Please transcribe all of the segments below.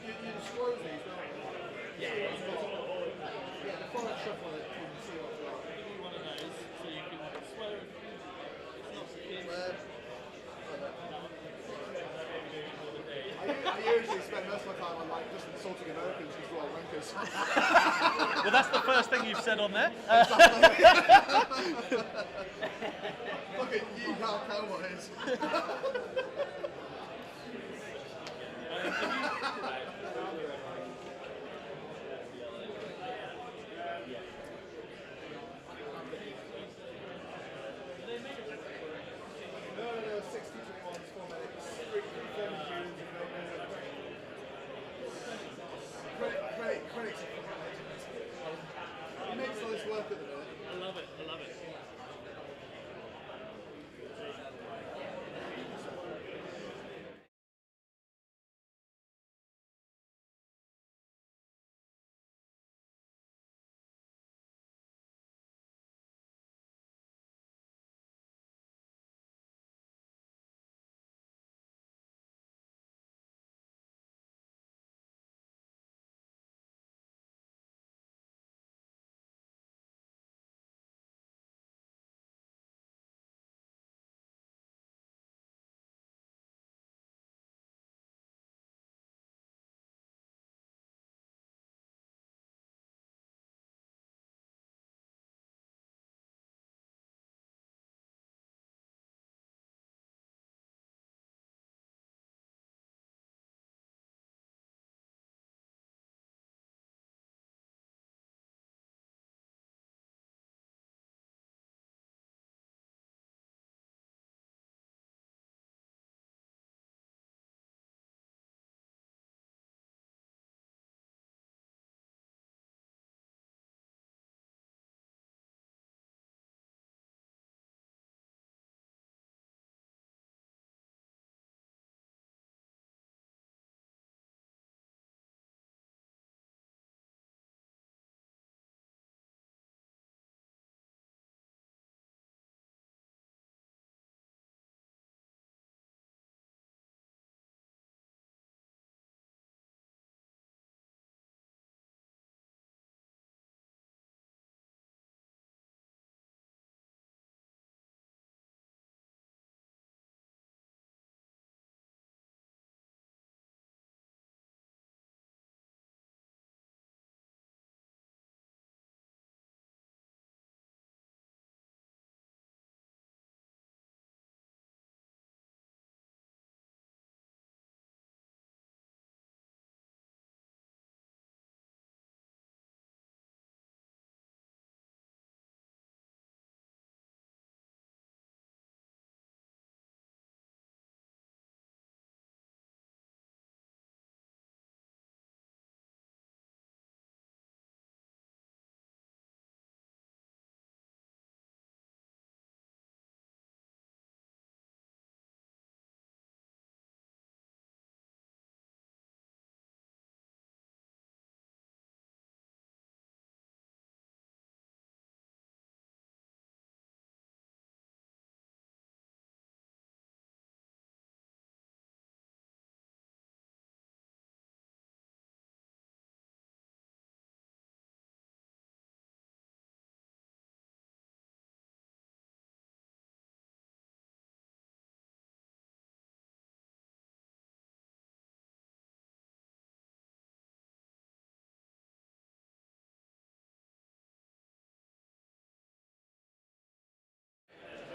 disclose these, don't you? Yeah, the forward shuffle it, you can see what's what. One of those, so you can swear it's not secure. I usually spend most of my time on like just insulting Americans because we're all wankers. Well, that's the first thing you've said on there. Look at ye how cowboys. No, 60 21s, 4 minutes, 3 Junes, critics are fucking legends. He makes all this work at the minute. I love it, I love it.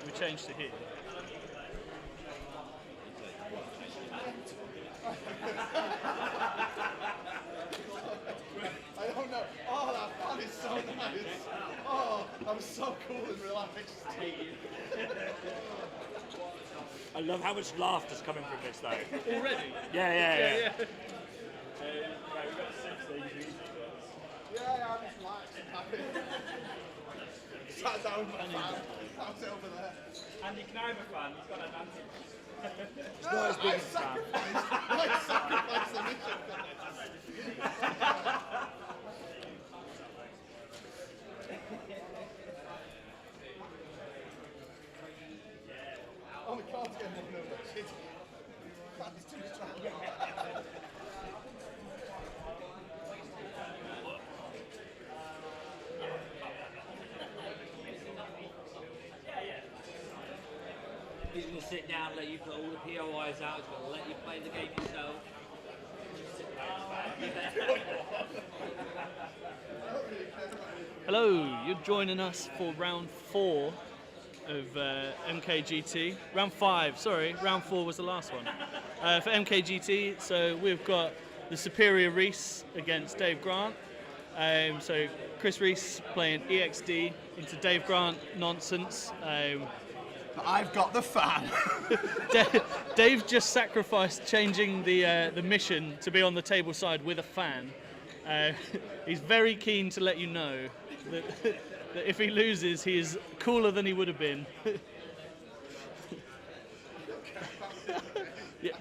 We changed to here. I don't know. Oh, that fun is so nice. Oh, I'm so cool and relaxed. I love how much laughter's coming from this though. Already? Yeah. Right, we've got 6 Yeah, I'm just relaxed and happy. Sat down with my fan. That's it over there. Andy Kneiber fan, he's got an advantage. No, I sacrificed the mission for this. Oh, we can't get more than that shit. That's too much. He's going to sit down, let you put all the POIs out. He's going to let you play the game yourself. Hello, you're joining us for round 4 of MKGT. Round 5, sorry, round 4 was the last one. For MKGT, so we've got the Superior Reese against Dave Grant. So Chris Reese playing EXD into Dave Grant nonsense. I've got the fan. Dave just sacrificed changing the mission to be on the table side with a fan. He's very keen to let you know that, that if he loses, he is cooler than he would have been. Yeah,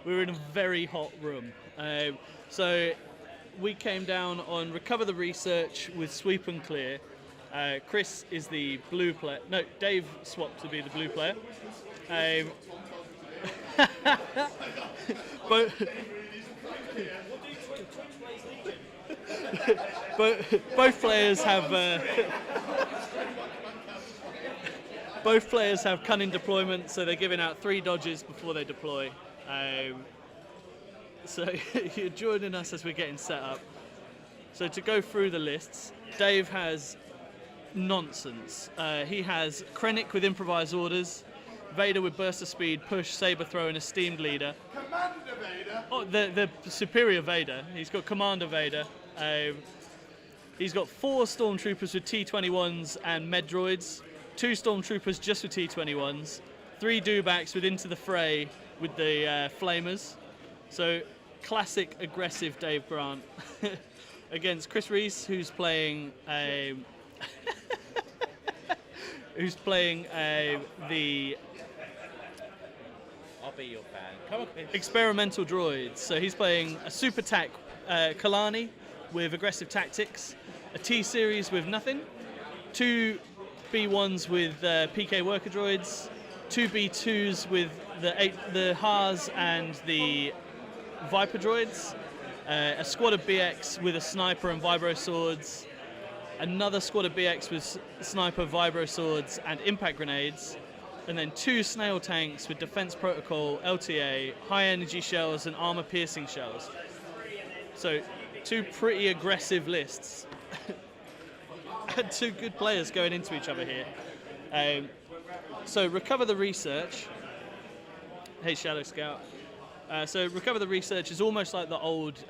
we're in a very hot room. So we came down on Recover the Research with Sweep and Clear. Chris is the blue player. No, Dave swapped to be the blue player. Both players have both players have cunning deployment, so they're giving out 3 dodges before they deploy. So you're joining us as we're getting set up. So to go through the lists, Dave has nonsense. He has Krennic with improvised orders, Vader with burst of speed, push, saber throw, and esteemed leader. Commander Vader. Oh, the superior Vader. He's got Commander Vader. He's got 4 stormtroopers with T-21s and med droids, 2 stormtroopers just with T-21s, 3 dewbacks with Into the Fray with the flamers. So classic aggressive Dave Grant against Chris Reese, who's playing the I'll be your fan. Come on, Chris. experimental droids. So he's playing a Super Tac Kalani with aggressive tactics, a T-series with nothing, 2 B1s with PK worker droids, 2 B2s with the Haas and the Viper droids, a squad of BX with a sniper and vibro swords, another squad of BX with sniper, vibro swords and impact grenades, and then 2 snail tanks with defense protocol, LTA, high energy shells and armor piercing shells. So 2 pretty aggressive lists. And 2 good players going into each other here. So Recover the Research. Hey Shadow Scout. So Recover the Research is almost like the old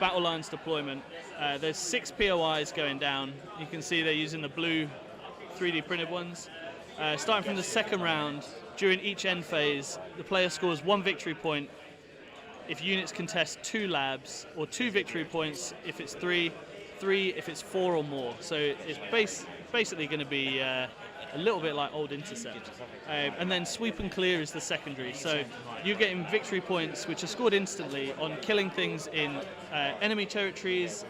Battle Lines deployment. There's 6 POIs going down. You can see they're using the blue 3D printed ones. Starting from the second round, during each end phase, the player scores 1 victory point if units contest 2 labs, or 2 victory points if it's 3 if it's 4 or more. So it's basically going to be a little bit like old Intercept. And then Sweep and Clear is the secondary. So you're getting victory points which are scored instantly on killing things in enemy territories,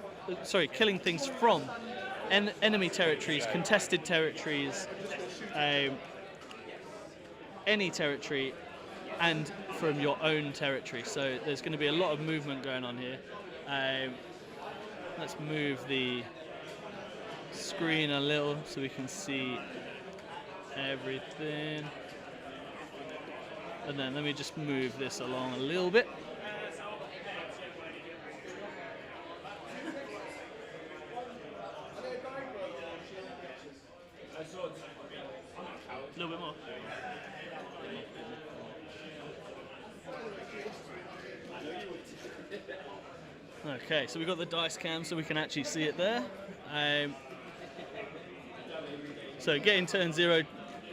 killing things from enemy territories, contested territories, any territory, and from your own territory. So there's going to be a lot of movement going on here. Let's move the screen a little so we can see everything. And then let me just move this along a little bit. A little bit more. Okay, so we've got the dice cam so we can actually see it there. So getting turn 0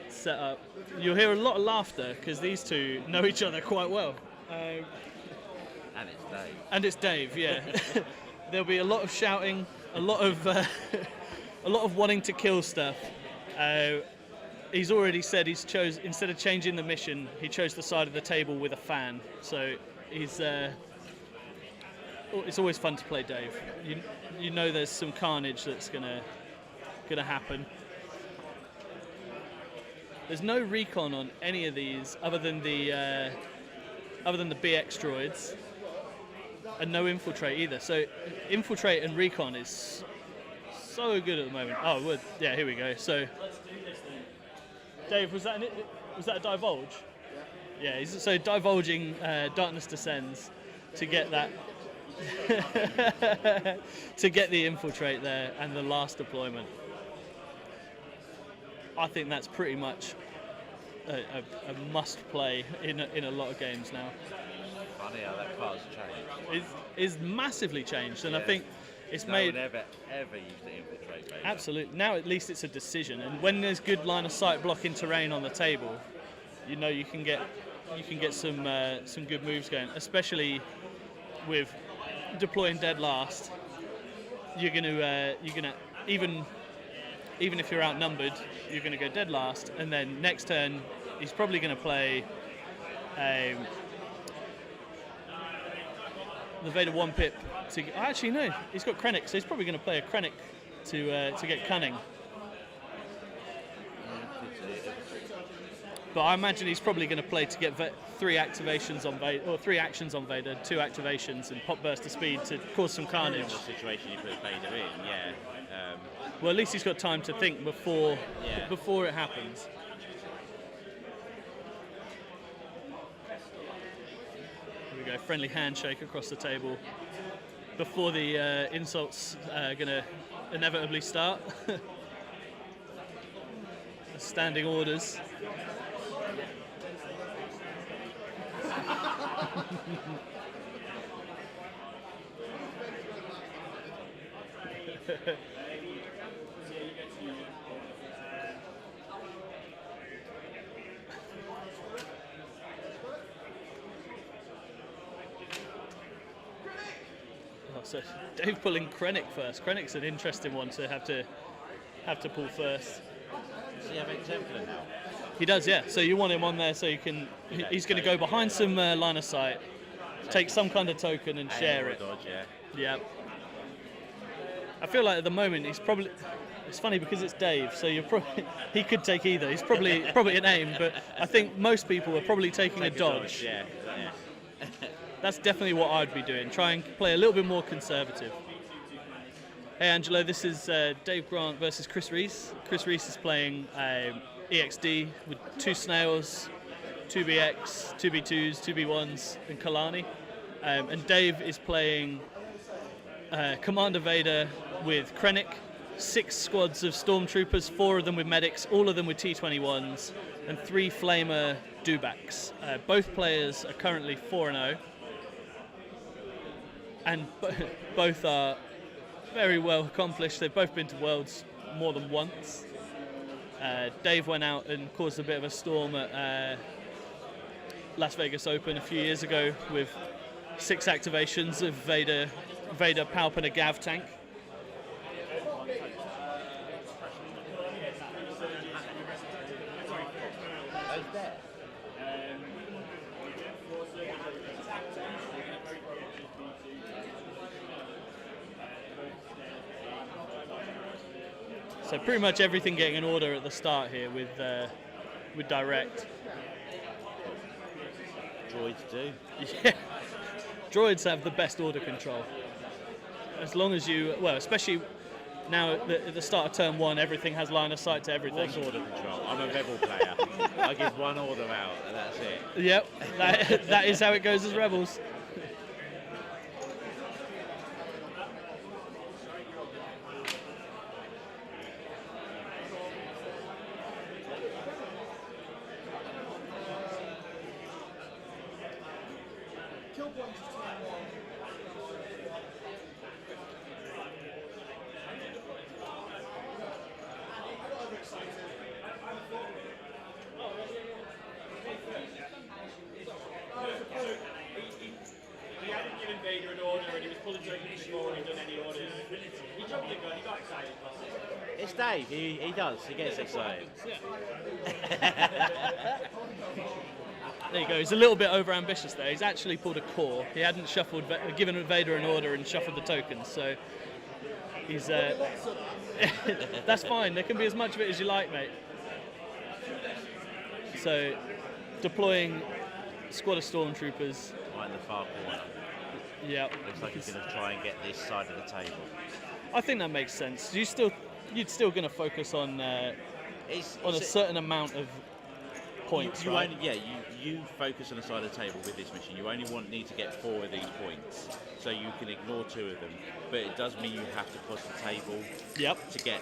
set up. You'll hear a lot of laughter because these 2 know each other quite well. And it's Dave. And it's Dave, yeah. There'll be a lot of shouting, a lot of wanting to kill stuff. He's already said instead of changing the mission, he chose the side of the table with a fan. So he's it's always fun to play Dave. You know there's some carnage that's gonna happen. There's no recon on any of these other than the BX droids, and no infiltrate either. So infiltrate and recon is so good at the moment. Oh, yeah, here we go. So, Dave, was that a divulge? Yeah. So divulging Darkness Descends to get that to get the infiltrate there and the last deployment. I think that's pretty much a must play in a lot of games now. Funny how that card's changed. Is massively changed, and I Yeah. think it's No made one ever used to infiltrate Vader. absolutely. Now at least it's a decision, and when there's good line of sight blocking terrain on the table, you know you can get some good moves going, especially with deploying dead last. You're gonna even if you're outnumbered, you're gonna go dead last, and then next turn he's probably gonna play the Vader 1-pip to actually no, he's got Krennic, so he's probably going to play a Krennic to get cunning. But I imagine he's probably going to play to get 3 activations on Vader, or 3 actions on Vader, 2 activations and pop burst of speed to cause some carnage. In the situation you put Vader in, yeah. Well, at least he's got time to think before it happens. Here we go, friendly handshake across the table before the insults are going to inevitably start. Standing orders. So Dave pulling Krennic first. Krennic's an interesting one to have to pull first. Does he have Exemplar now? He does, yeah. So you want him on there so you can. He's going to go behind some line of sight, take some kind of token and share it. Dodge, yeah. Yeah. I feel like at the moment he's probably. It's funny because it's Dave, so you're probably he could take either. He's probably an aim, but I think most people are probably taking a dodge. Yeah. That's definitely what I'd be doing. Try and play a little bit more conservative. Hey Angelo, this is Dave Grant versus Chris Reese. Chris Reese is playing EXD with 2 snails, 2BX, 2B2s, 2B1s, and Kalani. And Dave is playing Commander Vader with Krennic, 6 squads of stormtroopers, 4 of them with medics, all of them with T21s, and 3 flamer dewbacks. Both players are currently 4-0, and both are very well accomplished. They've both been to Worlds more than once. Dave went out and caused a bit of a storm at Las Vegas Open a few years ago with 6 activations of Vader, Palp, and a Gav tank. So pretty much everything getting an order at the start here with direct. Droids do. Yeah, droids have the best order control. As long as you, well, especially now at the start of turn 1, everything has line of sight to everything. What's order control? I'm a Rebel player. I give 1 order out and that's it. Yep, that is how it goes as Rebels. He hadn't given Vader an order and he was pulling tokens before he'd done any orders. He jumped the gun, he got excited. It's Dave. He does. He gets excited. There you go. He's a little bit over-ambitious there. He's actually pulled a core. He hadn't given Vader an order and shuffled the tokens, so he's... that's fine. There can be as much of it as you like, mate. So, deploying squad of stormtroopers. Right in the far corner. Yeah. Looks like he's going to try and get this side of the table. I think that makes sense. You'd still going to focus on a certain amount of points, you right? Only, you focus on the side of the table with this mission. You only need to get 4 of these points, so you can ignore 2 of them. But it does mean you have to cross the table to get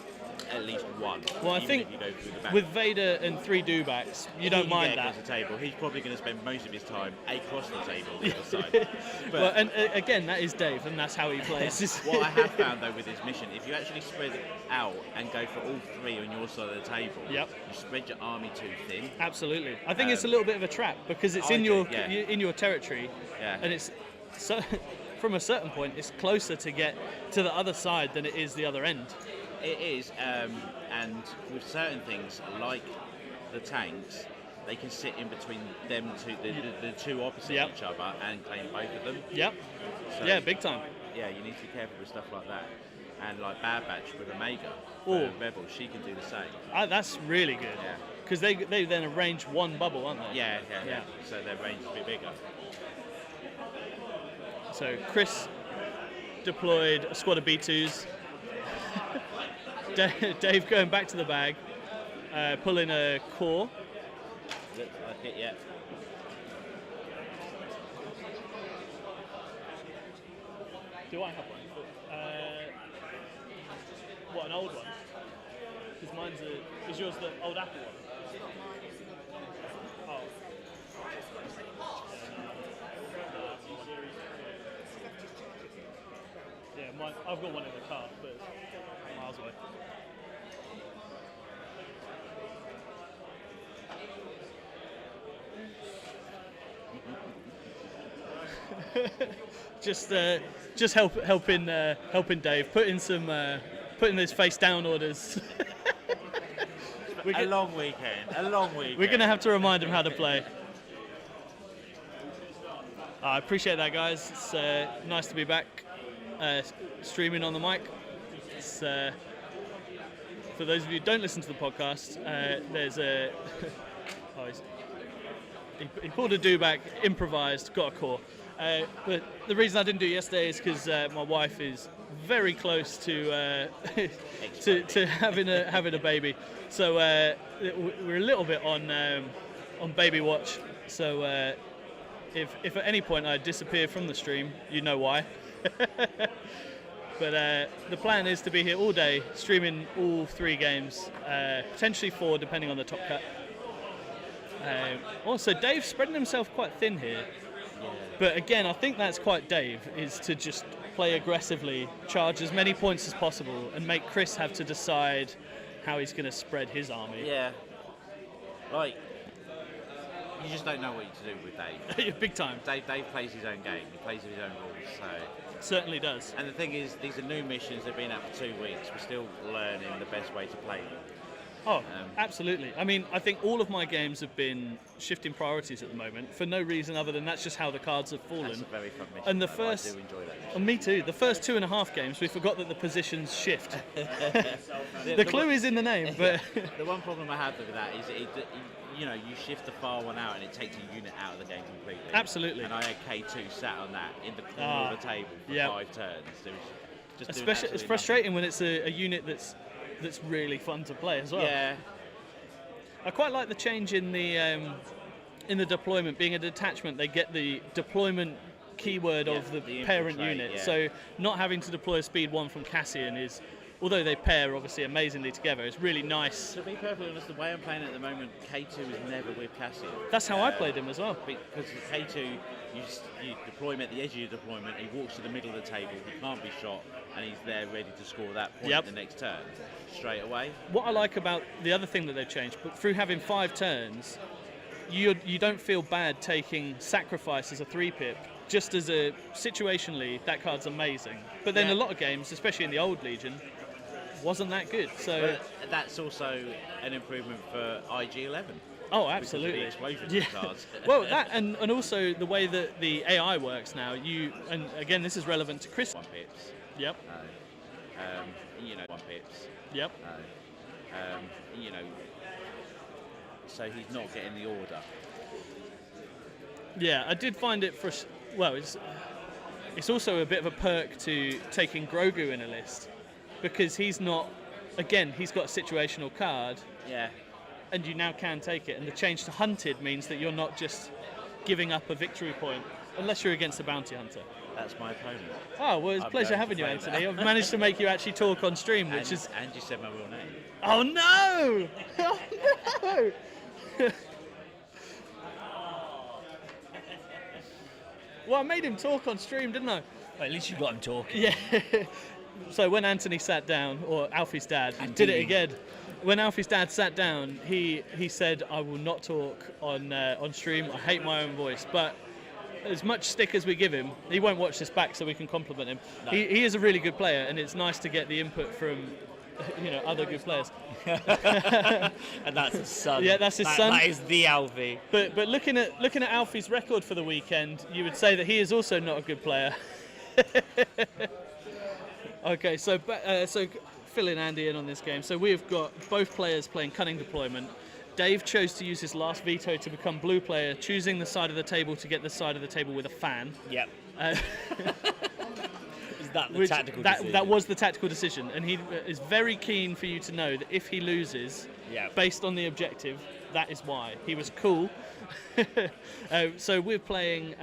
at least 1. Well, I even think if you go through the back. with Vader and 3 dewbacks, you don't mind that. Across the table. He's probably going to spend most of his time across the table on the other side. But well, and again, that is Dave, and that's how he plays. what I have found though with this mission, if you actually spread it out and go for all 3 on your side of the table, you spread your army too thin. Absolutely. I think it's a little bit of a trap because it's in your territory, and it's so from a certain point, it's closer to get to the other side than it is the other end. It is, and with certain things like the tanks, they can sit in between them two, the 2 opposite each other, and claim both of them. Yep. So, yeah, big time. Yeah, you need to be careful with stuff like that. And like Bad Batch with Omega, Rebel, she can do the same. That's really good. Yeah. Because they then arrange 1 bubble, aren't they? Yeah. So their range is a bit bigger. So Chris deployed a squad of B2s. Dave going back to the bag, pulling a core. Looks like it, yeah. Do I have one? What, an old one? Because mine's is yours the old Apple one? Oh. Yeah, mine, I've got one in the car, but it's miles away. just helping Dave putting his face down orders. A long weekend. We're gonna have to remind him how to play. I appreciate that, guys. It's nice to be back streaming on the mic. It's, for those of you who don't listen to the podcast, there's a he pulled a do-back, improvised, got a core. But the reason I didn't do it yesterday is because my wife is very close to to having a baby, so we're a little bit on baby watch. So if at any point I disappear from the stream, you know why. But the plan is to be here all day, streaming all 3 games, potentially 4 depending on the top cut. Also, Dave's spreading himself quite thin here. Yeah. But again, I think that's quite Dave, is to just play aggressively, charge as many points as possible, and make Chris have to decide how he's going to spread his army. Yeah. Like, you just don't know what to do with Dave. Big time. Dave plays his own game. He plays with his own rules. So. Certainly does. And the thing is, these are new missions. They've been out for 2 weeks. We're still learning the best way to play them. Oh, absolutely. I mean, I think all of my games have been shifting priorities at the moment for no reason other than that's just how the cards have fallen. That's a very fun mission. And the I first, do enjoy that mission. And me too. The first 2.5 games, we forgot that the positions shift. the clue is in the name, but the one problem I have with that is you shift the far one out and it takes a unit out of the game completely. Absolutely. And I had K2 sat on that in the corner of the table for 5 turns. It was just especially, it's frustrating when it's a unit that's really fun to play as well. Yeah. I quite like the change in the deployment. Being a detachment, they get the deployment keyword of the parent unit. Yeah. So not having to deploy a speed 1 from Cassian is, although they pair obviously amazingly together, it's really nice. To be perfectly honest, the way I'm playing at the moment, K2 is never with Cassian. That's how I played him as well. Because K2, you deploy him at the edge of your deployment, he walks to the middle of the table, he can't be shot, and he's there ready to score that point the next turn, straight away. What I like about the other thing that they've changed, but through having 5 turns, you don't feel bad taking Sacrifice as a 3-pip, just as a situationally, that card's amazing. But then a lot of games, especially in the old Legion, wasn't that good. So but that's also an improvement for IG-11. Oh, absolutely. The explosion cards. Well, that and also the way that the AI works now. And again, this is relevant to Chris. 1 pips. Yep. 1 pips. Yep. So he's not getting the order. Yeah, I did find it well. it's also a bit of a perk to taking Grogu in a list, because he's not, again, he's got a situational card, Yeah. and you now can take it. And the change to hunted means that you're not just giving up a victory point, unless you're against a bounty hunter. That's my opponent. Oh, well, it's a I'm pleasure going having to you, play Anthony. that. I've managed to make you actually talk on stream, which is... And you said my real name. Oh, no! Oh, no! Well, I made him talk on stream, didn't I? Well, at least you got him talking. Yeah. So when Anthony sat down, or Alfie's dad, did it again. When Alfie's dad sat down, he said, "I will not talk on stream. I hate my own voice." But as much stick as we give him, he won't watch this back, so we can compliment him. No. He is a really good player, and it's nice to get the input from other good players. And that's his son. Yeah, that's his son. That is the Alfie. But looking at Alfie's record for the weekend, you would say that he is also not a good player. Okay, so filling Andy in on this game. So we've got both players playing Cunning Deployment. Dave chose to use his last veto to become blue player, choosing the side of the table to get the side of the table with a fan. Yep. Is that the Which- tactical that, decision? that was the tactical decision, and he is very keen for you to know that if he loses, Yeah. based on the objective, that is why. He was cool. So we're playing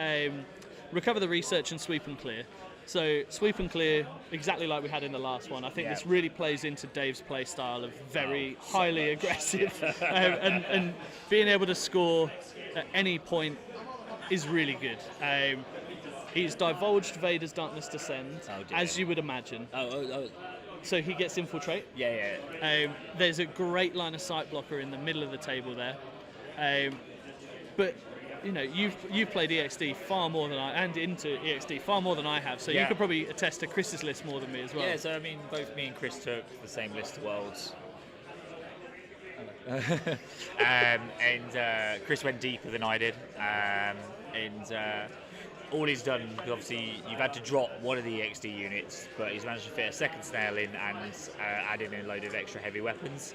Recover the Research and Sweep and Clear. So Sweep and Clear, exactly like we had in the last one. I think Yeah. this really plays into Dave's play style of very highly aggressive. And being able to score at any point is really good. He's divulged Vader's Darkness Descend, Oh, dear. as you would imagine. Oh. So he gets Infiltrate. Yeah. There's a great line of sight blocker in the middle of the table there. But you've played EXD far more than and into EXD far more than I have, so you Yeah. could probably attest to Chris's list more than me as well. Yeah, so I mean, both me and Chris took the same list of worlds. And Chris went deeper than I did. All he's done, because obviously you've had to drop one of the EXD units, but he's managed to fit a second snail in and add in a load of extra heavy weapons.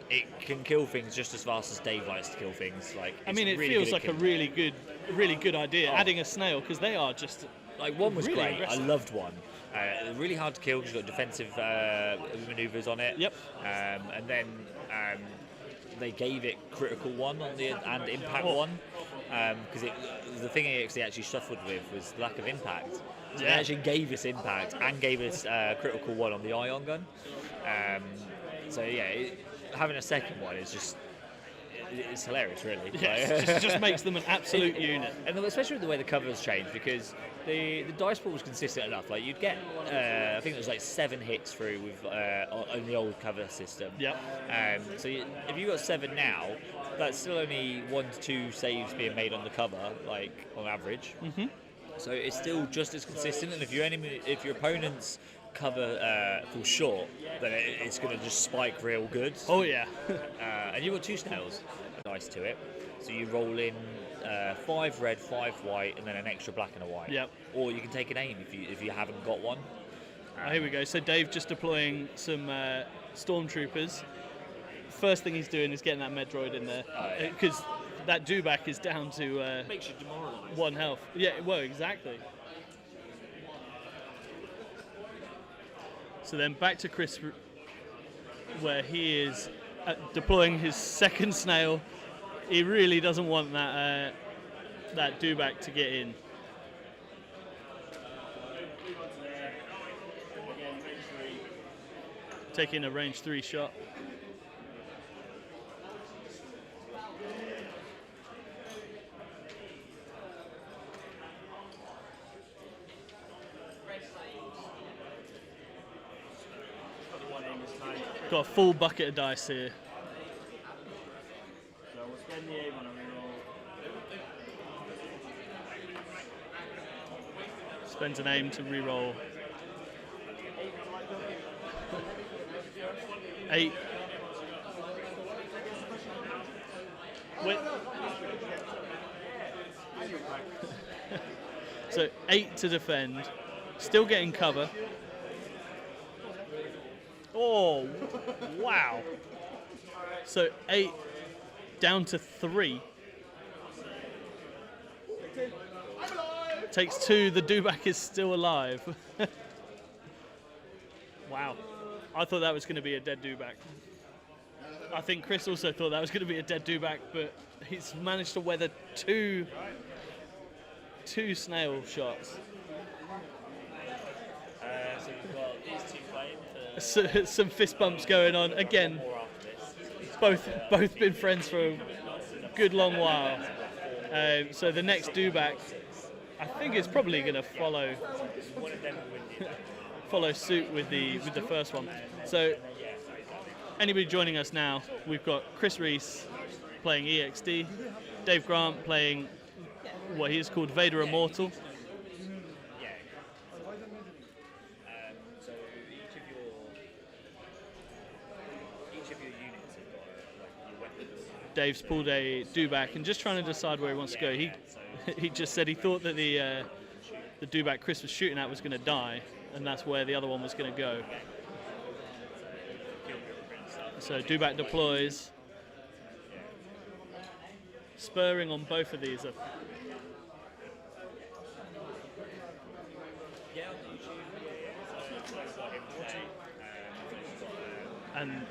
It can kill things just as fast as Dave likes to kill things. I mean, it really feels good at like a killing. really good idea, Oh. adding a snail, because they are just Like, one was really great. aggressive. I loved one. Really hard to kill because you've got defensive maneuvers on it. Yep. And then they gave it critical one on the and impact Oh. one, because the thing EXD actually suffered with was lack of impact. So they Yeah. actually gave us impact and gave us critical one on the ion gun. So yeah, having a second one is just it's hilarious, really. yes, it just makes them an absolute unit. And especially with the way the covers changed, because the dice pool was consistent enough. Like you'd get, I think it was like 7 hits through with on the old cover system. Yep. So if you got 7 now, that's still only 1 to 2 saves being made on the cover, like on average. Mm-hmm. So it's still just as consistent. And if your opponent's cover falls short, then it's going to just spike real good. Oh yeah. And you've got 2 snails dice to it, so you roll in 5 red, 5 white, and then an extra black and a white. Yep. Or you can take an aim if you haven't got one. Oh, here we go. So Dave just deploying some stormtroopers. First thing he's doing is getting that Medroid in there, yeah. because that dewback is down to Makes you demoralised. 1 health. Yeah, well, exactly. So then back to Chris, where he is deploying his second snail. He really doesn't want that dewback to get in. Taking a range 3 shot. Got a full bucket of dice here. So we'll spend the aim on a reroll. Spends an aim to reroll. 8. Wait. So 8 to defend. Still getting cover. Oh, wow. So 8 down to 3. Takes 2. The Dubak is still alive. Wow. I thought that was going to be a dead Dubak. I think Chris also thought that was going to be a dead Dubak, but he's managed to weather two snail shots. So we've got these 2 playing for Some fist bumps going on again. more after this. Both been friends for a good long while. So the next Dubak, I think, is probably going to follow suit with the first one. So anybody joining us now, we've got Chris Reese playing EXD, Dave Grant playing what he is called Vader Immortal. So each of your units have got like your weapons. Dave's pulled a Dubak and just trying to decide where he wants to go. He just said he thought that the Dubak Chris was shooting at was going to die, and that's where the other one was going to go. So Dubak deploys, spurring on both of these. And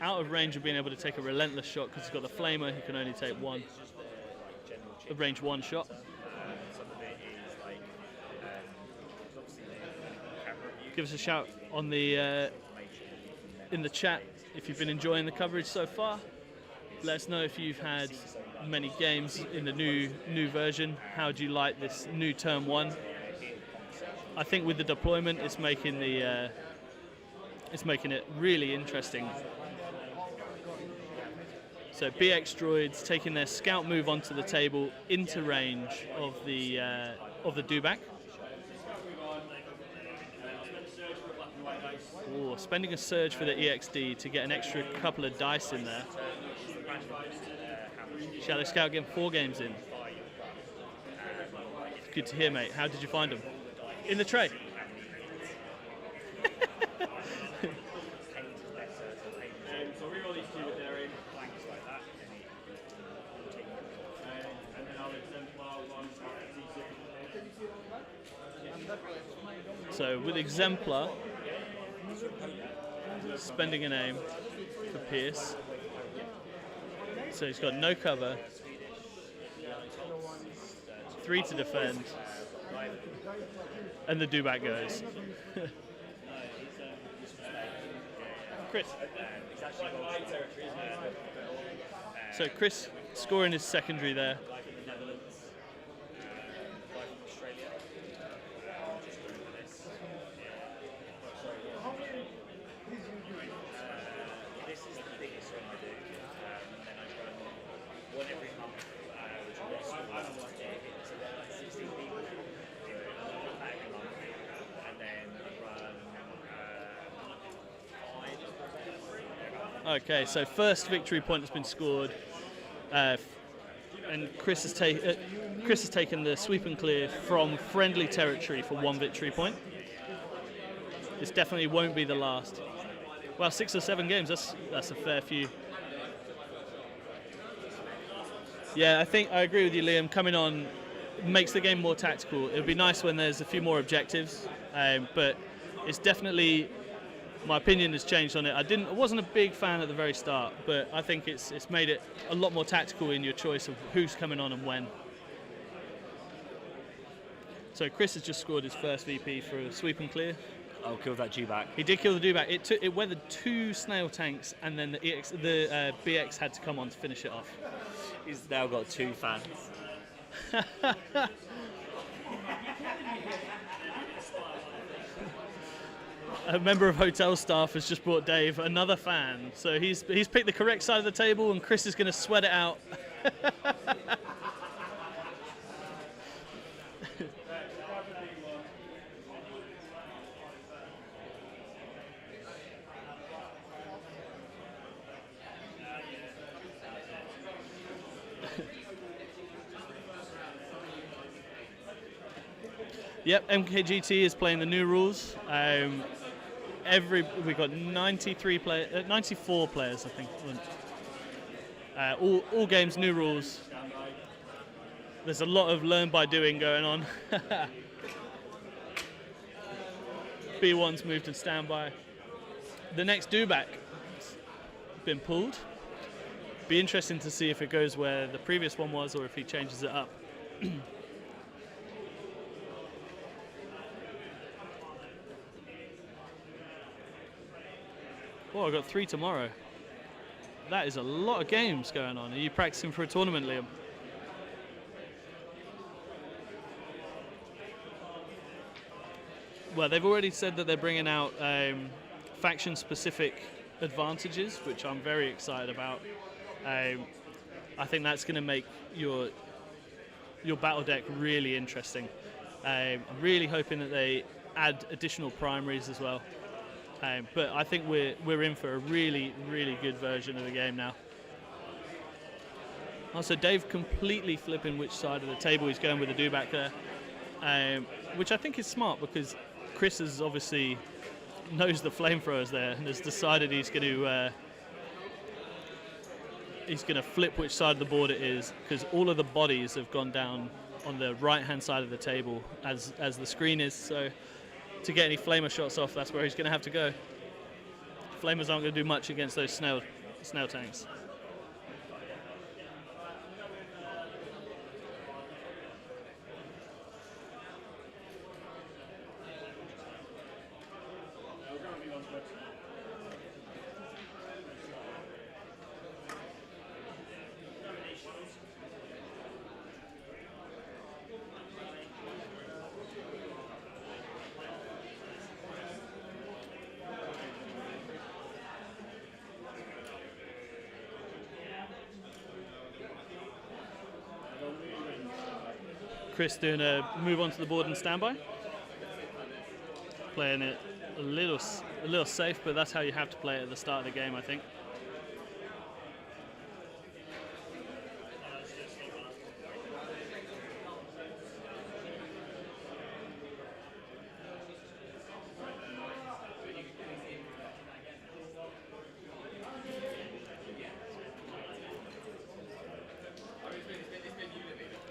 out of range of being able to take a relentless shot because he's got the flamer, he can only take one. A range 1 shot. Give us a shout on the in the chat if you've been enjoying the coverage so far. Let us know if you've had many games in the new version. How do you like this new Term 1? I think with the deployment, it's making it really interesting. So BX droids taking their scout move onto the table into range of the Dubak. Ooh, spending a surge for the EXD to get an extra couple of dice in there. Shadow Scout getting 4 games in. Good to hear, mate. How did you find them? In the tray. So reroll these 2 with their in flanks like that. And then I'll exemplar 1. So with Exemplar, spending an aim for Pierce. So he's got no cover, 3 to defend, and the Dubak goes. Chris. So Chris scoring his secondary there. This is the biggest one I do, and then I run one every month, which is really small. So there are like 16 people every month, and then I run 5. Okay, so first victory point has been scored, and Chris has taken the sweep and clear from friendly territory for 1 victory point. This definitely won't be the last. Well, 6 or 7 games, that's a fair few. Yeah, I think I agree with you, Liam. Coming on makes the game more tactical. It would be nice when there's a few more objectives, but it's definitely, my opinion has changed on it. I wasn't a big fan at the very start, but I think it's made it a lot more tactical in your choice of who's coming on and when. So Chris has just scored his first VP for a sweep and clear. I'll kill that Dubak. He did kill the Dubak. It weathered 2 snail tanks, and then the BX had to come on to finish it off. He's now got 2 fans. A member of hotel staff has just brought Dave another fan. So he's picked the correct side of the table, and Chris is going to sweat it out. Yep, MKGT is playing the new rules. We've got 94 players, I think. All games, new rules. There's a lot of learn by doing going on. B1's moved to standby. The next do-back been pulled. Be interesting to see if it goes where the previous one was or if he changes it up. Oh, I've got 3 tomorrow. That is a lot of games going on. Are you practicing for a tournament, Liam? Well, they've already said that they're bringing out faction-specific advantages, which I'm very excited about. I think that's going to make your battle deck really interesting. I'm really hoping that they add additional primaries as well. But I think we're in for a really, really good version of the game now. Also, Dave completely flipping which side of the table he's going with the do-back there, which I think is smart because Chris has obviously knows the flamethrowers there and has decided he's going to flip which side of the board it is, because all of the bodies have gone down on the right-hand side of the table as the screen is. So to get any flamer shots off, that's where he's going to have to go. Flamers aren't going to do much against those snail tanks. Chris doing a move onto the board and standby. Playing it a little safe, but that's how you have to play it at the start of the game, I think.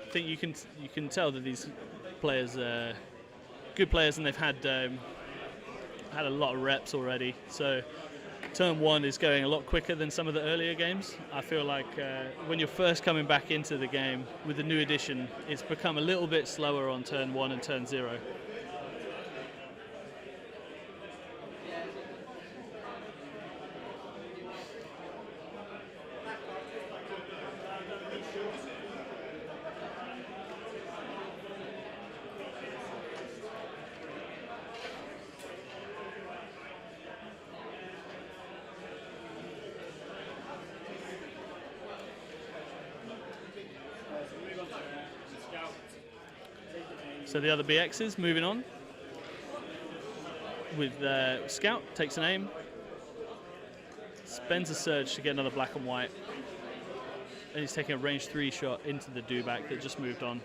I think you can tell that these players are good players, and they've had a lot of reps already. So turn 1 is going a lot quicker than some of the earlier games. I feel like when you're first coming back into the game with the new edition, it's become a little bit slower on turn 1 and turn 0. So the other BXs moving on with Scout, takes an aim, spends a surge to get another black and white, and he's taking a range 3 shot into the do-back that just moved on.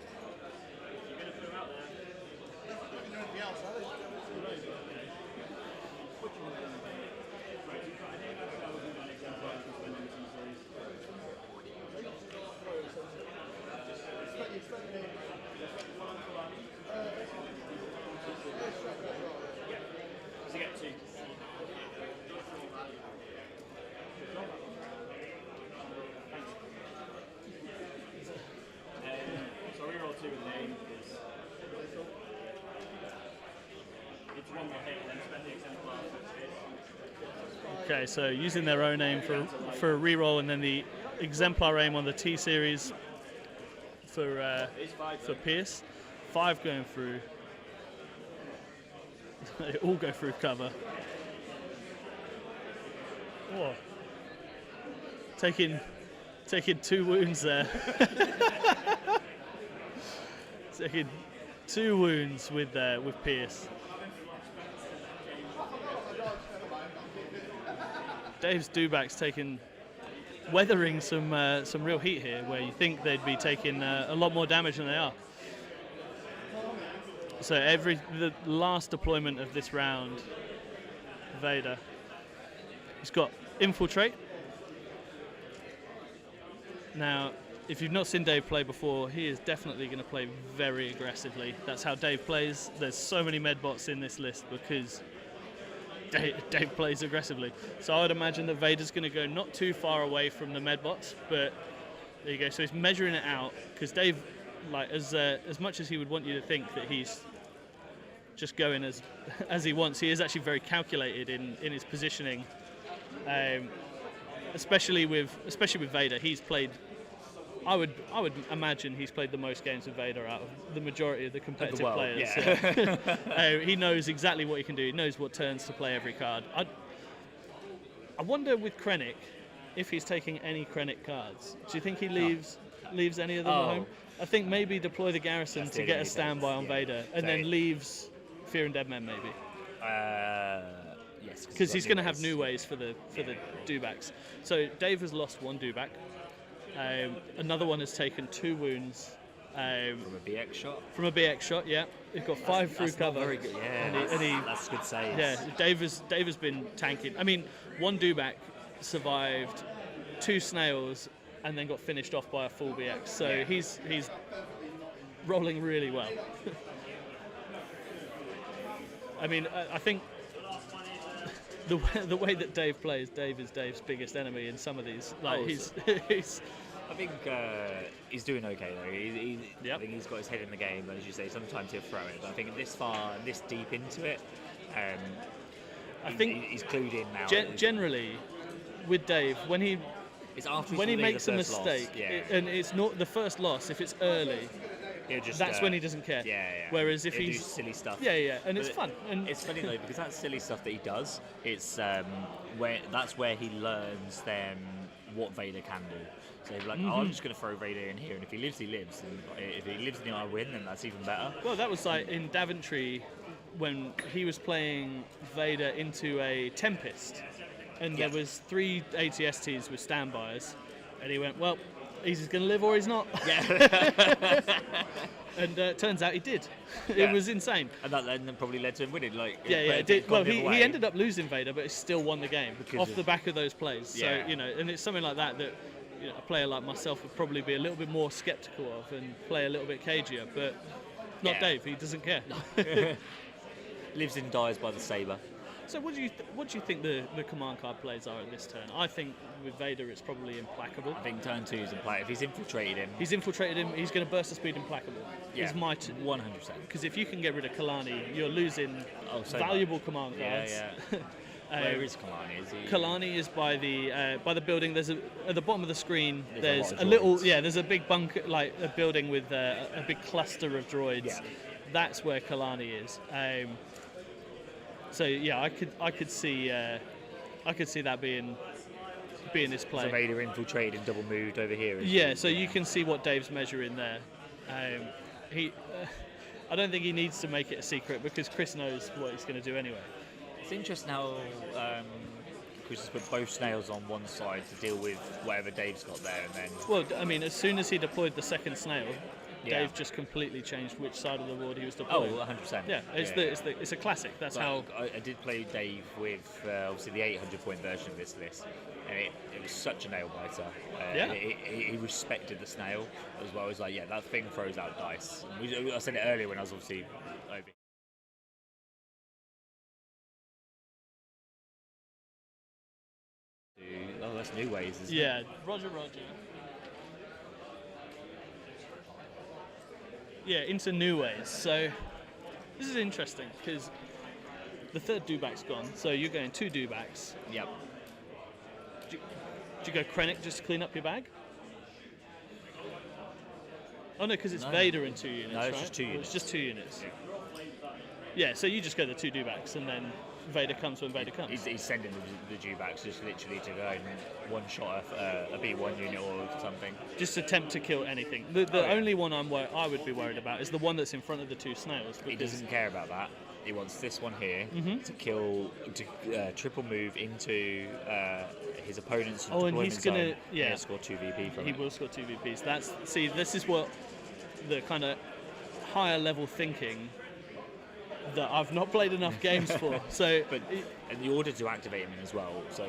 Okay, so using their own aim for a reroll, and then the exemplar aim on the T series for Pierce. 5 going through. They all go through cover. Oh. Taking 2 wounds there. Taking 2 wounds with Pierce. Dave's do-back's weathering some real heat here, where you think they'd be taking a lot more damage than they are. So the last deployment of this round, Vader, he's got infiltrate. Now if you've not seen Dave play before, he is definitely going to play very aggressively. That's how Dave plays. There's so many medbots in this list because Dave plays aggressively. So I would imagine that Vader's going to go not too far away from the medbots, but there you go. So he's measuring it out because Dave, like as much as he would want you to think that he's just going as he wants, he is actually very calculated in his positioning. Especially with Vader, he's played. I would imagine he's played the most games with Vader out of the majority of the competitive players. Yeah. He knows exactly what he can do. He knows what turns to play every card. I wonder with Krennic if he's taking any Krennic cards. Do you think he leaves any of them at home? I think maybe deploy the garrison to get a standby on Vader, and then leaves Fear and Dead Men maybe. Yes, because he's going to have new ways for the dewbacks. So Dave has lost one dewback. Another one has taken 2 wounds. From a BX shot? From a BX shot, yeah. He's got 5 through cover. Very good. Yeah, that's good save. Yeah, Dave has been tanking. I mean, one dewback survived 2 snails and then got finished off by a full BX. So he's rolling really well. I mean, I think the way that Dave plays, Dave is Dave's biggest enemy in some of these. Like he's I think he's doing okay though. I think he's got his head in the game, and as you say, sometimes he'll throw it. But I think this far, this deep into it, I think he's clued in now. Generally, with Dave, when he makes a mistake, and it's not the first loss, if it's early, that's when he doesn't care. Whereas if he's do silly stuff, and it's fun. And it's funny though because that silly stuff that he does, it's that's where he learns then what Vader can do. So he's like, I'm just going to throw Vader in here, and if he lives, he lives. And if he lives and I win, then that's even better. Well, that was like in Daventry when he was playing Vader into a Tempest, and there was 3 ATSTs with standbys, and he went, well, he's going to live or he's not. And turns out he did. It was insane. And that then probably led to him winning. It did. Well, he ended up losing Vader, but he still won the game off the back of those plays. So, and it's something like that a player like myself would probably be a little bit more sceptical of and play a little bit cagier, but not Dave. He doesn't care. Lives and dies by the saber. So what do you think the command card plays are at this turn? I think with Vader it's probably Implacable. I think turn 2 is Implacable. If he's infiltrated him, he's going to burst the speed Implacable. Yeah, 100%. Because if you can get rid of Kalani, you're losing valuable command cards. Where is Kalani? Kalani is by the building. There's at the bottom of the screen. There's a little there's a big bunker, like a building with a big cluster of droids. Yeah. That's where Kalani is. So I could see that being this play. So Vader infiltrated and double moved over here. So you can see what Dave's measuring there. I don't think he needs to make it a secret because Chris knows what he's going to do anyway. It's interesting how Chris has put both snails on one side to deal with whatever Dave's got there, and then. Well, I mean, as soon as he deployed the second snail, Dave just completely changed which side of the board he was deploying. 100%. Yeah, it's a classic. That's how. I did play Dave with obviously the 800-point version of this list, and it was such a nail biter. He respected the snail as well. He was like, that thing throws out dice. I said it earlier when I was obviously over. Oh, that's new ways, isn't it? Roger. Yeah, into new ways. So this is interesting because the third dewback's gone. So you're going 2 dewbacks. Yep. Do you go Krennic just to clean up your bag? Oh no, because it's Vader in 2 units. No, it's right? just 2 units. It's just 2 units. Yeah, so you just go the 2 dewbacks and then Vader comes when Vader comes. He's sending the dewbacks just literally to go and one-shot a B1 unit or something. Just attempt to kill anything. The only one I would be worried about is the one that's in front of the 2 snails. He doesn't care about that. He wants this one here to triple move into his opponent's deployment zone. He'll score 2 VP from it. He will score 2 VPs. This is what the kind of higher level thinking that I've not played enough games for. So, and the order to activate him in as well. So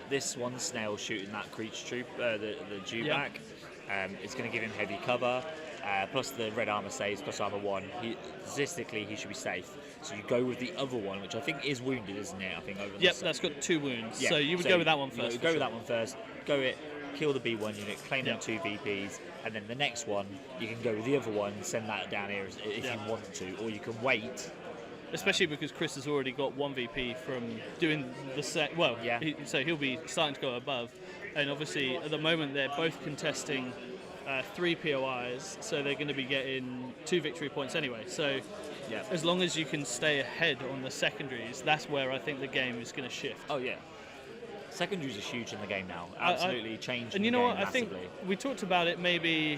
this one snail shooting that creature troop, the dewback, It's going to give him heavy cover, plus the red armor saves, plus armor 1. Statistically, he should be safe. So you go with the other one, which I think is wounded, isn't it? I think over. Yep, that's got 2 wounds. Yeah, So you would go with that one first. Go with that one first. Go it. Kill the B1 unit, claim them 2 VPs, and then the next one you can go with the other one, send that down here if you want to, or you can wait. Especially because Chris has already got 1 VP from doing the set. Well, so he'll be starting to go above, and obviously at the moment they're both contesting 3 POIs, so they're going to be getting 2 victory points anyway. So as long as you can stay ahead on the secondaries, that's where I think the game is going to shift. Oh yeah. Secondaries are huge in the game now. Absolutely changed. And you know what? I think we talked about it maybe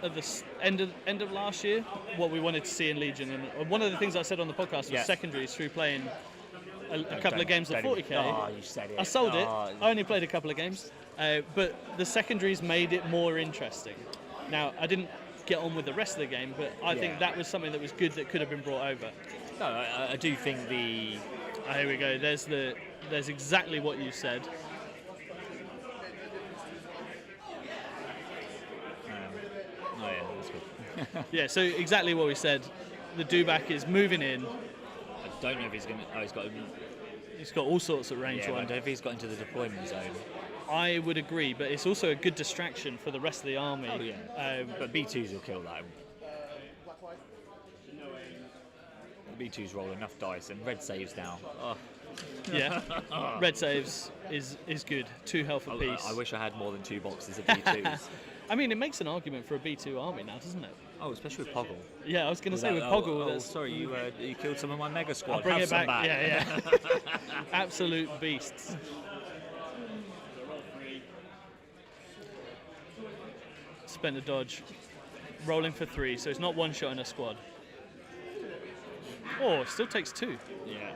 at the end of last year, what we wanted to see in Legion. And one of the things I said on the podcast was secondaries through playing a couple of games of 40k. Oh, you said it. I sold it. I only played a couple of games, but the secondaries made it more interesting. Now, I didn't get on with the rest of the game, but I think that was something that was good that could have been brought over. No, I do think the. Oh, here we go. There's exactly what you said. Oh yeah, that's good. Yeah, so exactly what we said. The Dubak is moving in. I don't know if he's going to. Oh, He's got all sorts of range. I don't know if he's got into the deployment zone. I would agree, but it's also a good distraction for the rest of the army. Oh yeah. But B2s will kill that. B2s roll enough dice, and red saves now. Oh. Yeah, red saves is good. 2 health apiece. I wish I had more than 2 boxes of B2s. I mean, it makes an argument for a B2 army now, doesn't it? Oh, especially with Poggle. Yeah, I was going to say with Poggle. Oh, sorry, you killed some of my mega squad. I'll bring Have it back. some Yeah. Absolute beasts. Spent a dodge. Rolling for 3, so it's not 1 shot in a squad. Oh, it still takes 2. Yeah.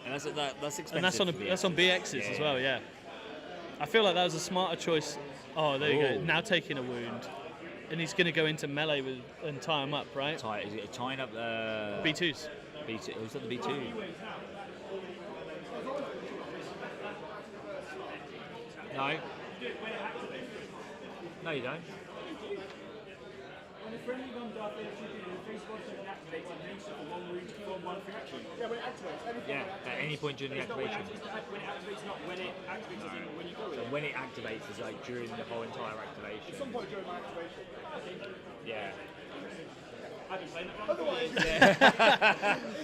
And that's expensive. And that's on BXs as well, yeah. I feel like that was a smarter choice. Oh, there you go. Now taking a wound. And he's going to go into melee and tie him up, right? Is it tying up B2s. B2. Who's that the B2? No. No, you don't. Yeah, at any point during the activation. So when it activates is like during the whole entire activation. At some point during my activation. Yeah.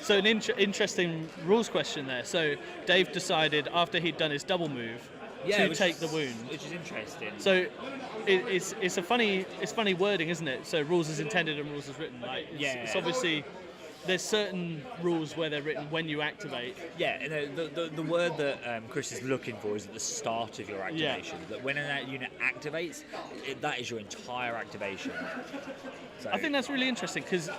So an interesting rules question there. So Dave decided after he'd done his double move to take the wound, which is interesting. So it's funny wording, isn't it? So rules as intended and rules as written. Like it's obviously there's certain rules where they're written when you activate. Yeah, and the word that Chris is looking for is at the start of your activation. That when that unit activates, that is your entire activation. So, I think that's really interesting because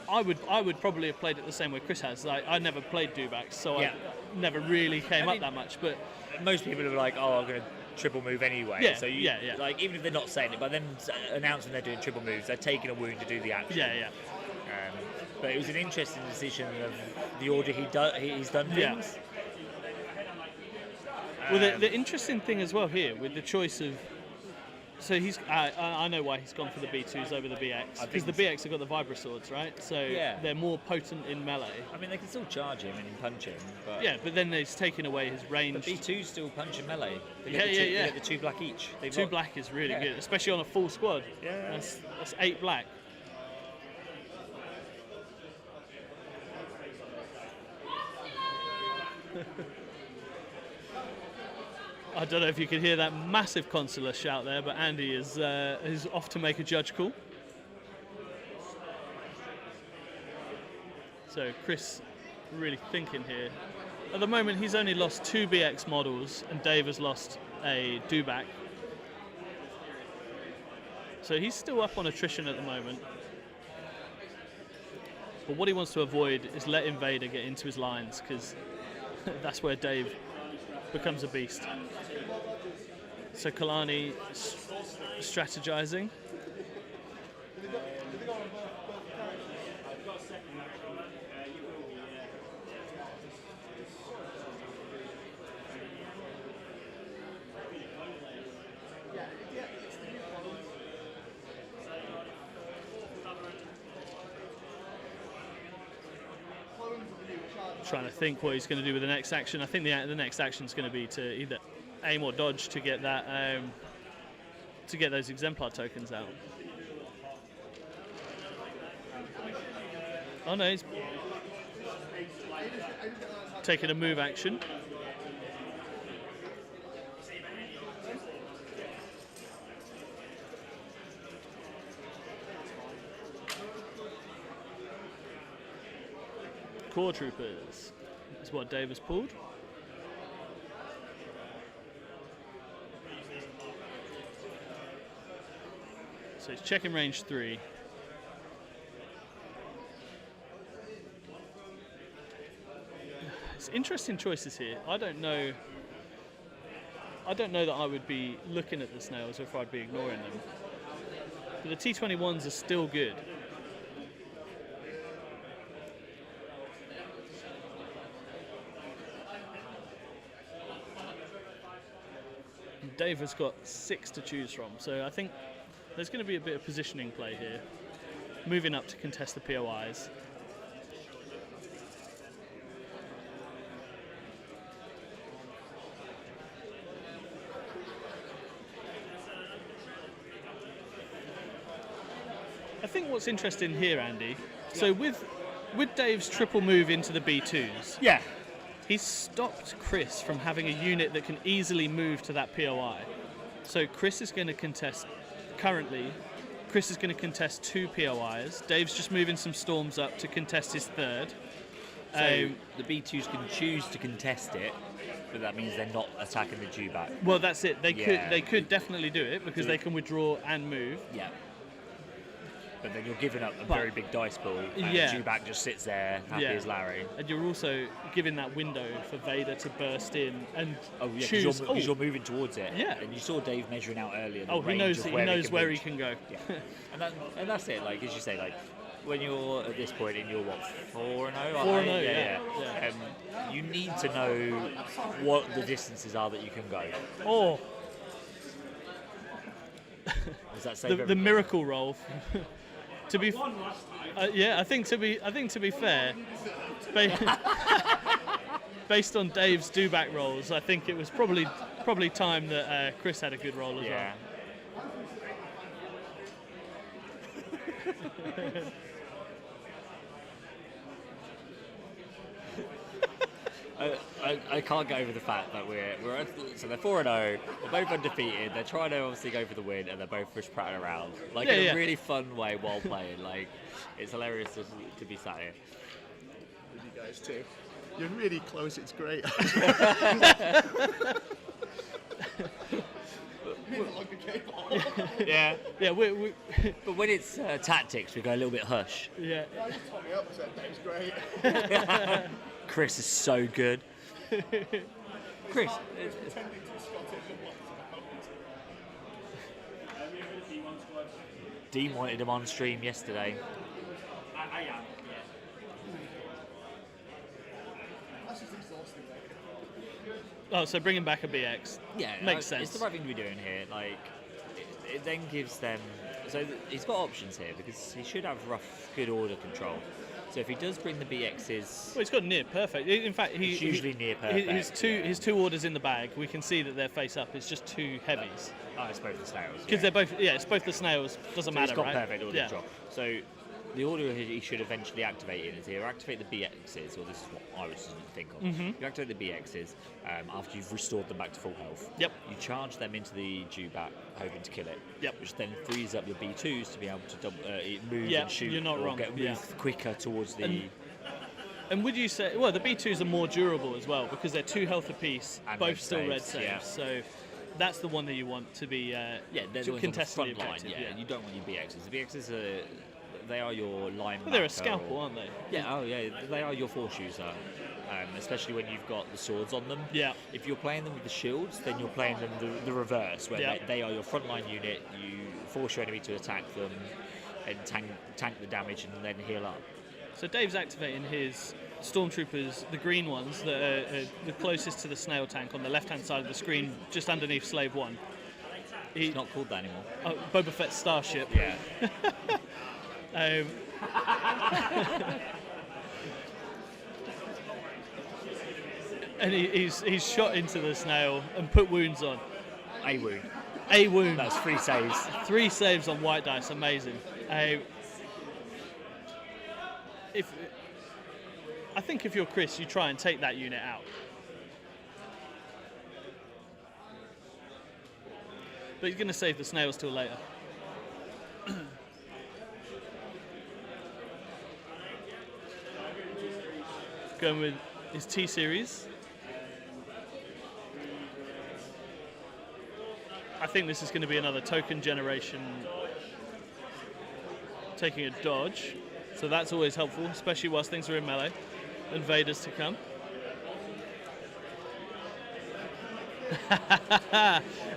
I would probably have played it the same way Chris has. Like, I never played Dubaks, so I never really came up that much. But most people are like, "Oh, I'm going to triple move anyway." Yeah, so like even if they're not saying it, but then announcing they're doing triple moves, they're taking a wound to do the action. Yeah. But it was an interesting decision of the order he's done things. Well, the interesting thing as well here with the choice of, so he's I know why he's gone for the B2s over the BX, because the BX have got the Vibra swords, right? So they're more potent in melee. I mean, they can still charge him and punch him, but but then he's taken away his range. But B2s still punch in melee. They get the 2 black each. 2 black is really good, especially on a full squad. Yeah, that's 8 black. I don't know if you can hear that massive consular shout there, but Andy is off to make a judge call. So Chris really thinking here. At the moment, he's only lost 2 BX models, and Dave has lost a Dubak. So he's still up on attrition at the moment. But what he wants to avoid is letting Vader get into his lines, because that's where Dave becomes a beast. So Kalani strategizing. Trying to think what he's going to do with the next action. I think the next action is going to be to either aim or dodge to get that to get those exemplar tokens out. Oh no, he's taking a move action. Core Troopers is what Dave has pulled. So he's checking range 3. It's interesting choices here. I don't know that I would be looking at the snails or if I'd be ignoring them. But the T21s are still good. Dave has got 6 to choose from, so I think there's going to be a bit of positioning play here. Moving up to contest the POIs. I think what's interesting here, Andy, so with Dave's triple move into the B2s, Yeah. he's stopped Chris from having a unit that can easily move to that POI. So Chris is going to contest, currently, Chris is going to contest 2 POIs. Dave's just moving some storms up to contest his 3rd. So the B2s can choose to contest it, but that means they're not attacking the dewback. Well, that's it. They Yeah. could definitely do it because they can withdraw and move. Yeah. But then you're giving up a very big dice pool, and Yeah. dewback just sits there, happy Yeah. as Larry. And you're also giving that window for Vader to burst in and Oh yeah, choose. because you're moving towards it. Yeah. And you saw Dave measuring out earlier. The Oh, he range knows of he where knows can where reach. he can go. Yeah. and that's it. Like as you say, like when you're at this point in your 4-0. 4-0, Yeah. yeah. You need to know what the distances are that you can go. Or Does that say the miracle roll. To be, yeah, I think to be fair, based on Dave's dewback rolls, I think it was probably time that Chris had a good roll as Yeah. I can't get over the fact that so they're 4-0, they're both undefeated, they're trying to obviously go for the win, and they're both just prattling around. Like in a really fun way while playing. Like, it's hilarious to be sat here. With you guys too. You're really close, it's great. Yeah. Yeah, we But when it's tactics, we go a little bit hush. yeah. I just told me up and said Dave's great. Chris is so good. Chris. Dean wanted him on stream yesterday. I am, That's just exhausting, though. Oh, so bringing back a BX. Yeah, Makes sense. It's the right thing to be doing here. Like, it then gives them. So he's got options here because he should have rough, good order control. So if he does bring the BXs, Well, he's got near perfect. In fact, It's usually near perfect, His two orders in the bag. We can see that they're face up. It's just 2 heavies it's both the snails. because they're both. Yeah, it's both the snails. Doesn't So matter, he's got right? perfect order Yeah. control. So the order he should eventually activate in is either activate the BXs, or this is what I was think of. Mm-hmm. You activate the BXs after you've restored them back to full health. Yep. You charge them into the dewback, hoping to kill it. Yep. Which then frees up your B2s to be able to move Yeah, and shoot. you're not or wrong, get moved yeah. quicker towards the. And would you say, well, the B2s are more durable as well because they're 2 health apiece, And both red still red saves, saves. yeah. So that's the one that you want to be Yeah, they're the ones on the contestedly front line. effective. Yeah, you don't want your BXs. The BXs are. They are your line. Well, they're a marker scalpel, or- aren't they? Yeah, oh yeah, they are your force user, especially when you've got the swords on them. Yeah. If you're playing them with the shields, then you're playing them the reverse, where Yeah. they are your frontline unit. You force your enemy to attack them, and tank the damage, and then heal up. So Dave's activating his stormtroopers, the green ones that are the closest to the snail tank on the left-hand side of the screen, just underneath Slave 1. It's not called that anymore. Boba Fett's starship. Yeah. And he's shot into the snail and put wounds on. A wound. A wound. That's 3 saves. 3 saves on white dice, amazing. I think if you're Chris, you try and take that unit out. But he's going to save the snails till later. Going with his T-Series. I think this is going to be another token generation taking a dodge. So that's always helpful, especially whilst things are in melee. And Vader's to come.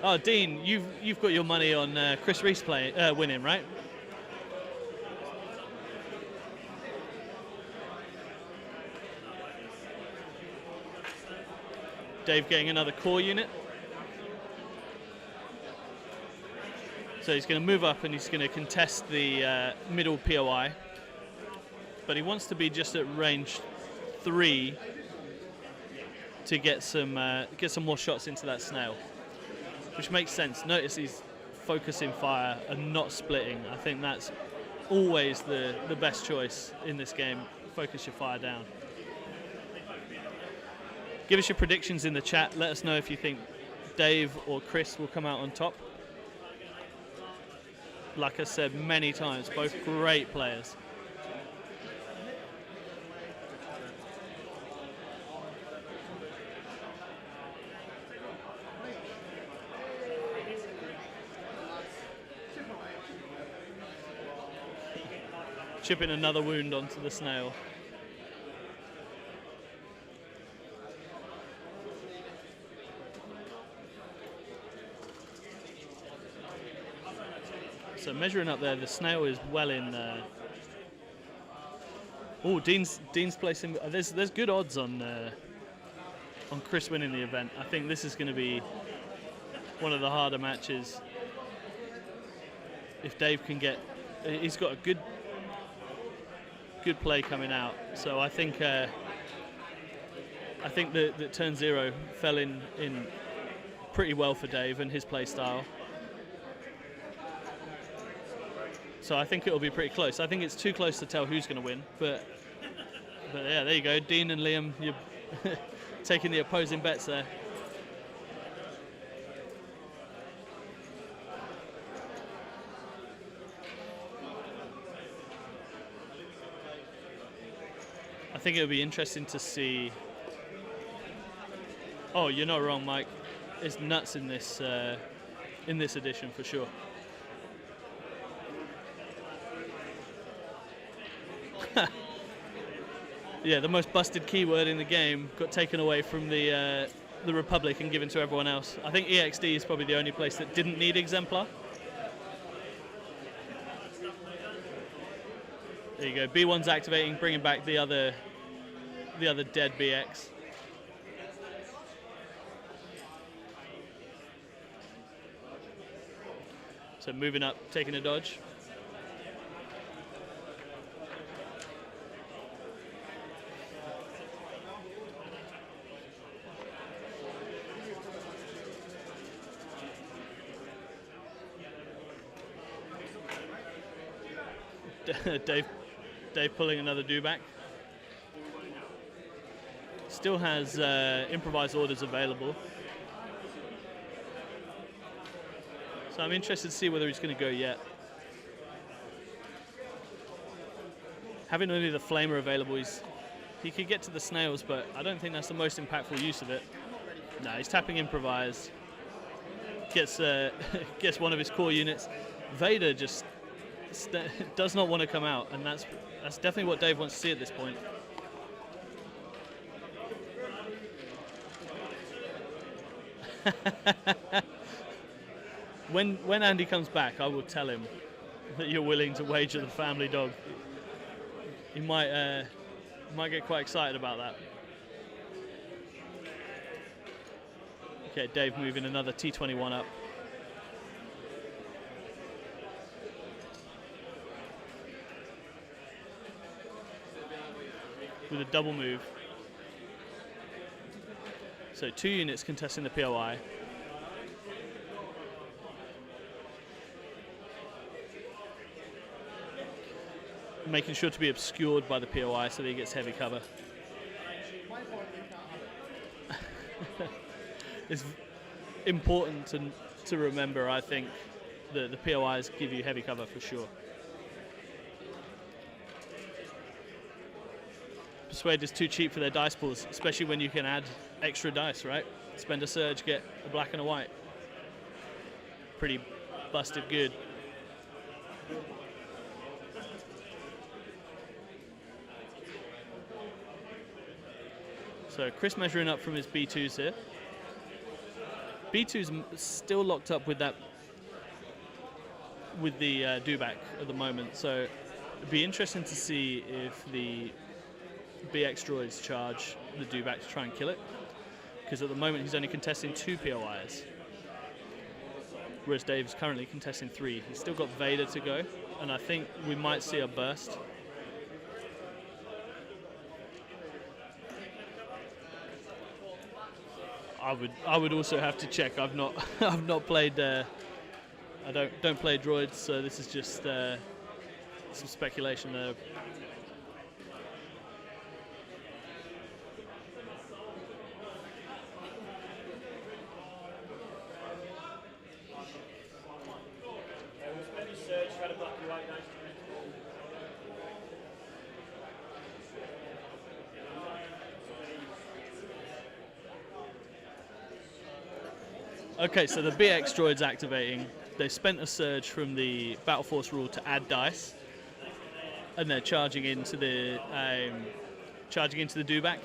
Oh, Dean, you've got your money on Chris Reese winning, right? Dave getting another core unit. So he's going to move up and he's going to contest the middle POI. But he wants to be just at range 3 to get some more shots into that snail, which makes sense. Notice he's focusing fire and not splitting. I think that's always the best choice in this game. Focus your fire down. Give us your predictions in the chat. Let us know if you think Dave or Chris will come out on top. Like I said many times, both great players. Chipping another wound onto the snail. So measuring up there, the snail is well in. Oh, Dean's placing. There's good odds on Chris winning the event. I think this is going to be one of the harder matches. If Dave can get, he's got a good play coming out. So I think that turn 0 fell in pretty well for Dave and his play style. So I think it'll be pretty close. I think it's too close to tell who's going to win. But yeah, there you go. Dean and Liam, you're taking the opposing bets there. I think it would be interesting to see. Oh, you're not wrong, Mike. It's nuts in this edition for sure. Yeah, the most busted keyword in the game got taken away from the Republic and given to everyone else. I think EXD is probably the only place that didn't need Exemplar. There you go. B1's activating, bringing back the other dead BX. So moving up, taking a dodge. Dave pulling another dewback. Still has improvised orders available. So I'm interested to see whether he's going to go yet. Having only the flamer available, he could get to the snails, but I don't think that's the most impactful use of it. No, he's tapping improvised. Gets one of his core units. Vader just does not want to come out, and that's definitely what Dave wants to see at this point. When Andy comes back, I will tell him that you're willing to wager the family dog. He might get quite excited about that. Okay, Dave moving another T21 up. With a double move. So 2 units contesting the POI. Making sure to be obscured by the POI so that he gets heavy cover. It's important to remember, I think, that the POIs give you heavy cover for sure. Persuade is too cheap for their dice pools, especially when you can add extra dice, right? Spend a surge, get a black and a white. Pretty busted good. So Chris measuring up from his B2s here. B2's still locked up with that, with the dewback at the moment. So it'd be interesting to see if the BX droids charge the dewback to try and kill it. Because at the moment he's only contesting 2 POIs. Whereas Dave's currently contesting 3. He's still got Vader to go. And I think we might see a burst. I would also have to check. I've not played. I don't play droids, so this is just some speculation there. Okay, so the BX droid's activating. They spent a surge from the Battle Force rule to add dice, and they're charging into the dewback.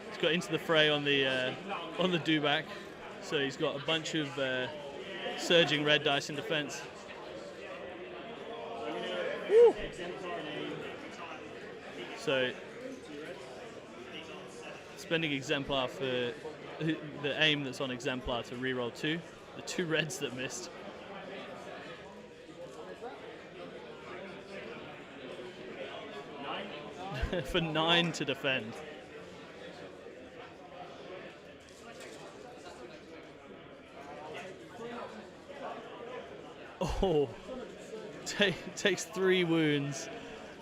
He's got into the fray on the dewback, so he's got a bunch of surging red dice in defense. Woo. So spending Exemplar for the aim that's on Exemplar to reroll 2. The 2 reds that missed. For 9 to defend. Oh, takes 3 wounds,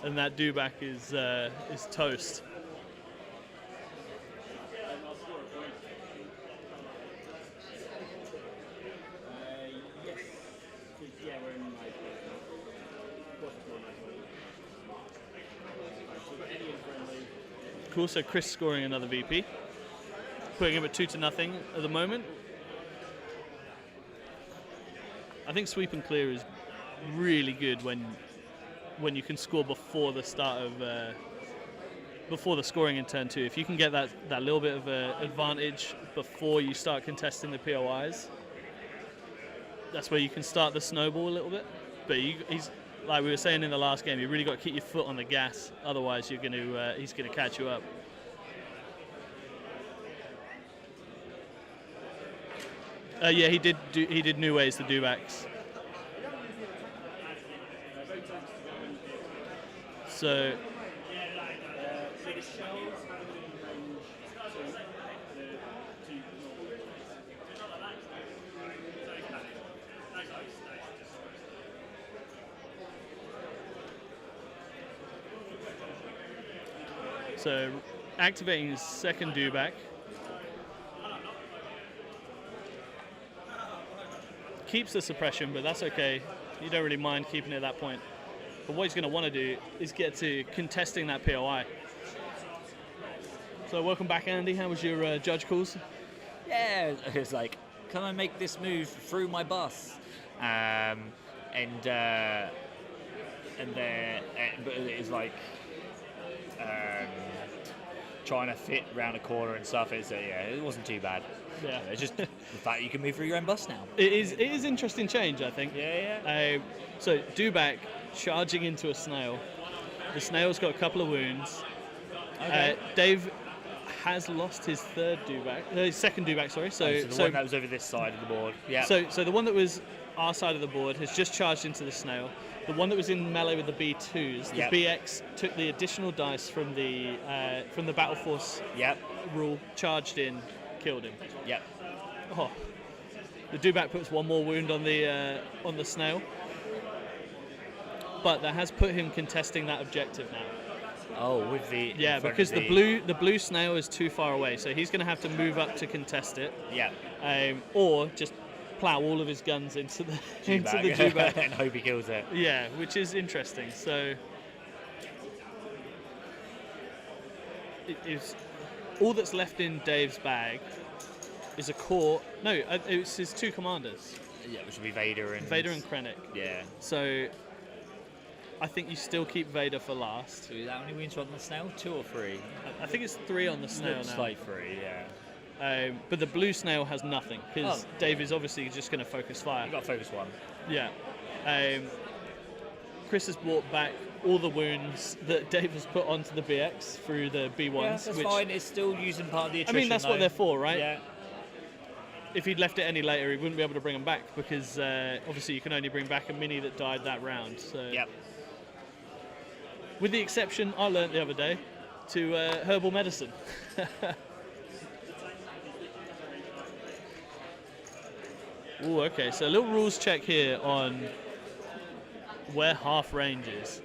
and that dewback is toast. Cool, so Chris scoring another VP, putting him at 2-0 at the moment. I think sweep and clear is really good when you can score before the start of before the scoring in turn 2. If you can get that little bit of advantage before you start contesting the POIs, that's where you can start the snowball a little bit. But he's, like we were saying in the last game, you really got to keep your foot on the gas. Otherwise, he's going to catch you up. Yeah, he did new ways the dewbacks. So activating his second dewback. Keeps the suppression, but that's okay. You don't really mind keeping it at that point. But what he's going to want to do is get to contesting that POI. So welcome back, Andy. How was your judge calls? Yeah, it was like, can I make this move through my bus? But it was like trying to fit around a corner and stuff. It wasn't too bad. Yeah, it's just the fact you can move through your own bus now. It is interesting change, I think. Yeah. So dewback charging into a snail. The snail's got a couple of wounds. Okay. Dave has lost his second dewback. Sorry. So the one that was over this side of the board. Yeah. So the one that was our side of the board has just charged into the snail. the one that was in melee with the B2s, Yep. the BX took the additional dice from the Battle Force Yep. rule, charged in, killed him. Yep. Oh. The dewback puts one more wound on the snail, but that has put him contesting that objective now. Oh, with the because the blue snail is too far away, so he's going to have to move up to contest it. Yeah. Or just plow all of his guns into the dewback and hope he kills it. Yeah, which is interesting. So it is all that's left in Dave's bag is a core. No, it's his two commanders. Yeah, which would be Vader and Krennic. Yeah. So I think you still keep Vader for last. So is that how many wounds on the snail? 2 or 3? I think it's 3 on the snail Looks now. like 3, yeah. But the blue snail has nothing because Dave is obviously just going to focus fire. You got to focus 1. Yeah. Chris has brought back all the wounds that Dave has put onto the BX through the B1s. Yeah, that's fine. It's still using part of the attrition. I mean, that's what they're for, right? Yeah. If he'd left it any later, he wouldn't be able to bring them back because obviously you can only bring back a mini that died that round. So. Yep. With the exception, I learnt the other day, to herbal medicine. Ooh, okay, so a little rules check here on where half range is.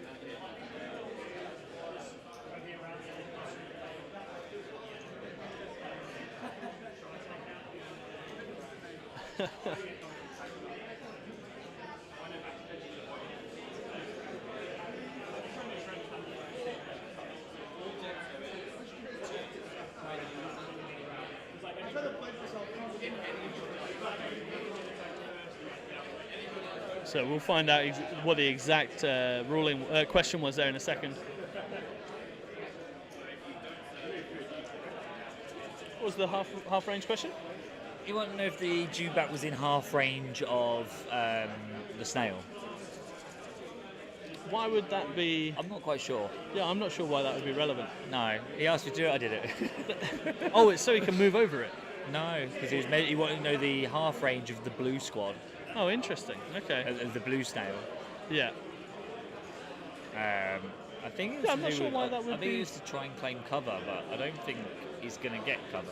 So we'll find out what the exact question was there in a second. What was the half range question? You want to know if the dewback was in half range of the snail? Why would that be? I'm not quite sure. Yeah, I'm not sure why that would be relevant. No, he asked me to do it. I did it. Oh, it's so he can move over it. No, because he wanted to know the half range of the blue squad. Oh, interesting. Okay. Of the blue snail. Yeah. I think. I'm not sure why that would be. I think he was to try and claim cover, but I don't think he's going to get cover.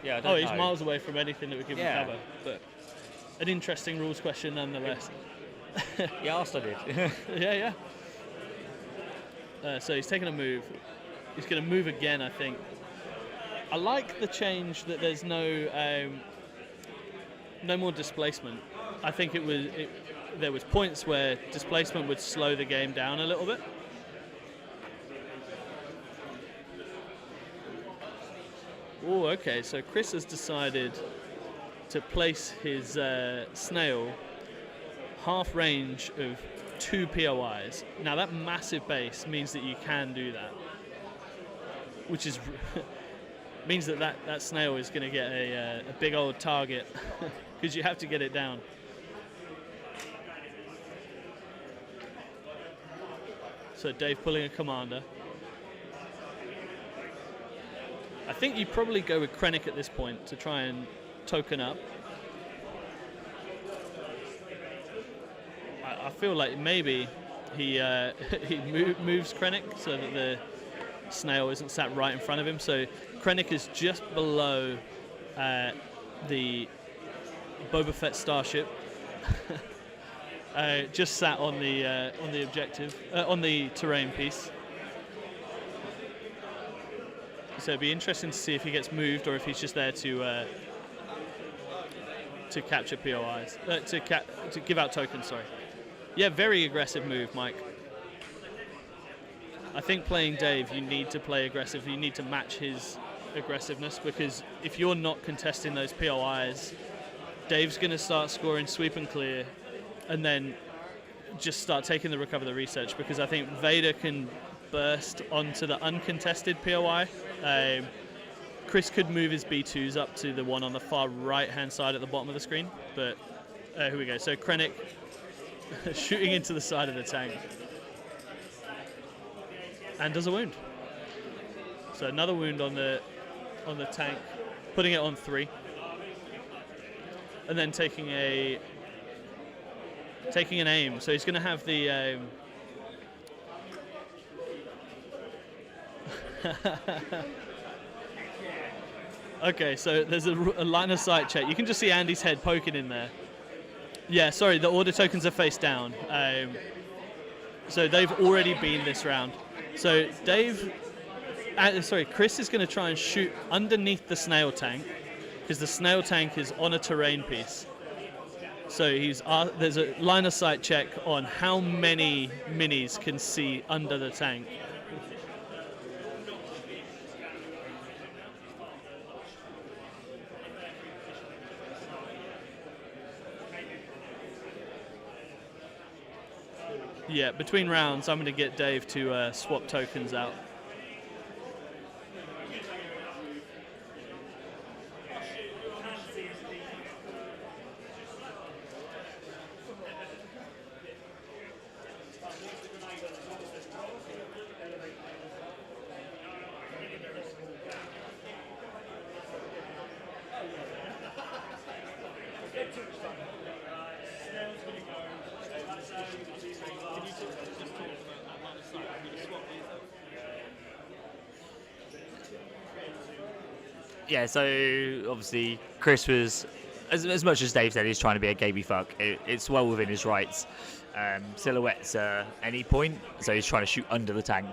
Yeah, I don't know. He's miles away from anything that would give him cover. But an interesting rules question nonetheless. He asked, I did. Yeah. So he's taking a move. He's going to move again, I think. I like the change that there's no more displacement. I think there was points where displacement would slow the game down a little bit. Oh, okay. So Chris has decided to place his snail half range of 2 POIs. Now that massive base means that you can do that, which is means that snail is going to get a big old target because you have to get it down. So Dave pulling a commander. I think you probably go with Krennic at this point to try and token up. I feel like maybe he moves Krennic so that the snail isn't sat right in front of him. So Krennic is just below the Boba Fett starship, just sat on the objective, on the terrain piece. So it'd be interesting to see if he gets moved or if he's just there to capture POIs, to give out tokens. Sorry. Yeah, very aggressive move, Mike. I think playing Dave, you need to play aggressive. You need to match his aggressiveness because if you're not contesting those POIs, Dave's going to start scoring sweep and clear and then just start taking the recover the research because I think Vader can burst onto the uncontested POI. Chris could move his B2s up to the one on the far right-hand side at the bottom of the screen, but here we go. So Krennic shooting into the side of the tank. And does a wound. So another wound on the tank, putting it on 3. And then taking a taking an aim. So he's going to have the... Okay, so there's a line of sight check. You can just see Andy's head poking in there. Yeah, sorry, the order tokens are face down. So they've already been this round. So Chris is going to try and shoot underneath the snail tank, because the snail tank is on a terrain piece. So there's a line of sight check on how many minis can see under the tank. Yeah, between rounds, I'm going to get Dave to swap tokens out. Yeah, so obviously Chris was, as much as Dave said, he's trying to be a gamey fuck. It's well within his rights. Silhouettes any point, so he's trying to shoot under the tank.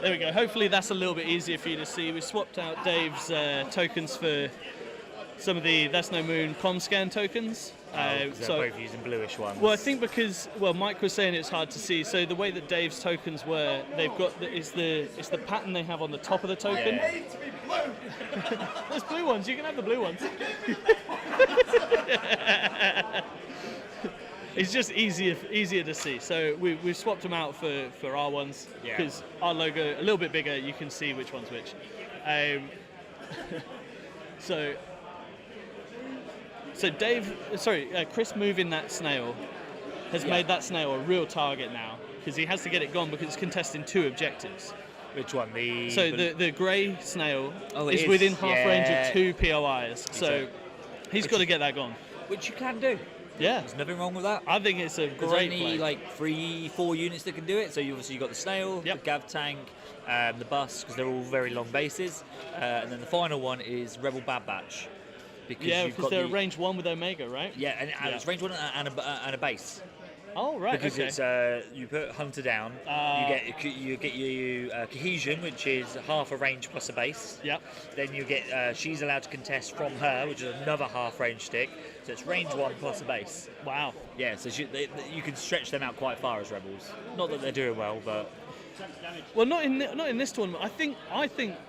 There we go. Hopefully that's a little bit easier for you to see. We swapped out Dave's tokens for some of the That's No Moon comm scan tokens. So both using bluish ones. Well, I think because Mike was saying it's hard to see. So the way that Dave's tokens were, they've got it's the pattern they have on the top of the token. Yeah. There's blue ones. You can have the blue ones. It's just easier to see. So we've swapped them out for our ones because our logo a little bit bigger. You can see which one's which. So Chris moving that snail has made that snail a real target now because he has to get it gone because it's contesting 2 objectives. Which one? The grey snail is within half range of 2 POIs. So he's got to get that gone. Which you can do. Yeah, there's nothing wrong with that. I think it's a great There's only play. like 3-4 units that can do it. So you got the snail, the Gav tank, the bus, because they're all very long bases, and then the final one is Rebel Bad Batch. Because they're range 1 with Omega, right? Yeah, and it's range 1 and a base. Oh right. Because okay. it's you put Hunter down, you get your cohesion, which is half a range plus a base. Yep. Then you get she's allowed to contest from her, which is another half range stick. So it's range 1 plus a base. Wow. Yeah, so you can stretch them out quite far as rebels. Not that they're doing well, but. Well, not in this tournament. I think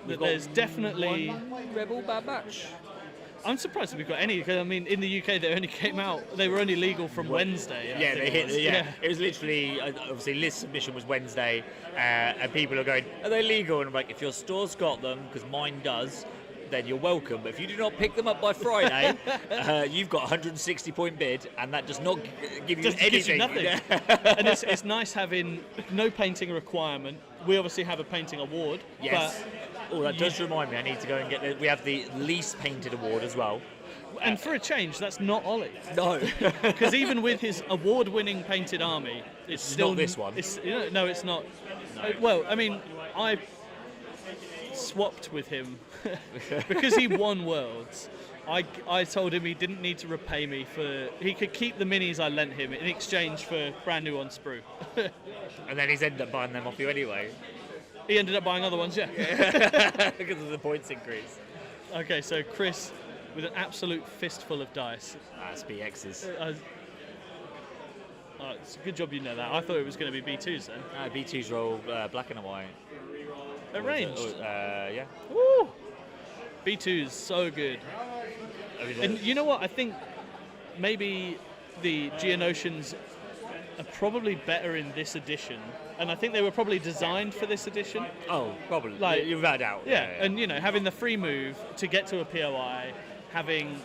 that there's definitely one Rebel Bad Batch. I'm surprised that we've got any, because I mean, in the UK they only came out. They were only legal from Wednesday. Yeah, they hit. It was literally obviously list submission was Wednesday, and people are going, "Are they legal?" And I'm like, if your store's got them, because mine does, then you're welcome. But if you do not pick them up by Friday, you've got a 160-point bid, and that does not give you Just gives you anything. nothing. And it's nice having no painting requirement. We obviously have a painting award. Yes. But Oh, that does remind me. I need to go and get. We have the least painted award as well. and for a change, that's not Ollie. No. Because even with his award-winning painted army, it's still not this one. It's, no, it's not. Well, I mean, I swapped with him because he won Worlds. I told him he didn't need to repay me for. He could keep the minis I lent him in exchange for brand new on sprue. And then he's ended up buying them off you anyway. He ended up buying other ones, yeah. Because of the points increase. Okay, so Chris with an absolute fistful of dice. That's BXs. It's a good job you know that. I thought it was going to be B2s then. B2s roll black and white. Arranged. Yeah. Woo! B2's so good. I mean, And you know what? I think maybe the Geonosians are probably better in this edition. And I think they were probably designed for this edition. oh, probably. Like- You've had out. Yeah, and having the free move to get to a POI, having...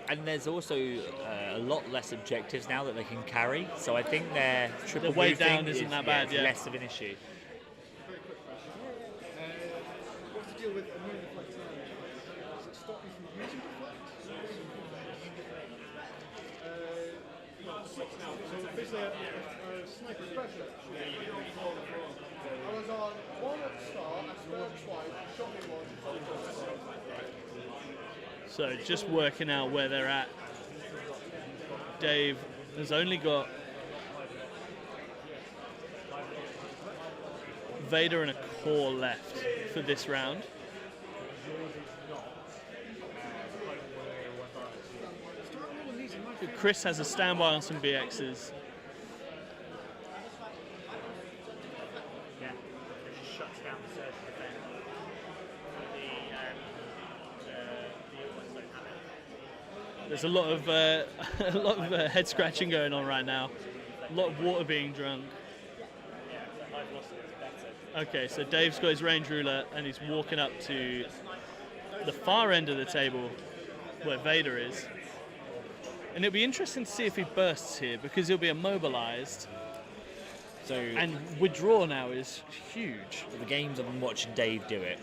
And there's also a lot less objectives now that they can carry. So I think their triple The way move thing down isn't is, that bad, it's yeah. less of an issue. What's the deal with a moon deflect army? Does it stop you from using deflect? So basically a sniper pressure. I was on one at the start, I spurred twice, shot me once, shot me twice. So just working out where they're at. Dave has only got Vader and a core left for this round. Chris has a standby on some BXs. Yeah, it just shuts down the surge defense. There's a lot of head scratching going on right now. A lot of water being drunk. Okay, so Dave's got his range ruler and he's walking up to the far end of the table where Vader is. And it'll be interesting to see if he bursts here because he'll be immobilized. So And withdraw now is huge. the games I've been watching Dave do it,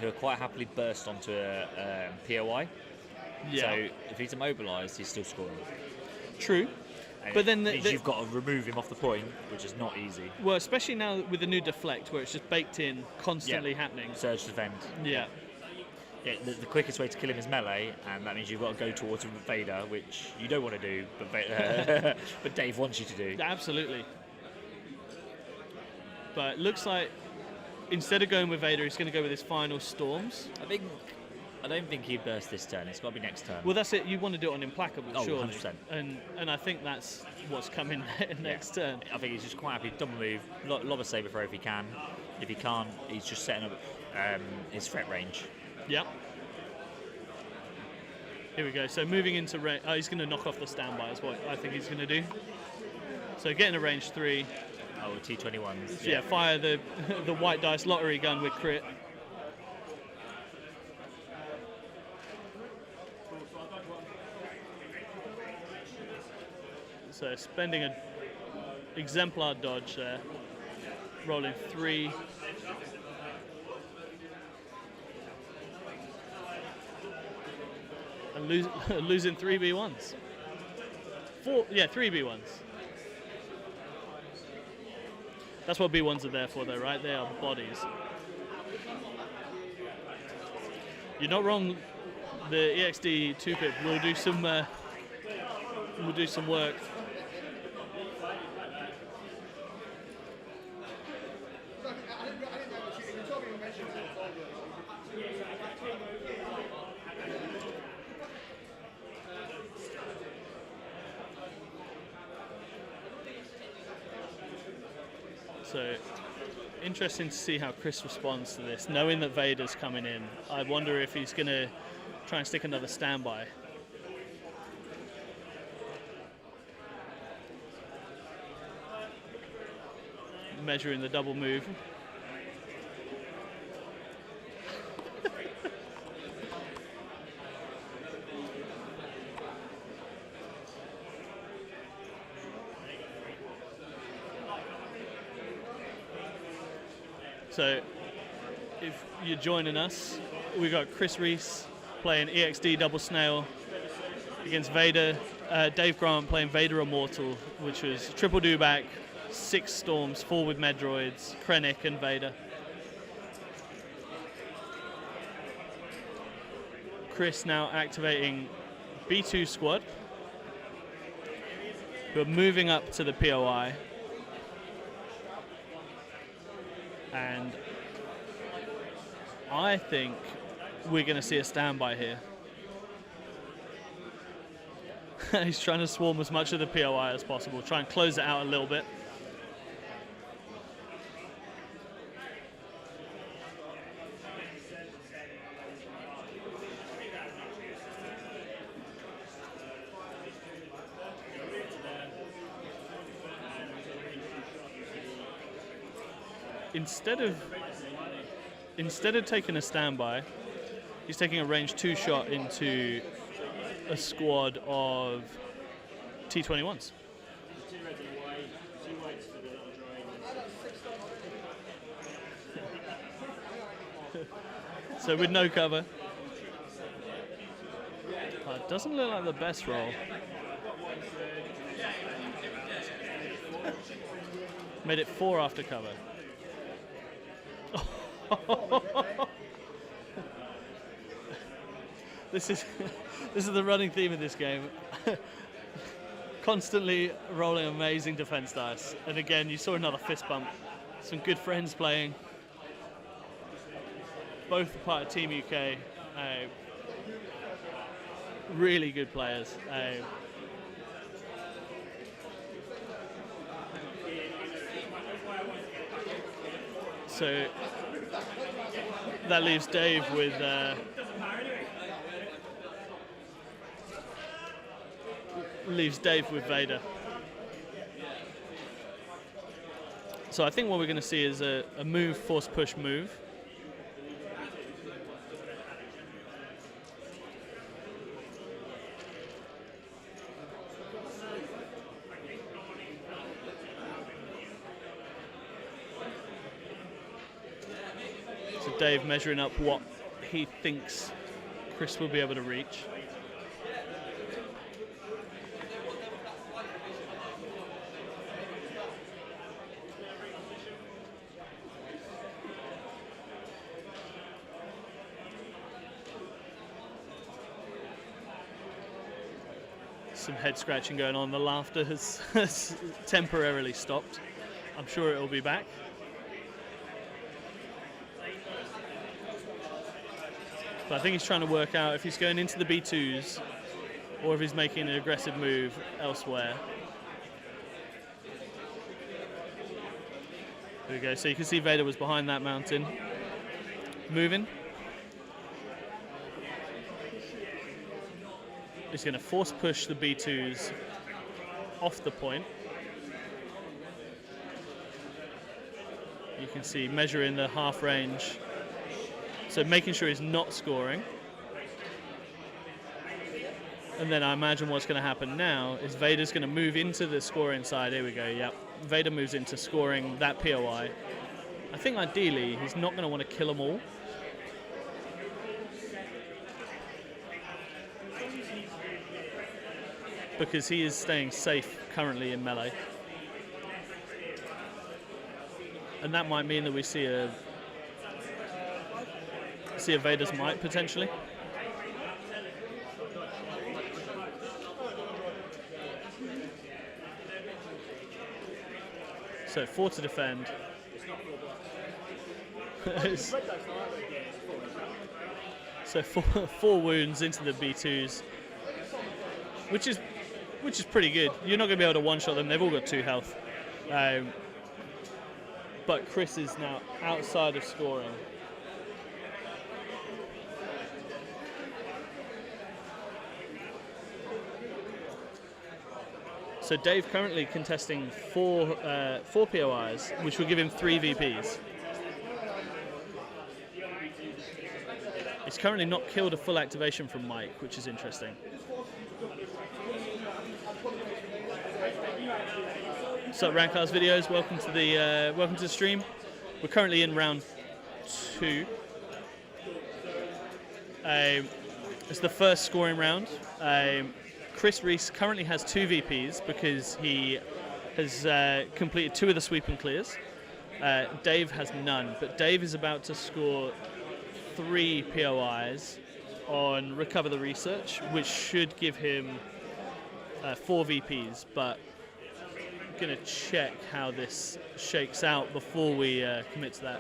he'll quite happily burst onto a POI. Yeah, So if he's immobilised, he's still scoring. true. And But then it means you've got to remove him off the point, which is not easy. Well, especially now with the new deflect where it's just baked in, constantly happening. Surge defend. Yeah. Yeah, the quickest way to kill him is melee, and that means you've got to go towards Vader, which you don't want to do, but but Dave wants you to do. Absolutely. But it looks like instead of going with Vader, he's going to go with his final storms. I don't think he bursts this turn. It's got to be next turn. Well, that's it. You want to do it on Implacable, Oh, surely. 100%. And I think that's what's coming next turn. I think he's just quite happy. Double move, lob a saber throw if he can. If he can't, he's just setting up his threat range. Yep. Here we go. So moving into range. Oh, he's going to knock off the standby is what I think he's going to do. So getting a range 3. Oh, T21s. Yeah, fire the the white dice lottery gun with crit. So spending an exemplar dodge there, rolling 3. And losing 3 B1s. 4, yeah, 3 B1s. That's what B1s are there for though, right? They are bodies. You're not wrong, the EXD 2-pip will do some work. I didn't know what you told me you mentioned it. So interesting to see how Chris responds to this. Knowing that Vader's coming in, I wonder if he's going to try and stick another standby. Measuring the double move. So if you're joining us, we got Chris Reese playing EXD Double Snail against Vader. Dave Grant playing Vader Immortal, which was triple do-back, 6 storms, 4 with Medroids, Krennic and Vader. Chris now activating B2 squad, who are moving up to the POI. And I think we're going to see a standby here. He's trying to swarm as much of the POI as possible, try and close it out a little bit. Instead of taking a standby, he's taking a range 2 shot into a squad of T-21s. So with no cover. It doesn't look like the best roll. Made it 4 after cover. This is the running theme of this game. Constantly rolling amazing defense dice. And again, you saw another fist bump. Some good friends playing. Both part of Team UK. Really good players. So that leaves Dave with Vader. So I think what we're going to see is a move, force push move. So Dave measuring up what he thinks Chris will be able to reach. Some head scratching going on. The laughter has temporarily stopped. I'm sure it will be back. But I think he's trying to work out if he's going into the B2s or if he's making an aggressive move elsewhere. There we go. So you can see Vader was behind that mountain. Moving. He's going to force push the B2s off the point. You can see measuring the half range. So making sure he's not scoring. And then I imagine what's going to happen now is Vader's going to move into the scoring side. Here we go, yep. Vader moves into scoring that POI. I think ideally he's not going to want to kill them all. Because he is staying safe currently in melee. And that might mean that we see a Vader's Might potentially. So 4 to defend. So four wounds into the B2s, which is pretty good. You're not going to be able to one-shot them. They've all got 2 health. But Chris is now outside of scoring. So Dave currently contesting 4 POIs, which will give him 3 VPs. He's currently not killed a full activation from Mike, which is interesting. What's up, Rankars videos? Welcome to the stream. We're currently in round 2. It's the first scoring round. Chris Reese currently has 2 VPs because he has completed 2 of the sweep and clears. Dave has none, but Dave is about to score 3 POIs on Recover the Research, which should give him 4 VPs, but I'm going to check how this shakes out before we commit to that.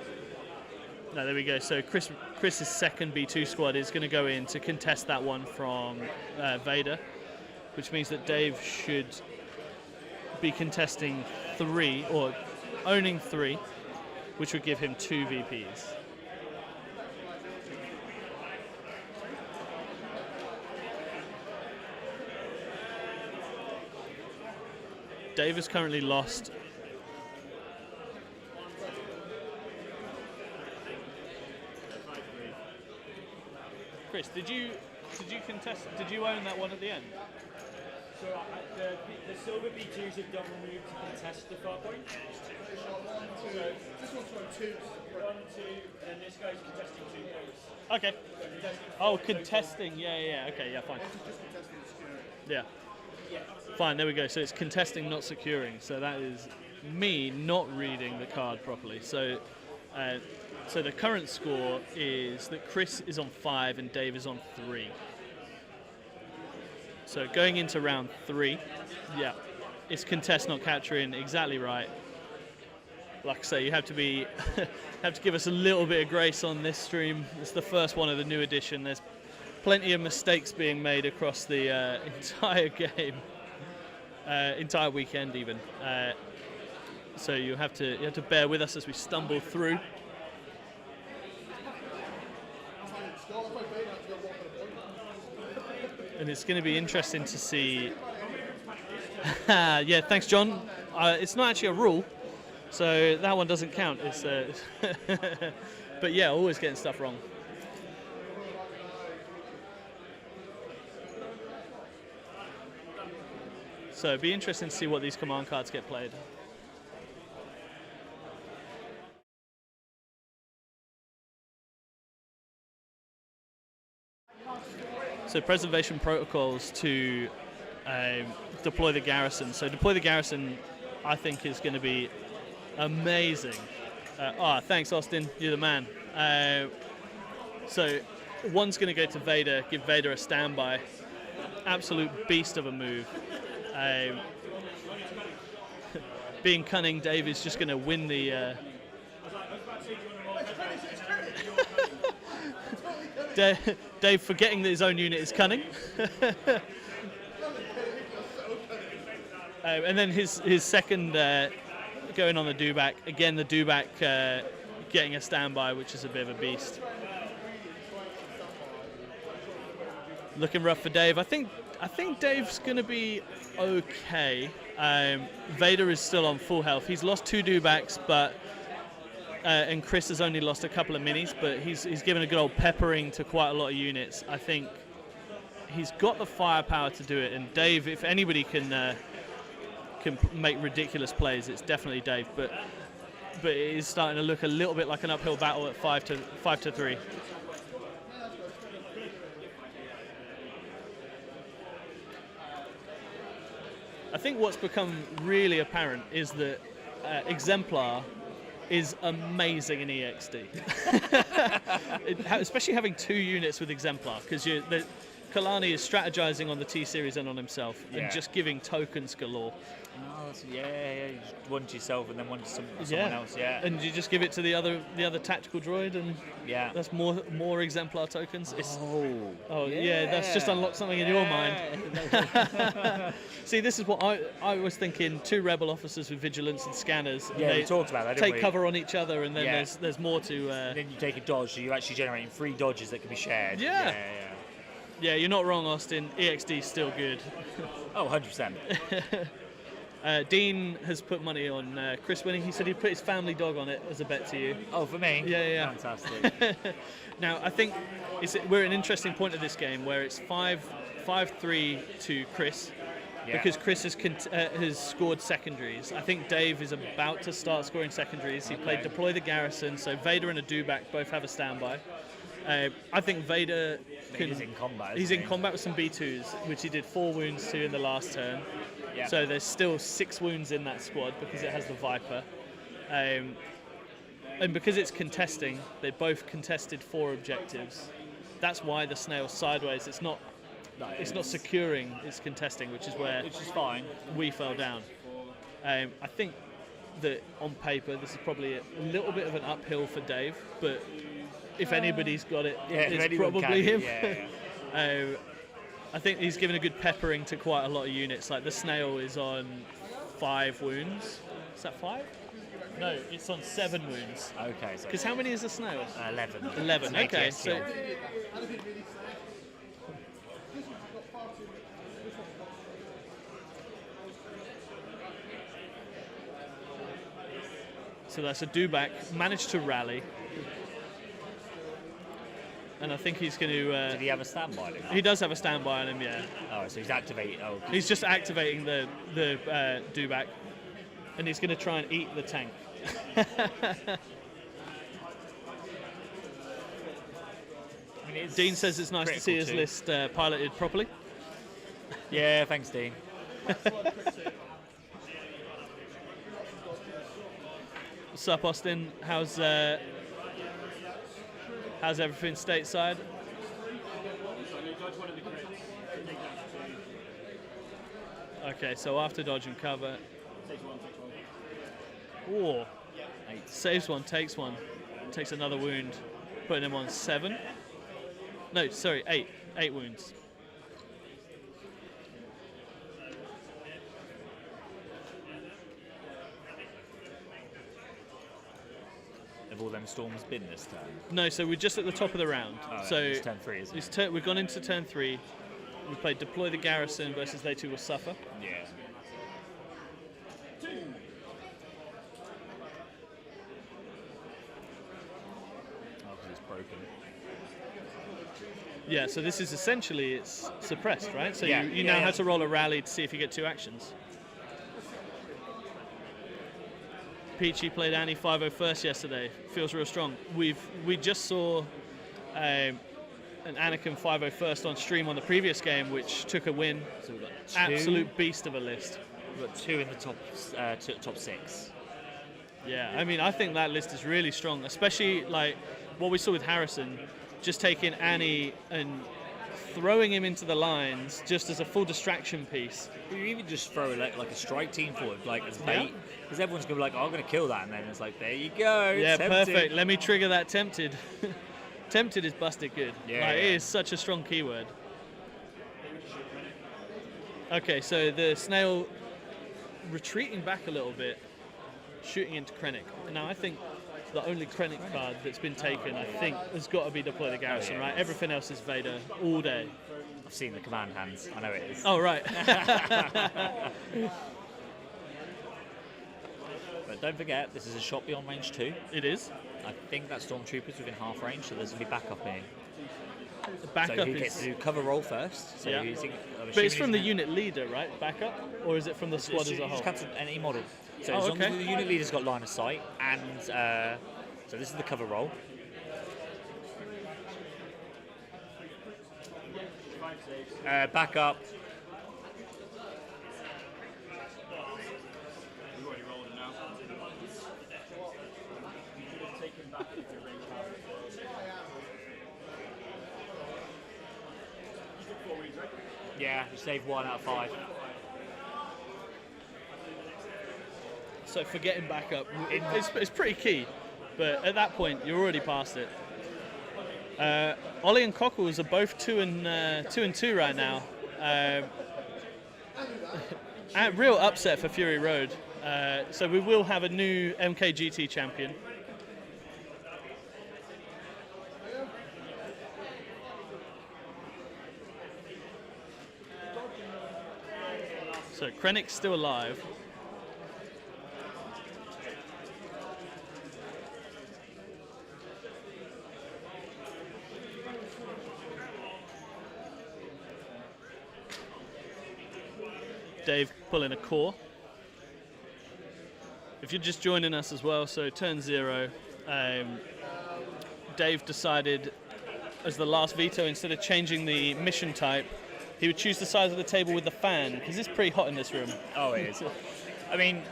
No, there we go. So Chris's second B2 squad is going to go in to contest that one from Vader, which means that Dave should be contesting 3, or owning 3, which would give him 2 VPs. Dave has currently lost. Chris, did you contest? Did you own that one at the end? So the silver B2s have double moved to contest the far point. So This one's from 2. 1, 2, and this guy's contesting 2 points. Okay. Oh, contesting. Yeah. Okay, yeah, fine. Just contesting the security. Yeah. Fine, there we go. So it's contesting, not securing. So that is me not reading the card properly. So so the current score is that Chris is on 5 and Dave is on 3. So going into round 3, yeah, it's contest, not capturing. Exactly right. Like I say, you have to be have to give us a little bit of grace on this stream. It's the first one of the new edition. There's plenty of mistakes being made across the entire game, entire weekend even. So you have to bear with us as we stumble through. And it's going to be interesting to see. Yeah, thanks, John. It's not actually a rule, so that one doesn't count. It's, but yeah, always getting stuff wrong. So it'd be interesting to see what these command cards get played. So preservation protocols to deploy the garrison. So deploy the garrison, I think, is going to be amazing. Thanks, Austin. You're the man. So one's going to go to Vader, give Vader a standby. Absolute beast of a move. Being cunning, Dave is just going to win the... Dave forgetting that his own unit is cunning. And then his second going on the do-back. Again, the do-back getting a standby, which is a bit of a beast. Looking rough for Dave. I think Dave's going to be okay. Vader is still on full health. He's lost 2 do-backs, but... and Chris has only lost a couple of minis, but he's given a good old peppering to quite a lot of units. I think he's got the firepower to do it, and Dave, if anybody can make ridiculous plays, it's definitely Dave. But it is starting to look a little bit like an uphill battle at 5-3. I think what's become really apparent is that Exemplar is amazing in EXD. Especially having 2 units with Exemplar, because Kalani is strategizing on the T-Series and on himself, and just giving tokens galore. Oh, yeah. You just one to yourself and then one to someone else, yeah. And you just give it to the other tactical droid, and that's more Exemplar tokens. Yeah, that's just unlocked something in your mind. See, this is what I was thinking. 2 rebel officers with vigilance and scanners. Yeah, and we talked about that, didn't take we? cover on each other, and then there's more to... And then you take a dodge, so you're actually generating 3 dodges that can be shared. Yeah, you're not wrong, Austin. EXD is still good. Oh, 100%. Dean has put money on Chris winning. He said he'd put his family dog on it as a bet to you. Oh, for me? Yeah. Fantastic. Now, I think we're at an interesting point of this game where it's 5-3 to Chris, because Chris has scored secondaries. I think Dave is about to start scoring secondaries. He played Deploy the Garrison, so Vader and a Dewback both have a standby. I think Vader He's in combat. He's in combat with some B2s, which he did 4 wounds to in the last turn. Yeah. So there's still 6 wounds in that squad because it has the Viper. And because it's contesting, they both contested 4 objectives. That's why the snail's sideways. It's not securing, it's contesting, which is fine. We fell down. I think that on paper this is probably a little bit of an uphill for Dave, but if anybody's got it, it's probably him. I think he's given a good peppering to quite a lot of units. Like the snail is on 5 wounds. Is that 5? No, it's on 7 wounds. Okay. Because how many is the snail? 11. 11. Okay, so. So that's a Dewback, managed to rally. And I think he's going to... Did he have a standby? He does have a standby on him, yeah. Oh, so he's activating... Oh. He's just activating the Dewback. And he's going to try and eat the tank. Dean says it's nice to see his list piloted properly. Yeah, thanks, Dean. What's up, Austin? How's everything stateside? Okay, so after dodge and cover. Oh, saves 1, takes 1, takes another wound, putting him on 7. No, sorry, 8. 8 wounds. Have all them storms been this turn? No, so we're just at the top of the round. Oh, so it's turn 3, isn't it? We've gone into turn 3. We played Deploy the Garrison versus they 2 will suffer. Yeah. Oh, because it's broken. Yeah, so this is essentially, it's suppressed, right? So Yeah, you now have to roll a rally to see if you get 2 actions. Peachy played Annie 5-0 first yesterday. Feels real strong. We just saw an Anakin 5-0 first on stream on the previous game, which took a win. So we've got 2. Absolute beast of a list. We've got 2 in the top 6. Yeah, I mean, I think that list is really strong, especially like what we saw with Harrison, just taking Annie and throwing him into the lines just as a full distraction piece. You even just throw like a strike team forward, like as bait, because everyone's gonna be like, "Oh, I'm gonna kill that," and then it's like, "There you go." Yeah, tempted. perfect. Let me trigger that tempted. Tempted is busted good. Yeah, It is such a strong keyword. Okay, so the snail retreating back a little bit, shooting into Krennic. Now I think the only Krennic card that's been taken, I think, has got to be Deploy the Garrison, right? Everything else is Vader all day. I've seen the command hands. I know it is. Oh, right. But don't forget, this is a shot beyond range 2. It is. I think that Stormtrooper's within half range, so there's going to be backup here. The backup so he gets to do cover roll first. So Yeah. but it's from the unit leader, right? Backup? Or is it from the squad as a whole? Just cancel any model. So Oh, as long okay. as the unit leader's got line of sight, and so this is the cover roll. Backup. Yeah, you save 1 out of 5. So for getting back up, it's pretty key. But at that point, you're already past it. Ollie and Cockles are both 2 and 2 right now. A real upset for Fury Road. So we will have a new MKGT champion. So Krennic's still alive. Dave pulling a core. If you're just joining us as well, so turn 0, Dave decided as the last veto, instead of changing the mission type, he would choose the size of the table with the fan, because it's pretty hot in this room. Oh, it is. I mean,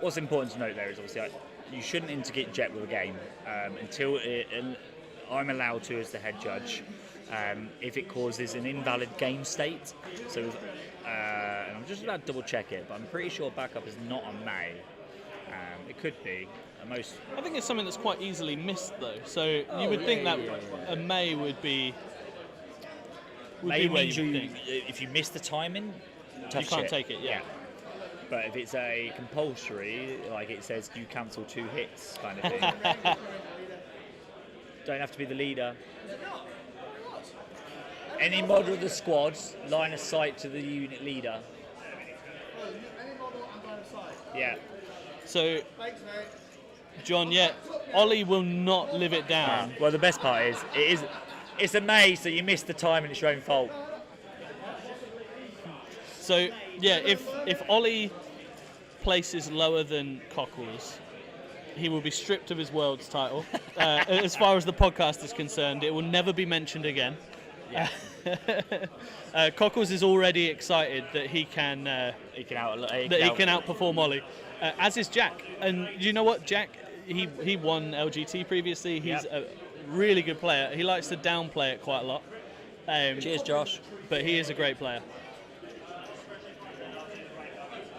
what's important to note there is obviously you shouldn't integrate jet with a game until I'm allowed to as the head judge. If it causes an invalid game state, so and I'm just about to double check it, but I'm pretty sure backup is not on May. It could be. I think it's something that's quite easily missed though. So you would think that a May would be. May means if you miss the timing, tough you can't shit. take it. Yeah. But if it's a compulsory, like it says, you cancel 2 hits kind of thing. Don't have to be the leader. Any model of the squad, line of sight to the unit leader. Any model and line of sight. Yeah. So, Thanks, mate. John, Ollie will not live it down. Well, the best part is, it's a May, so you missed the time and it's your own fault. So, yeah, if Ollie places lower than Cockles, he will be stripped of his world's title. As far as the podcast is concerned, it will never be mentioned again. Yeah. Cockles is already excited that he can outperform Ollie, as is Jack. And you know what, Jack? He won LGT previously. He's a really good player. He likes to downplay it quite a lot. Cheers, Josh. But he is a great player.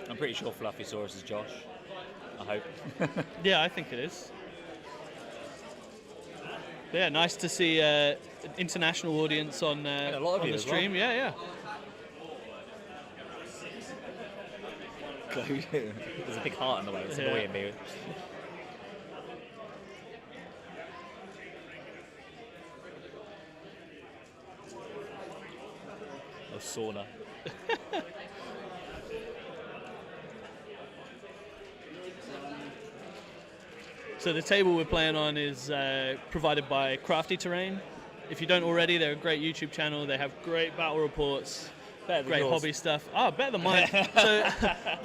I'm pretty sure Fluffysaurus is Josh. I hope. Yeah, I think it is. Yeah, nice to see an international audience on a lot of on you the as stream. well. Yeah. There's a big heart in the way. It's annoying me. Oh, sauna. So the table we're playing on is provided by Crafty Terrain. If you don't already, they're a great YouTube channel. They have great battle reports, great hobby stuff. Better than mine. So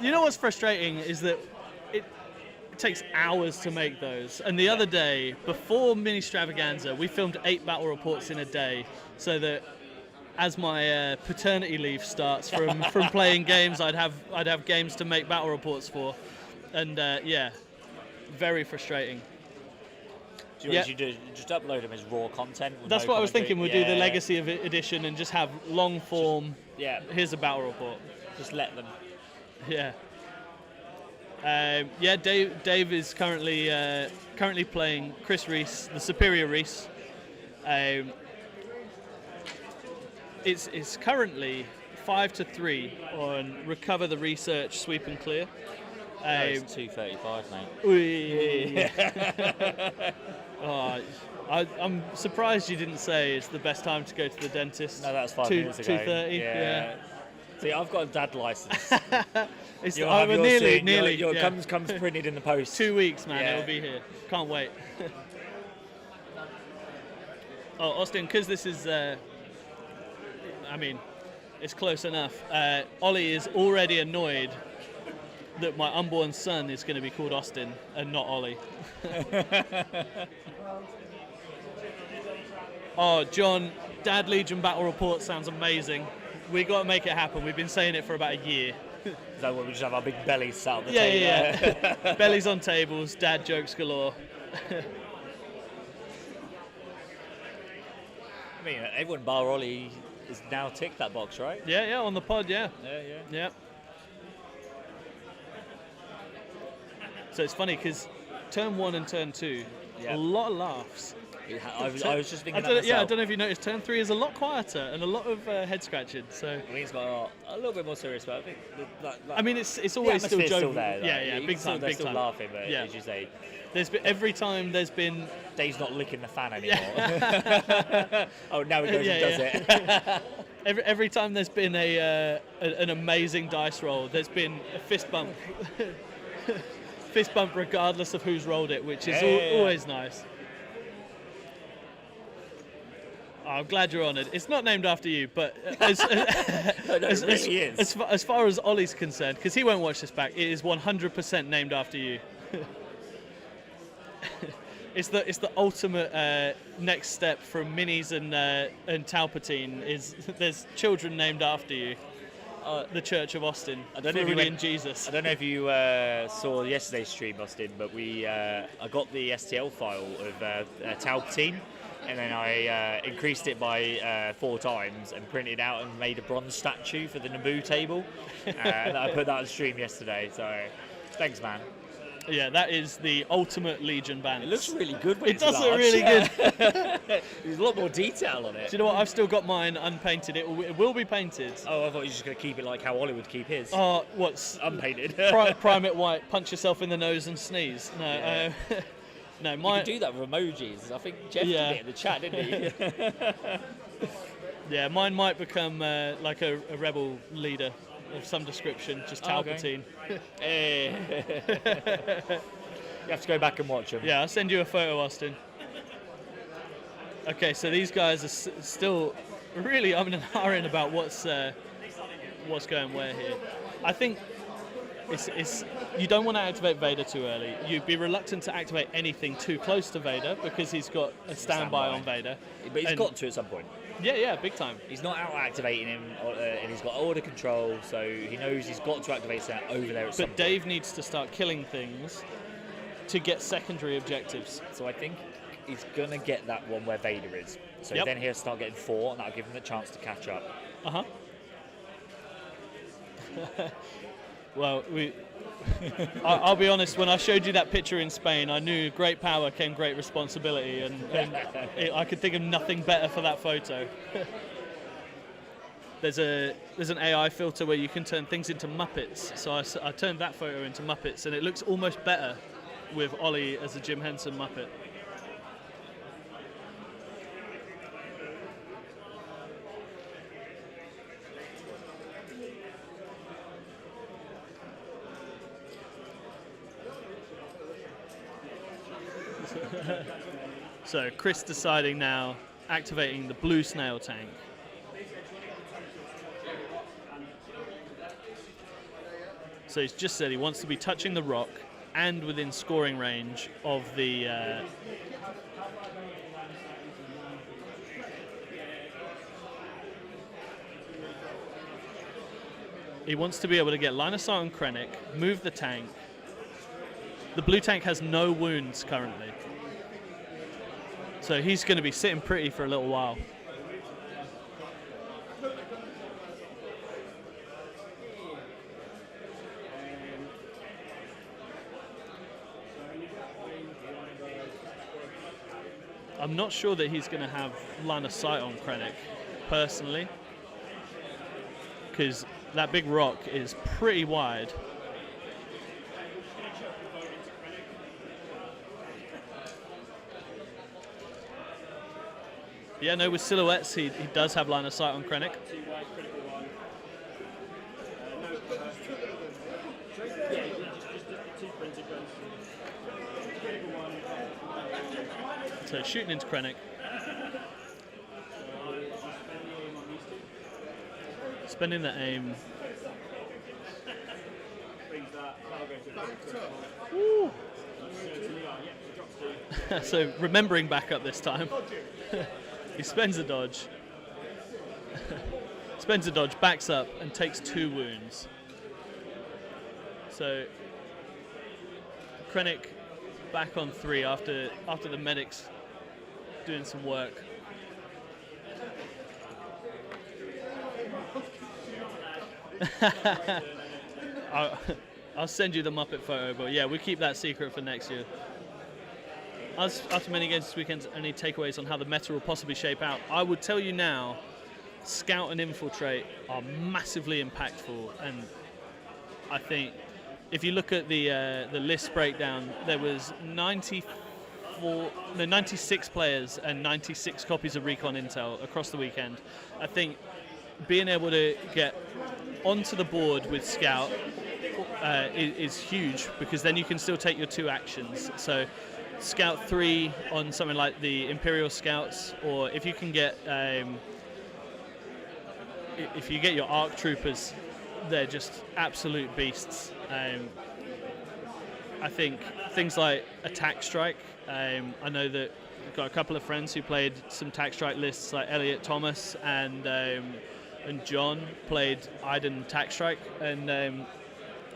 you know what's frustrating is that it takes hours to make those. And the other day, before Mini Stravaganza, we filmed 8 battle reports in a day, so that as my paternity leave starts from playing games, I'd have games to make battle reports for, and very frustrating. Do you just upload them as raw content? That's what I was thinking. We'll do the Legacy edition and just have long form. Here's a battle report. Just let them. Yeah. Dave is currently playing Chris Reese, the Superior Reese. It's currently 5-3 on Recover the Research, Sweep and Clear. It's 2:35, mate. I'm surprised you didn't say it's the best time to go to the dentist. No, that's 5 minutes ago. 2:30. Yeah. See, I've got a dad license. Nearly. Comes printed in the post. 2 weeks, man. Yeah. It'll be here. Can't wait. Austin, because this is, it's close enough. Ollie is already annoyed that my unborn son is going to be called Austin and not Ollie. John, Dad Legion Battle Report sounds amazing. We got to make it happen. We've been saying it for about a year. Is that what we just have our big bellies sat on the table? Yeah. Bellies on tables, dad jokes galore. I mean, everyone bar Ollie has now ticked that box, right? Yeah, on the pod, yeah. Yeah. So it's funny because turn 1 and turn 2, a lot of laughs. I was just thinking I don't know if you noticed, turn 3 is a lot quieter and a lot of head scratching. So I mean, it's got a little bit more serious, but I think it's always still joking. Still there, big time. Still laughing, but as you say, every time there's been Dave's not licking the fan anymore. Oh, now he goes and does it. every time there's been an amazing dice roll, there's been a fist bump. Fist bump regardless of who's rolled it, which is always nice. I'm glad you're honoured. It's not named after you, but as it really is. as far as Ollie's concerned, because he won't watch this back, it is 100% named after you. It's the ultimate next step from Minis and Palpatine. Is there's children named after you? The Church of Austin. I don't know if you went, Jesus. I don't know if you saw yesterday's stream, Austin, but I got the STL file of Palpatine, and then I increased it by 4 times and printed out and made a bronze statue for the Naboo table. And I put that on stream yesterday. So thanks, man. Yeah, that is the ultimate Legion band. It looks really good when It it's does look large. really good. There's a lot more detail on it. Do you know what? I've still got mine unpainted. It will be painted. Oh, I thought you were just going to keep it like how Ollie would keep his. Oh, what's Unpainted. prime it white, punch yourself in the nose and sneeze. No, Yeah. no, You mine. could do that with emojis. I think Jeff Yeah. did it in the chat, didn't he? Yeah, mine might become like a rebel leader of some description, just Oh, okay. Palpatine. Eh. You have to go back and watch them. Yeah, I'll send you a photo, Austin. Okay, so these guys are still really umming and ahhing about what's going where here. I think it's you don't want to activate Vader too early. You'd be reluctant to activate anything too close to Vader because he's got a standby on Vader. But he's And- got to at some point. Yeah, big time. He's not out activating him, and he's got order control, so he knows he's got to activate that over there at some But Dave needs to start killing things to get secondary objectives. point. So I think he's going to get that one where Vader is. So Yep. then he'll start getting 4, and that'll give him the chance to catch up. Uh-huh. Well, I'll be honest, when I showed you that picture in Spain, I knew great power came great responsibility, and I could think of nothing better for that photo. There's an AI filter where you can turn things into Muppets, so I turned that photo into Muppets, and it looks almost better with Ollie as a Jim Henson Muppet. So Chris deciding now, activating the blue snail tank. So he's just said he wants to be touching the rock and within scoring range of the he wants to be able to get line of sight on Krennic, move the tank. The blue tank has no wounds currently. So he's going to be sitting pretty for a little while. I'm not sure that he's going to have line of sight on Krennic, personally, because that big rock is pretty wide. Yeah, no, with silhouettes, he does have line of sight on Krennic. So shooting into Krennic. Spending the aim. Woo. So remembering back up this time. He spends a dodge. Spends a dodge, backs up, and takes 2 wounds. So Krennic back on 3 after the medics doing some work. I'll send you the Muppet photo, but yeah, we keep that secret for next year. As after many games this weekend, any takeaways on how the meta will possibly shape out? I would tell you now, Scout and Infiltrate are massively impactful, and I think if you look at the list breakdown, there was 96 players and 96 copies of Recon Intel across the weekend. I think being able to get onto the board with Scout is huge, because then you can still take your 2 actions. So Scout 3 on something like the Imperial Scouts, or if you can get if you get your ARC troopers, they're just absolute beasts. I think things like Attack Strike. I know that we've got a couple of friends who played some Attack Strike lists, like Elliot Thomas and John played Iden Attack Strike, and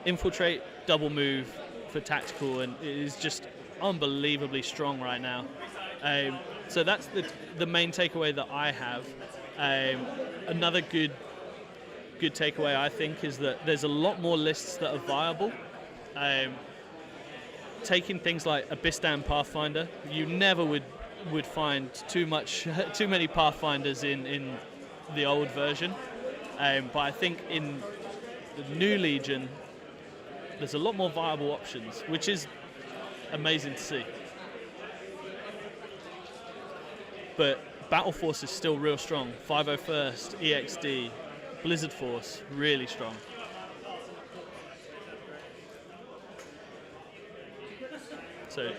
Infiltrate, double move for tactical, and it is just unbelievably strong right now. So that's the main takeaway that I have. Another good takeaway, I think, is that there's a lot more lists that are viable. Taking things like Abystan Pathfinder, you never would find too many Pathfinders in the old version, but I think in the new Legion there's a lot more viable options, which is amazing to see. But Battle Force is still real strong. 501st, EXD, Blizzard Force, really strong. So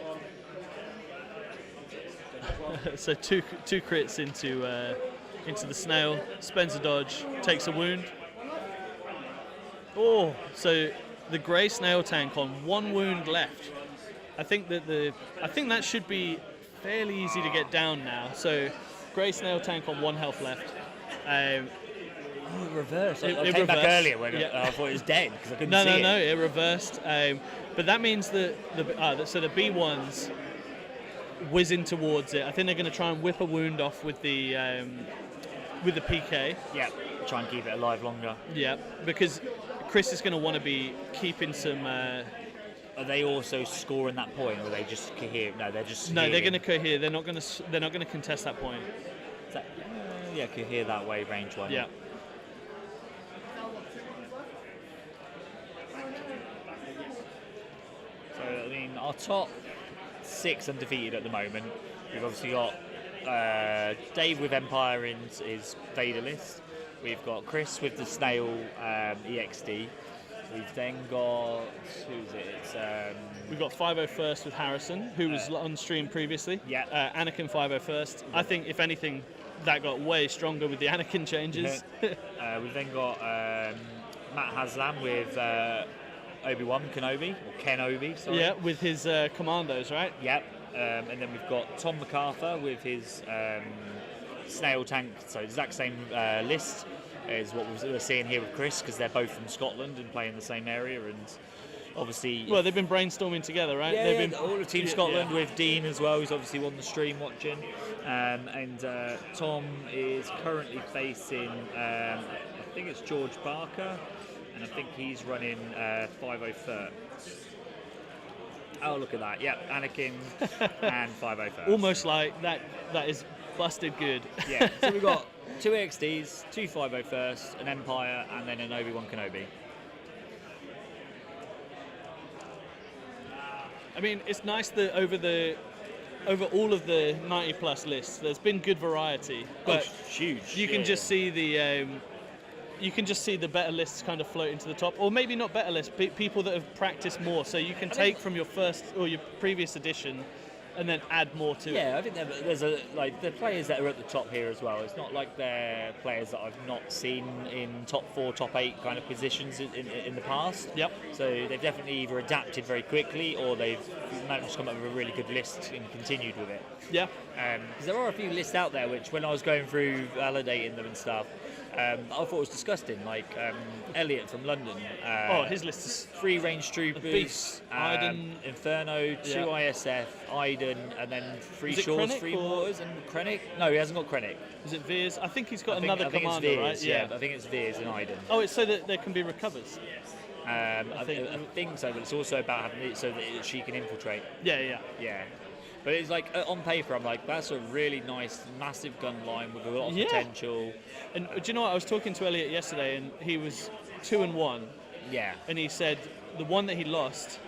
two crits into the snail. Spends a dodge, takes a wound. Oh, so the grey snail tank on 1 wound left. I think that should be fairly easy to get down now. So grey snail tank on 1 health left. It reversed. I came reversed. back earlier when Yeah. I thought it was dead because I couldn't see it. No, it reversed. But that means that the B1s whizzing towards it. I think they're going to try and whip a wound off with the PK. Yeah, try and keep it alive longer. Yeah, because Chris is going to want to be keeping some. Are they also scoring that point, or are they just cohere? No, they're just. No, they're going to cohere. They're not going to contest that point. Is that, yeah, cohere that way, range 1. Yeah. So I mean, our top 6 undefeated at the moment. We've obviously got Dave with Empire in his Vader list. We've got Chris with the Snail EXD. We've then got, who's it? We've got 501st with Harrison, who was on stream previously. Yeah. Anakin 501st. I think, if anything, that got way stronger with the Anakin changes. We've then got Matt Haslam with Obi-Wan Kenobi, or Kenobi, sorry. Yeah, with his commandos, right? Yep. And then we've got Tom MacArthur with his snail tank, so exact same list as what we're seeing here with Chris, because they're both from Scotland and play in the same area, and obviously... Well, they've been brainstorming together, right? Yeah, all of Team Scotland with Dean as well, who's obviously on the stream watching. And Tom is currently facing, I think it's George Barker, and I think he's running 501st. Oh, look at that. Yep, Anakin and 501st. Almost like that is busted good. Yeah, so we've got 2 XDs, 2 501st, an Empire, and then an Obi-Wan Kenobi. I mean, it's nice that over all of the 90 plus lists, there's been good variety. But huge. You can just see the better lists kind of floating to the top, or maybe not better lists, people that have practiced more. So you can take from your first or your previous edition and then add more to it. Yeah, I think there's the players that are at the top here as well. It's not like they're players that I've not seen in top 4, top 8 kind of positions in the past. Yep. So they've definitely either adapted very quickly, or they've managed to come up with a really good list and continued with it. Yeah. Because there are a few lists out there which, when I was going through validating them and stuff, I thought it was disgusting. Like Elliot from London. His list is 3 range troopers, beast. Iden, Inferno, 2 ISF, Iden, and then 3 Is it Shores, Krennic 3 or- Mortars, and Krennic. No, he hasn't got Krennic. Is it Veers? I think he's got I think another it's commander, Veers, right? yeah. I think it's Veers and Iden. Oh, it's so that there can be recovers. I think so, but it's also about having it so that she can infiltrate. Yeah. Yeah. But it's like, on paper, I'm like, that's a really nice, massive gun line with a lot of potential. And do you know what? I was talking to Elliot yesterday, and he was 2-1. Yeah. And he said the one that he lost,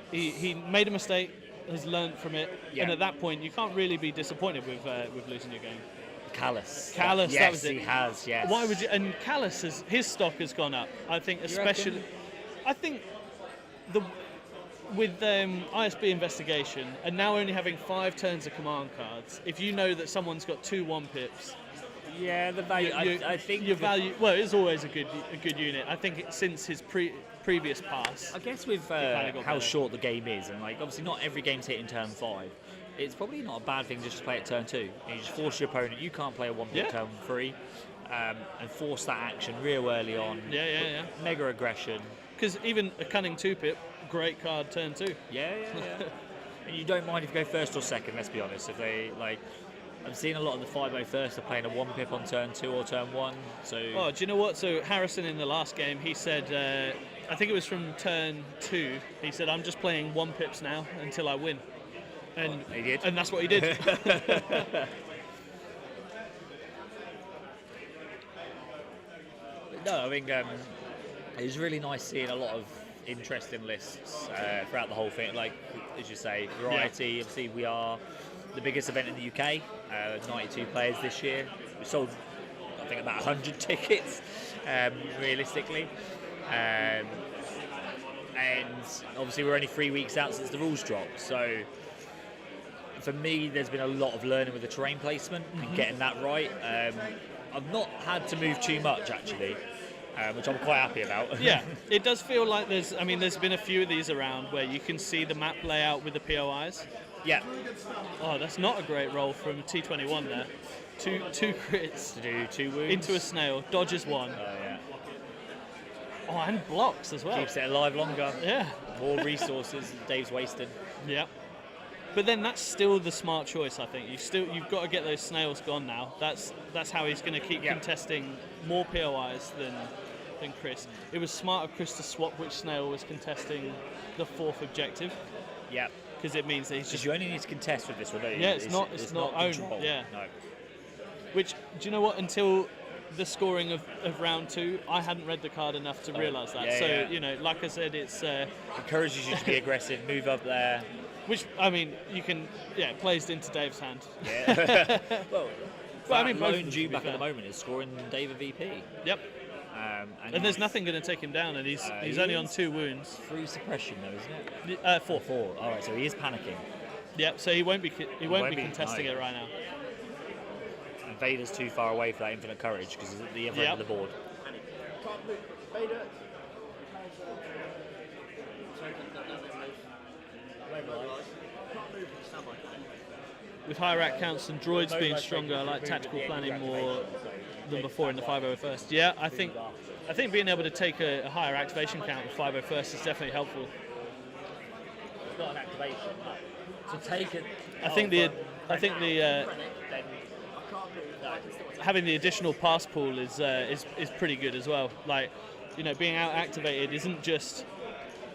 he made a mistake, has learned from it, Yeah. and at that point, you can't really be disappointed with losing your game. Callus. Callus, yes, that was it. he has, yes. Why would you? And Callus, his stock has gone up. I think, especially. reckon? I think with ISB investigation and now only having 5 turns of command cards, if you know that someone's got 2 1-pips, Yeah, the value. I think your value. Well, it's always a good unit. I think since his previous pass. I guess with kinda got how better. short the game is, and like obviously not every game's hit in turn 5, it's probably not a bad thing just to play at turn 2. You just force your opponent. You can't play a 1-pip Yeah. turn 3, and force that action real early on. Yeah. Mega aggression. Because even a cunning 2-pip, great card turn 2. Yeah. And you don't mind if you go first or second. Let's be honest. If they like, I'm seeing a lot of the 5-0 first are playing a 1-pip on turn 2 or turn 1. So Oh, do you know what? So Harrison in the last game, he said, I think it was from turn 2. He said, "I'm just playing 1-pips now until I win," and he did. and that's what he did. No, I think it was really nice seeing a lot of interesting lists throughout the whole thing. Like, as you say, variety. Yeah. Obviously, we are the biggest event in the UK, 92 players this year. We sold, I think, about 100 tickets, realistically. And obviously, we're only 3 weeks out since the rules dropped. So, for me, there's been a lot of learning with the terrain placement and getting that right. I've not had to move too much, actually, which I'm quite happy about. Yeah, it does feel like there's been a few of these around where you can see the map layout with the POIs. Yeah. Oh, that's not a great roll from T21 there. Two crits. To do 2 wounds. Into a snail, dodges 1. Yeah. Oh, and blocks as well. Keeps it alive longer. Yeah. More resources Dave's wasting. Yeah. But then that's still the smart choice, I think. You've got to get those snails gone now. That's how he's going to keep contesting more POIs than Chris. It was smart of Chris to swap which snail was contesting the 4th objective. Yeah. Because it means that he's just... You only need to contest with this one, don't you? Yeah, it's not owned. control. Yeah. No. Which, do you know what? Until the scoring of round 2, I hadn't read the card enough to realise that. yeah, so, yeah. you know, like I said, it's... Encourages you to be aggressive, move up there. which, I mean, you can... Yeah, plays into Dave's hand. Yeah. well, I mean, both of lone them, to Jew be back at the fair. moment is scoring Dave a VP. Yep. And there's nothing going to take him down, and he's only on 2 wounds. 3 suppression though, isn't it? 4. 4. All right, so he is panicking. Yep. So he won't be contesting no. it right now. And Vader's too far away for that infinite courage because he's at the other end of the board. Can't move. Vader. With higher rack counts and droids being stronger, I like tactical planning more than before in the 501st. Yeah, I think being able to take a higher activation count with 501st is definitely helpful. It's not an activation. To take it. I think the having the additional pass pool is pretty good as well. Like, you know, being out activated isn't just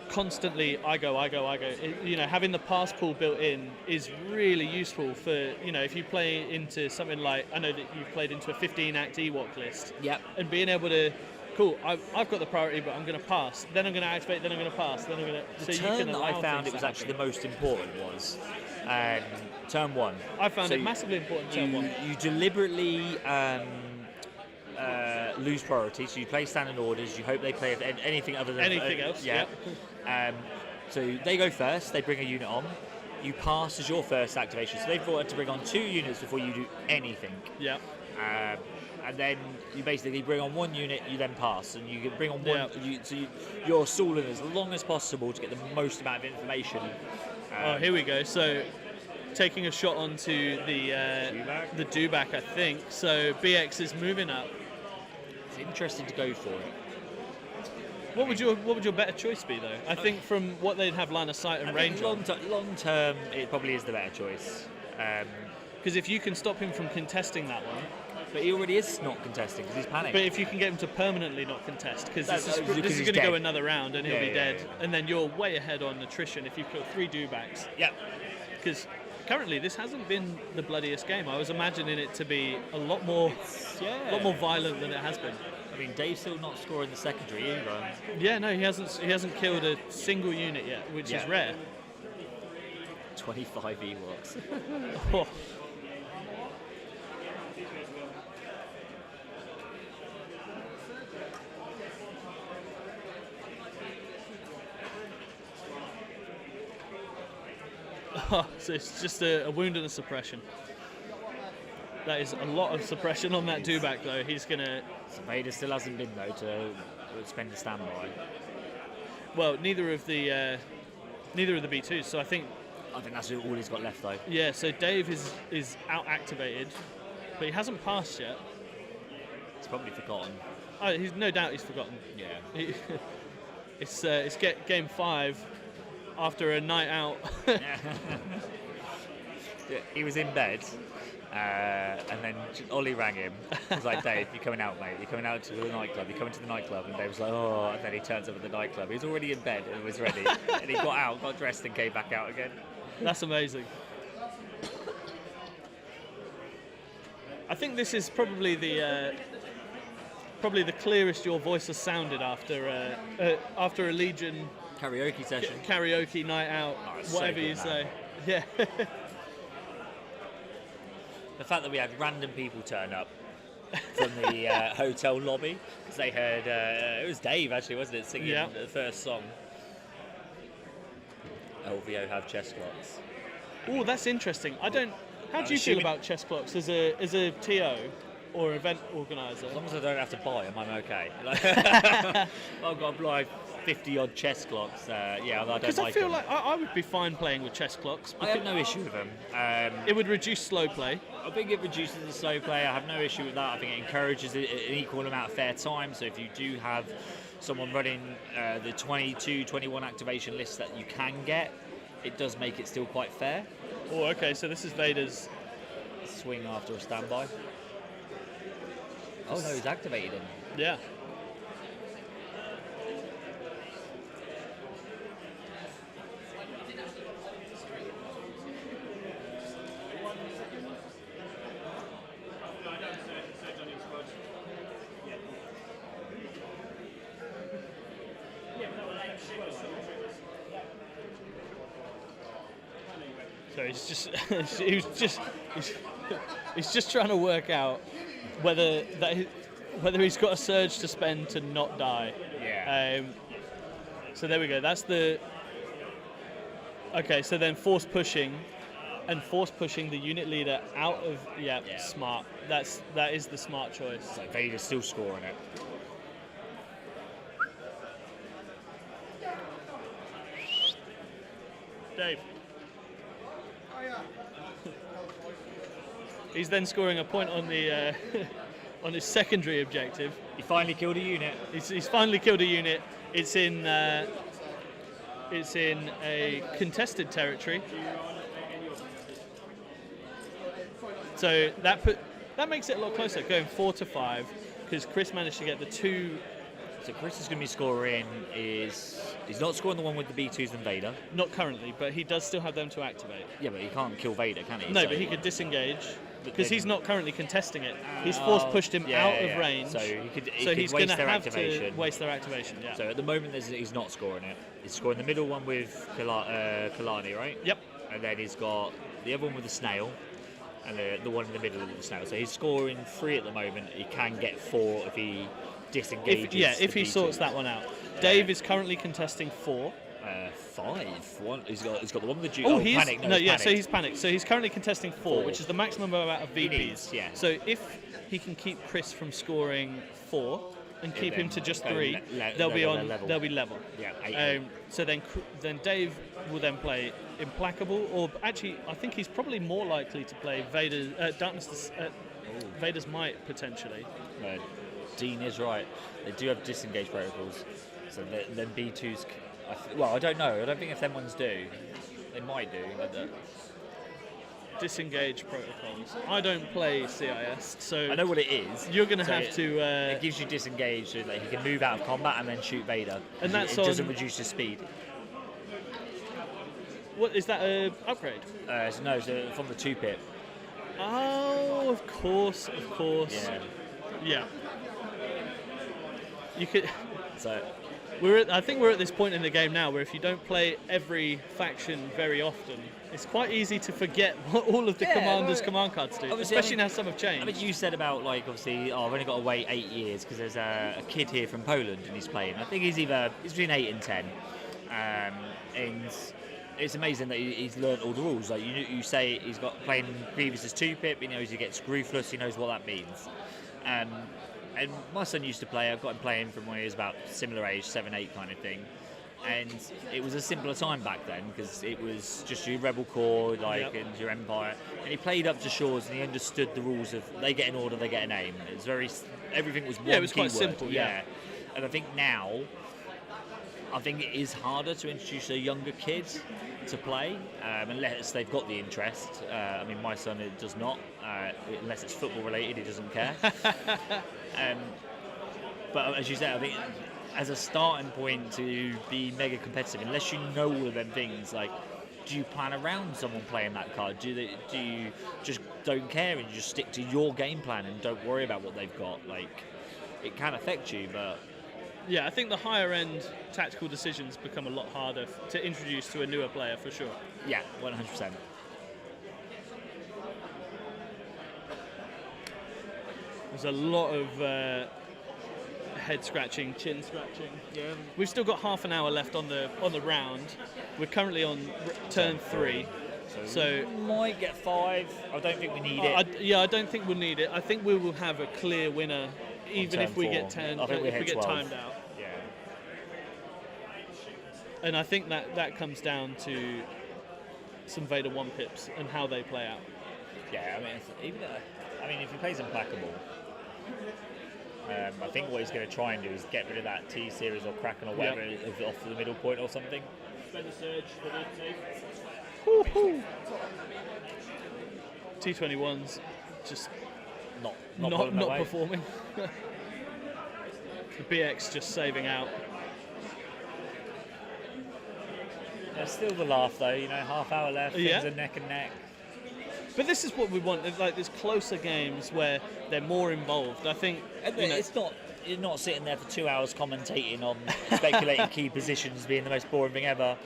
constantly I go. Having the pass pool built in is really useful for, you know, if you play into something like, I know that you've played into a 15 act Ewok list. Yep. And being able to, cool, I've got the priority, but I'm going to pass. Then I'm going to activate. Then I'm going to pass. Then I'm going to. The turn that I found it was actually the most important was turn 1. I found it massively important. Turn 1. You deliberately lose priority, so you play standing orders. You hope they play anything other than Anything else, Yeah. So they go first. They bring a unit on. You pass as your first activation. So they've got to bring on 2 units before you do anything. Yeah. And then you basically bring on 1 unit, you then pass, and you can bring on 1. Yeah. You're stalling as long as possible to get the most amount of information. Oh, here we go. So, taking a shot onto the Dewback, I think. So BX is moving up. It's interesting to go for it. What would your better choice be, though? I think from what they'd have line of sight and range on. Long term, it probably is the better choice. Because if you can stop him from contesting that one. But he already is not contesting because he's panicking. But if you can get him to permanently not contest, because this is because going he's to go dead. another round and he'll be dead, Yeah. and then you're way ahead on attrition if you've killed 3 Dewbacks. Yeah. Because currently this hasn't been the bloodiest game. I was imagining it to be a lot more violent than it has been. I mean, Dave's still not scoring the secondary either. Yeah, no, he hasn't killed a single unit yet, which is rare. 25 Ewoks. Oh. Oh, so it's just a wound and a suppression. That is a lot of suppression on that do-back, though. He's going to... So Vader still hasn't been, though, to spend a standby. Well, neither of the B2s, so I think that's all he's got left, though. Yeah, so Dave is out-activated, but he hasn't passed yet. He's probably forgotten. Oh, he's no doubt he's forgotten. Yeah. It's game 5 after a night out. Yeah, he was in bed, and then Ollie rang him. He was like, Dave, you're coming out, mate. You're coming out to the nightclub. You're coming to the nightclub. And Dave was like, oh. And then he turns up at the nightclub. He was already in bed and was ready. And he got out, got dressed, and came back out again. That's amazing. I think this is probably the clearest your voice has sounded after a Legion Karaoke session. Karaoke night out, whatever you say. Yeah. The fact that we had random people turn up from the hotel lobby because they heard it was Dave actually, wasn't it, singing the first song. LVO have chess clocks. Oh, that's interesting. How do you feel about chess clocks as a TO or event organizer? As long as I don't have to buy them, I'm okay. I've got to buy 50 odd chess clocks. I don't like them. Because I feel like I would be fine playing with chess clocks. I have no issue with them. It would reduce slow play. I think it reduces the slow play. I have no issue with that. I think it encourages an equal amount of fair time. So if you do have someone running the 22, 21 activation list that you can get, it does make it still quite fair. Oh, okay. So this is Vader's swing after a standby. Oh no, he's activated him. Yeah. So he's just trying to work out whether he's got a surge to spend to not die. Yeah. So there we go. That's the. Okay, so then force pushing the unit leader out of smart. That is the smart choice. So Vader's still scoring it. Dave. He's then scoring a point on the on his secondary objective. He finally killed a unit. He's finally killed a unit. It's in a contested territory. So that makes it a lot closer, going 4-5, because Chris managed to get the 2. So Chris is going to be scoring. He's not scoring the one with the B2s and Vader. Not currently, but he does still have them to activate. Yeah, but he can't kill Vader, can he? No, but he could disengage. Because he's not currently contesting it. He's force pushed him out of range. So he's going to their have activation. to waste their activation. Yeah. So at the moment, he's not scoring it. He's scoring the middle one with Kalani, right? Yep. And then he's got the other one with the snail, and the one in the middle with the snail. So he's scoring 3 at the moment. He can get 4 if he disengages. If he sorts that one out. Dave is currently contesting 4. 5. He's got the one with the panic. Panicked. So he's panicked. So he's currently contesting 4, which is the maximum amount of VPs. Needs, yeah. So if he can keep Chris from scoring 4 and keep him to just 3, they'll be level. Yeah. So then Dave will then play Implacable, or actually I think he's probably more likely to play Vader's Might potentially. Dean is right. They do have disengage protocols, so then B2s. I don't know. I don't think if them ones do. They might do. Disengage protocols. I don't play CIS, so I know what it is. You're going to have to. It gives you disengage, so that he can move out of combat and then shoot Vader. And it doesn't reduce his speed. What is that? Upgrade? No, so from the 2-pip. Oh, of course. Yeah. You could. So. I think we're at this point in the game now where if you don't play every faction very often, it's quite easy to forget what all of the commanders' command cards do, especially now some have changed. I mean, you said about, obviously, I've only got to wait 8 years because there's a kid here from Poland and he's playing. I think he's between 8 and 10. And it's amazing that he's learned all the rules. Like you say, he's got playing previous as 2-pip. He knows he gets ruthless. He knows what that means. And my son used to play. I've got him playing from when he was about similar age, 7, 8 kind of thing. And it was a simpler time back then because it was just your rebel core, and your empire. And he played up to shores and he understood the rules of they get an order, they get an aim. It was everything was one it was quite keyword. simple. Yeah. And I think now, it is harder to introduce a younger kid to play unless they've got the interest. My son does not, unless it's football related, he doesn't care. But as you said, I think as a starting point to be mega competitive, unless you know all of them things, like, do you plan around someone playing that card? Do you just don't care and you just stick to your game plan and don't worry about what they've got? Like, it can affect you, but... Yeah, I think the higher end tactical decisions become a lot harder to introduce to a newer player, for sure. Yeah, 100%. There's a lot of head scratching, chin scratching. Yeah. We've still got half an hour left on the round. We're currently on turn 3. So we might get 5. I don't think we need it. I don't think we'll need it. I think we will have a clear winner, even if we get timed out. Yeah. And I think that comes down to some Vader 1-pips and how they play out. Yeah, if he plays implacable, I think what he's going to try and do is get rid of that T series or Kraken or whatever off the middle point or something. Spend the surge for the save. T21's just not performing. The BX just saving out. There's still the laugh though, half hour left, things are neck and neck. But this is what we want. It's like there's closer games where they're more involved. I think it's not. You're not sitting there for 2 hours commentating on speculating key positions being the most boring thing ever.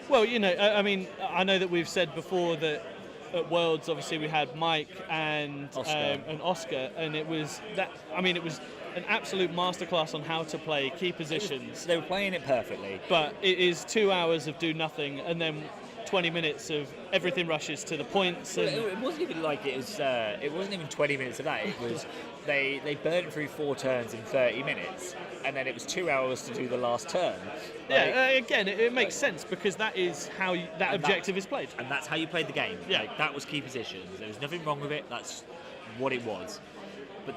Well, I know that we've said before that at Worlds, obviously we had Mike and Oscar, and it was that. It was an absolute masterclass on how to play key positions. They were playing it perfectly. But it is 2 hours of do nothing, and then 20 minutes of everything rushes to the points. And it wasn't even like it was. It wasn't even 20 minutes of that. It was they burned through 4 turns in 30 minutes, and then it was 2 hours to do the last turn. Again, it makes sense because that is how that objective is played, and that's how you played the game. Yeah, that was key positions. There was nothing wrong with it. That's what it was. But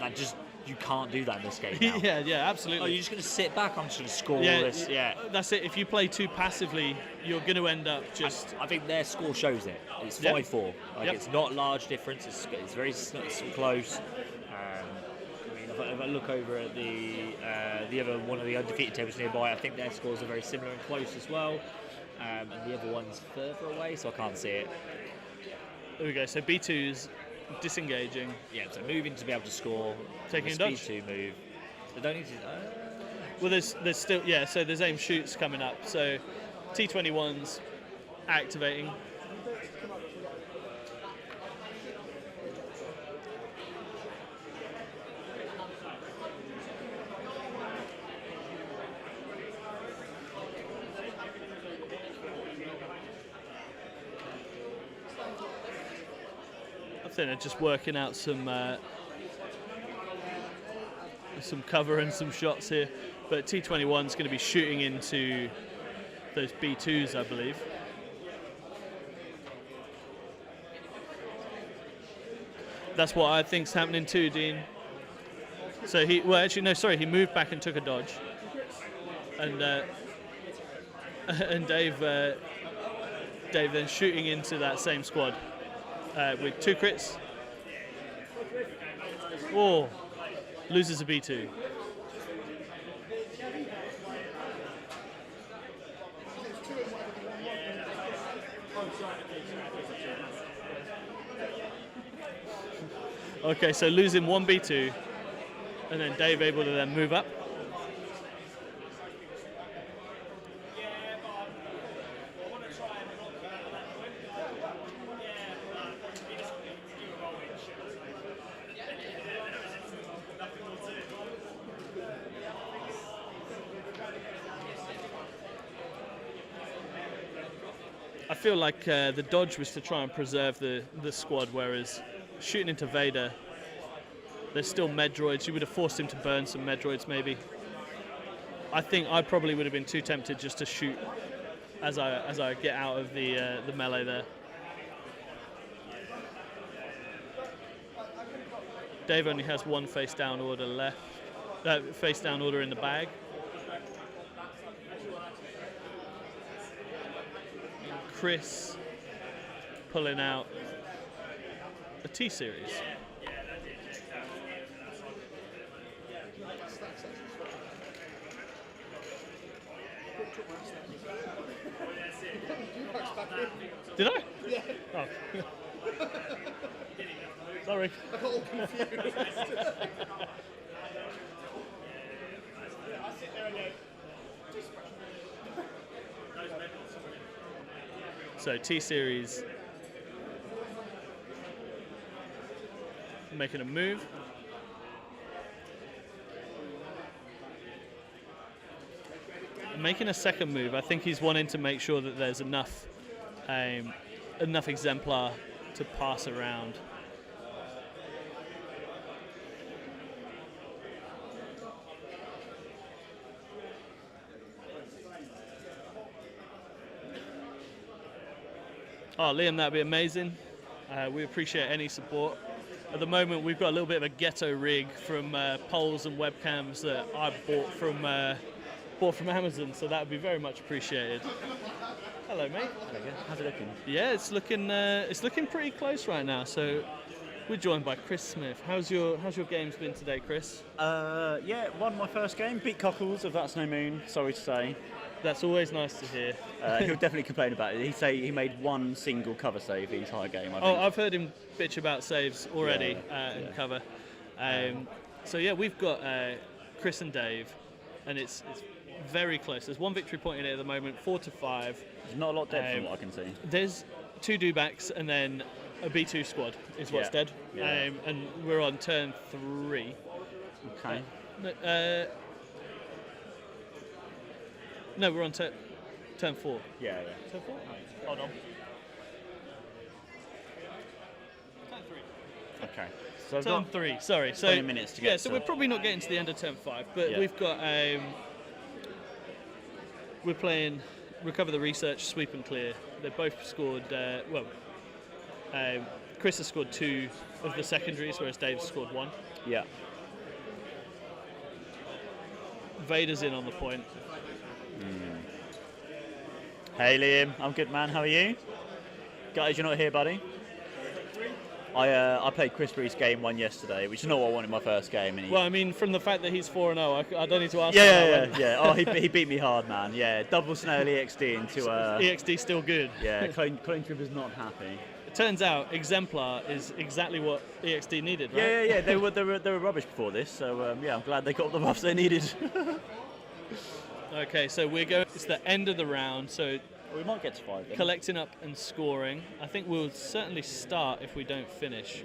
you can't do that in this game now. yeah, absolutely. Oh, you're just going to sit back. I'm just going to score all this. Yeah, that's it. If you play too passively, you're going to end up just... I think their score shows it. It's 5-4. It's not a large difference. It's very close. If I look over at the other one of the undefeated tables nearby, I think their scores are very similar and close as well. And the other one's further away, so I can't see it. There we go. So B2's disengaging. Yeah, so moving to be able to score. Taking a speed dodge. 2 move. They don't need to. Well, there's still so there's aim shoots coming up. So T21's activating. I think they're just working out some cover and some shots here, but T21's going to be shooting into those B2s, I believe. That's what I think's happening too, Dean. So he moved back and took a dodge, and Dave then shooting into that same squad. With 2 crits. Oh, loses a B2. Okay, so losing 1 B2, and then Dave able to then move up. I feel like the dodge was to try and preserve the squad, whereas shooting into Vader, there's still med droids. You would have forced him to burn some med droids, maybe. I think I probably would have been too tempted just to shoot as I get out of the melee there. Dave only has one face down order left. Face down order in the bag. Chris pulling out a T-Series. Did I? Yeah. Oh. Sorry. I'm all confused. So T-Series making a move. Making a second move. I think he's wanting to make sure that there's enough exemplar to pass around. Oh, Liam, that'd be amazing. We appreciate any support. At the moment, we've got a little bit of a ghetto rig from poles and webcams that I bought from Amazon, so that would be very much appreciated. Hello, mate. How's it looking? Yeah, it's looking pretty close right now. So we're joined by Chris Smith. How's your games been today, Chris? Yeah, won my first game. Beat Cockles of That's No Moon. Sorry to say. That's always nice to hear. He'll definitely complain about it. He'd say he made one single cover save the entire game. I think. Oh, I've heard him bitch about saves already in cover. So yeah, we've got Chris and Dave, and it's very close. There's one victory point in it at the moment, 4-5. There's not a lot dead from what I can see. There's 2 dewbacks and then a B2 squad is what's dead. Yeah. And we're on turn 3. Okay. No, we're on turn 4. Yeah. Turn 4? Hold on. Turn 3. Okay. So I've Turn got 3, sorry. 20 minutes to get. Yeah, so we're probably not getting to the end of turn 5, but we've got we're playing Recover the Research, Sweep and Clear. They both scored. Chris has scored 2 of the secondaries, whereas Dave's scored 1. Yeah. Vader's in on the point. Hey Liam, I'm good man. How are you? Guys, you're not here, buddy. I played Chris Ree's game 1 yesterday, which is not what I wanted in my first game. And Well, I mean, from the fact that he's 4-0, I don't need to ask. Yeah. Oh, he beat me hard, man. Yeah, double snail EXD into. EXD still good. Yeah, Clone Trooper's not happy. It turns out Exemplar is exactly what EXD needed, right? Yeah. They were rubbish before this, so yeah, I'm glad they got the buffs they needed. Okay, so we're going. It's the end of the round, so we might get to 5. Then. collecting up and scoring. I think we'll certainly start if we don't finish.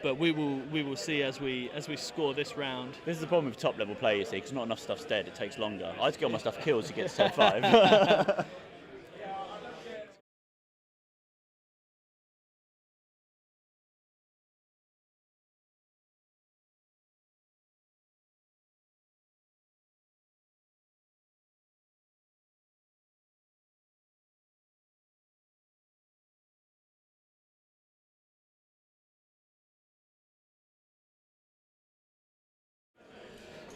But we will see as we score this round. This is the problem with top level play, you see, because not enough stuff's dead. It takes longer. I had to get all my stuff killed to get to turn 5.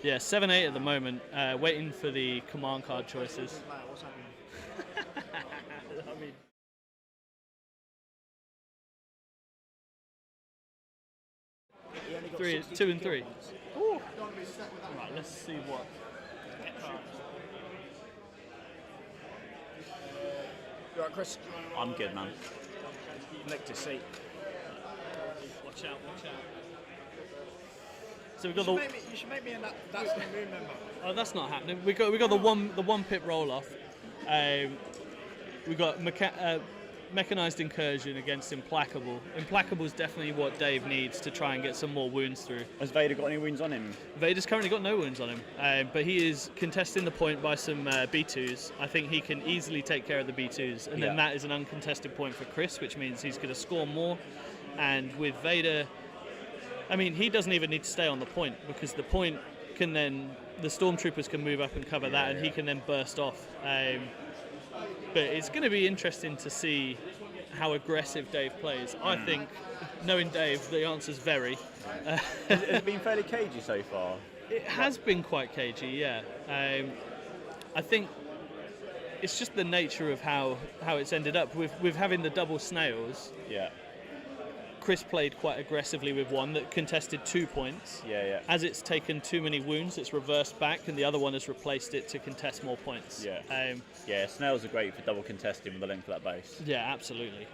Yeah, 7-8 at the moment, waiting for the command card choices. I mean, two and three. Ooh. Right, let's see what. You alright, Chris? I'm good, man. Lick to see. Watch out. So we got You should make me a That's No Moon member. Oh, that's not happening. We got the one pip roll off. We got mechanized incursion against implacable. Implacable is definitely what Dave needs to try and get some more wounds through. Has Vader got any wounds on him? Vader's currently got no wounds on him, but he is contesting the point by some B2s. I think he can easily take care of the B2s, and then that is an uncontested point for Chris, which means he's going to score more. And with Vader, I mean, he doesn't even need to stay on the point, because the point can then, the stormtroopers can move up and cover that, and he can then burst off. But it's going to be interesting to see how aggressive Dave plays. I think, knowing Dave, the answer's very. Has it been fairly cagey so far? It has been quite cagey, yeah. I think it's just the nature of how it's ended up with having the double snails. Yeah. Chris played quite aggressively with one that contested 2 points. Yeah. As it's taken too many wounds, it's reversed back, and the other one has replaced it to contest more points. Yeah. Snails are great for double contesting with the length of that base. Yeah, absolutely.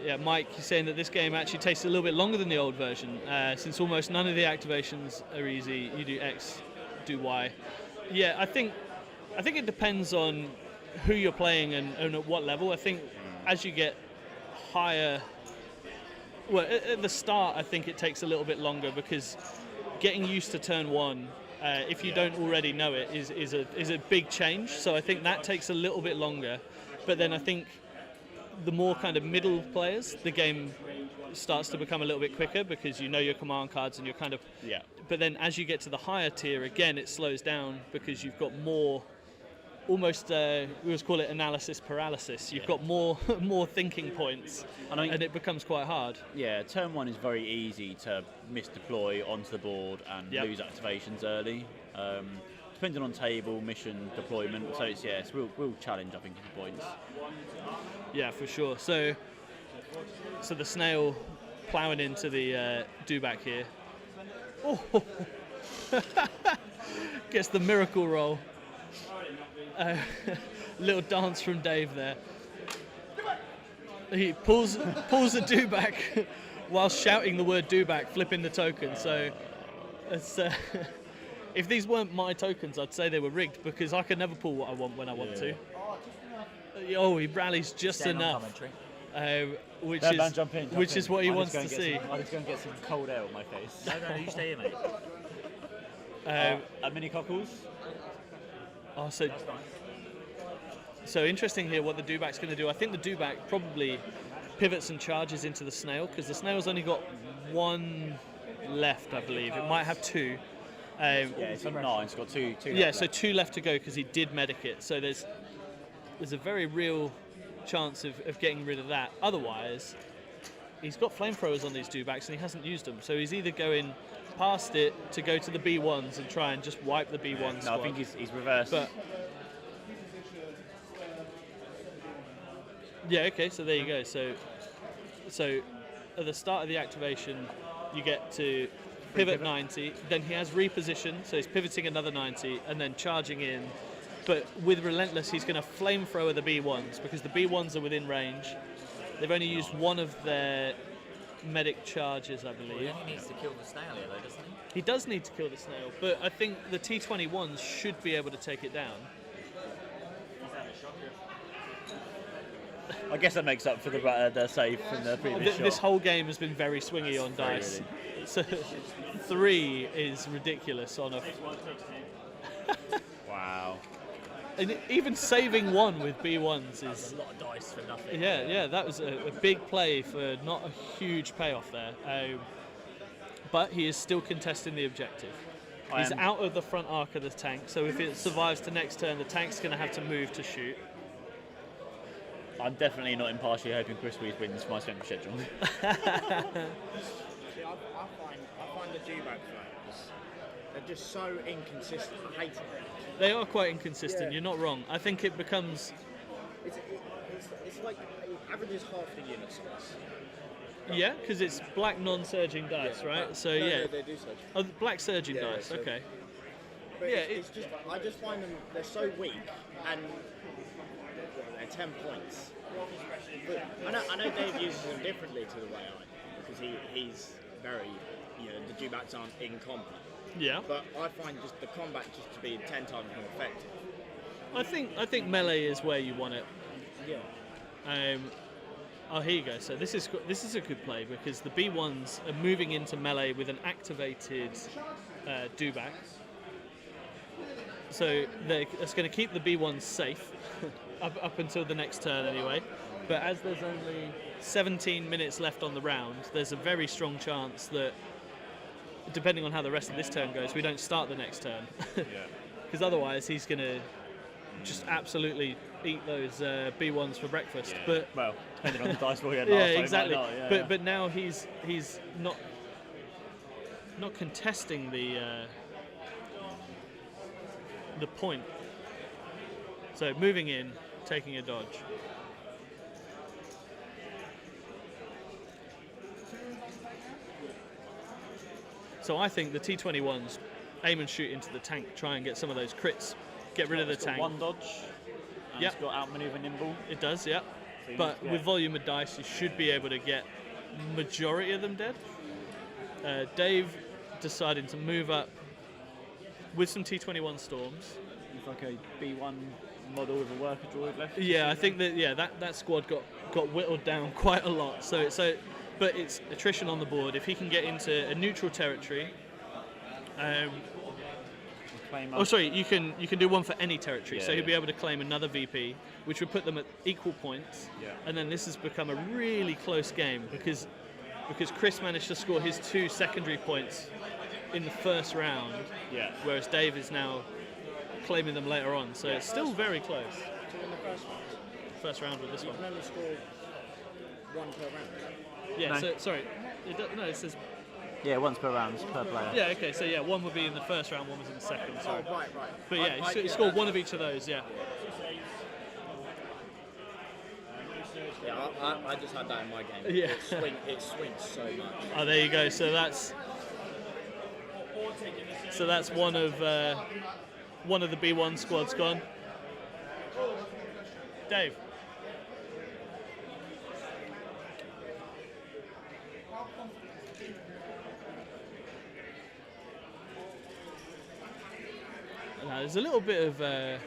Yeah, Mike, you're saying that this game actually takes a little bit longer than the old version, since almost none of the activations are easy. You do X, do Y. Yeah, I think it depends on who you're playing and at what level. I think as you get higher, well, at the start, I think it takes a little bit longer, because getting used to turn one, if you don't already know it, is a big change. So I think that takes a little bit longer. But then I think the more kind of middle players, the game starts to become a little bit quicker, because you know your command cards and you're kind of... Yeah. But then as you get to the higher tier, again, it slows down, because you've got more... Almost, we always call it analysis paralysis. You've got more thinking points, and it becomes quite hard. Yeah, turn one is very easy to misdeploy onto the board and lose activations early. Depending on table, mission, deployment. So it's a real challenge, I think, in points. Yeah, for sure. So the snail ploughing into the dewback here. Oh, gets the miracle roll. Little dance from Dave there. He pulls the dewback while shouting the word dewback, flipping the token. So it's, if these weren't my tokens, I'd say they were rigged, because I can never pull what I want when I want to. Oh, he rallies just enough. Which is what he wants to see. I'll just go and get some cold air on my face. No, you stay here, mate. Mini cockles. Oh, so interesting here what the dewback's going to do. I think the dewback probably pivots and charges into the snail, because the snail's only got one left, I believe. It might have two. It's on 9. It's got two yeah, left. So 2 left to go, because he did medic it. So there's a very real chance of getting rid of that. Otherwise, he's got flamethrowers on these dewbacks and he hasn't used them. So he's either going past it to go to the B1s and try and just wipe the B1s. No, I think he's reversed. But yeah, okay, so there you go. So at the start of the activation, you get to pivot 90, then he has reposition, so he's pivoting another 90, and then charging in. But with Relentless, he's going to flamethrower the B1s, because the B1s are within range. They've only used one of their medic charges, I believe. Well, he only needs to kill the snail here, though, doesn't he? He does need to kill the snail, but I think the T-21s should be able to take it down. I guess that makes up for the save from the previous shot. This whole game has been very swingy on dice. Really. So 3 is ridiculous on a... Wow. And even saving 1 with B1s is... That's a lot of dice for nothing. Yeah, that was a big play for not a huge payoff there. But he is still contesting the objective. He's out of the front arc of the tank, so if it survives to next turn, the tank's going to have to move to shoot. I'm definitely not impartially hoping Chris Weed wins my central schedule. See, I find the dewback flames, they're just so inconsistent. I hate it. They are quite inconsistent, Yeah. you're not wrong. I think it becomes... It's like it averages half the unit size. Yeah, because it's black non-surging dice, right? So no, yeah. No, they do surge. Oh, black surging Yeah, dice, so- okay. But Yeah, it's just, I just find them, they're so weak, and they're 10 points. But I know Dave uses them differently to the way I do, because he's very, the dewbacks aren't in combat. Yeah. But I find just the combat just to be 10 times more effective. I think melee is where you want it. Yeah. Oh, here you go. So this is a good play because the B1s are moving into melee with an activated dewback. So it's going to keep the B1s safe up until the next turn anyway. But as there's only 17 minutes left on the round, there's a very strong chance that, depending on how the rest of this turn goes, we don't start the next turn. Because otherwise he's going to just absolutely eat those B1s for breakfast. Yeah. But well, depending on the dice roll, yeah, exactly. Not, yeah. But now he's not contesting the point. So moving in, taking a dodge. So I think the T21s aim and shoot into the tank, try and get some of those crits, get rid of the It's got tank. one dodge. And Yep. It's got outmaneuver nimble. It does, yeah. So you But need- with volume of dice, you should be able to get majority of them dead. Dave decided to move up with some T21 storms. It's like a B1 model with a worker droid left. Yeah, I think that squad got whittled down quite a lot. But it's attrition on the board. If he can get into a neutral territory, Claim oh sorry, you can do one for any territory. Yeah, So he'll be yeah. able to claim another VP, which would put them at equal points. Yeah. And then this has become a really close game because Chris managed to score his 2 secondary points in the first round, Yeah. whereas Dave is now claiming them later on. So it's still very close. So in the first round, First round with this you one. can only score 1 per round. Yeah. No. So sorry, it says. Yeah, once per round, per player. Yeah. Okay. So yeah, one would be in the first round, one was in the second. Sorry. Oh, right. But yeah, you scored one of each of those. Yeah. Yeah, I just had that in my game. Yeah. It swings so much. Oh, there you go. So that's one of the B1 squads gone. Dave. Now, there's a little bit of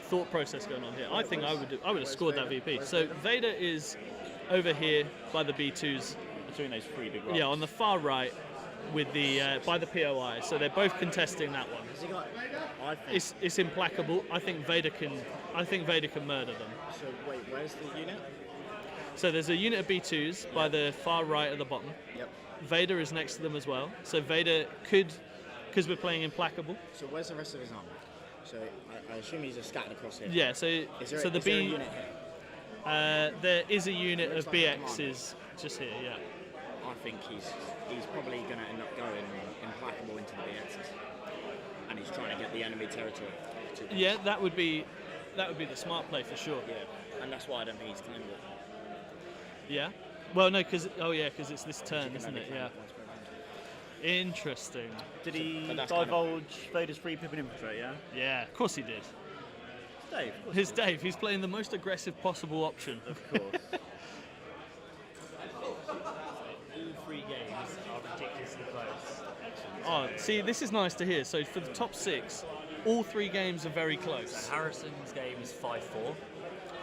thought process going on here. I think I would have scored that VP. So Vader is over here by the B2s. Between those 3 big rocks. Yeah, on the far right with the by the POI. So they're both contesting that one. Has he got? I think. It's implacable. I think Vader can murder them. So wait, where's the unit? So there's a unit of B2s by the far right at the bottom. Yep. Vader is next to them as well. So Vader could, because we're playing implacable. So where's the rest of his army? So I assume he's just scattered across here. Yeah. So Is there, so the is there a B unit here? there is a unit Looks of like a BXs just here. Yeah. I think he's probably going to end up going implacable into the BXs, and he's trying to get the enemy territory. Yeah, that would be the smart play for sure. Yeah, and that's why I don't think he's claimed it. Yeah. Well, no, because it's this turn, He can isn't only it? claim Yeah. it once per round. Interesting. Did he But that's kind of- divulge Vader's free Pippin infiltrate, yeah? Yeah, of course he did. Dave, Here's Dave. He's playing the most aggressive possible option. of course. All 3 games are ridiculously close. Oh, see, this is nice to hear. So for the top 6, all 3 games are very close. Harrison's game is 5-4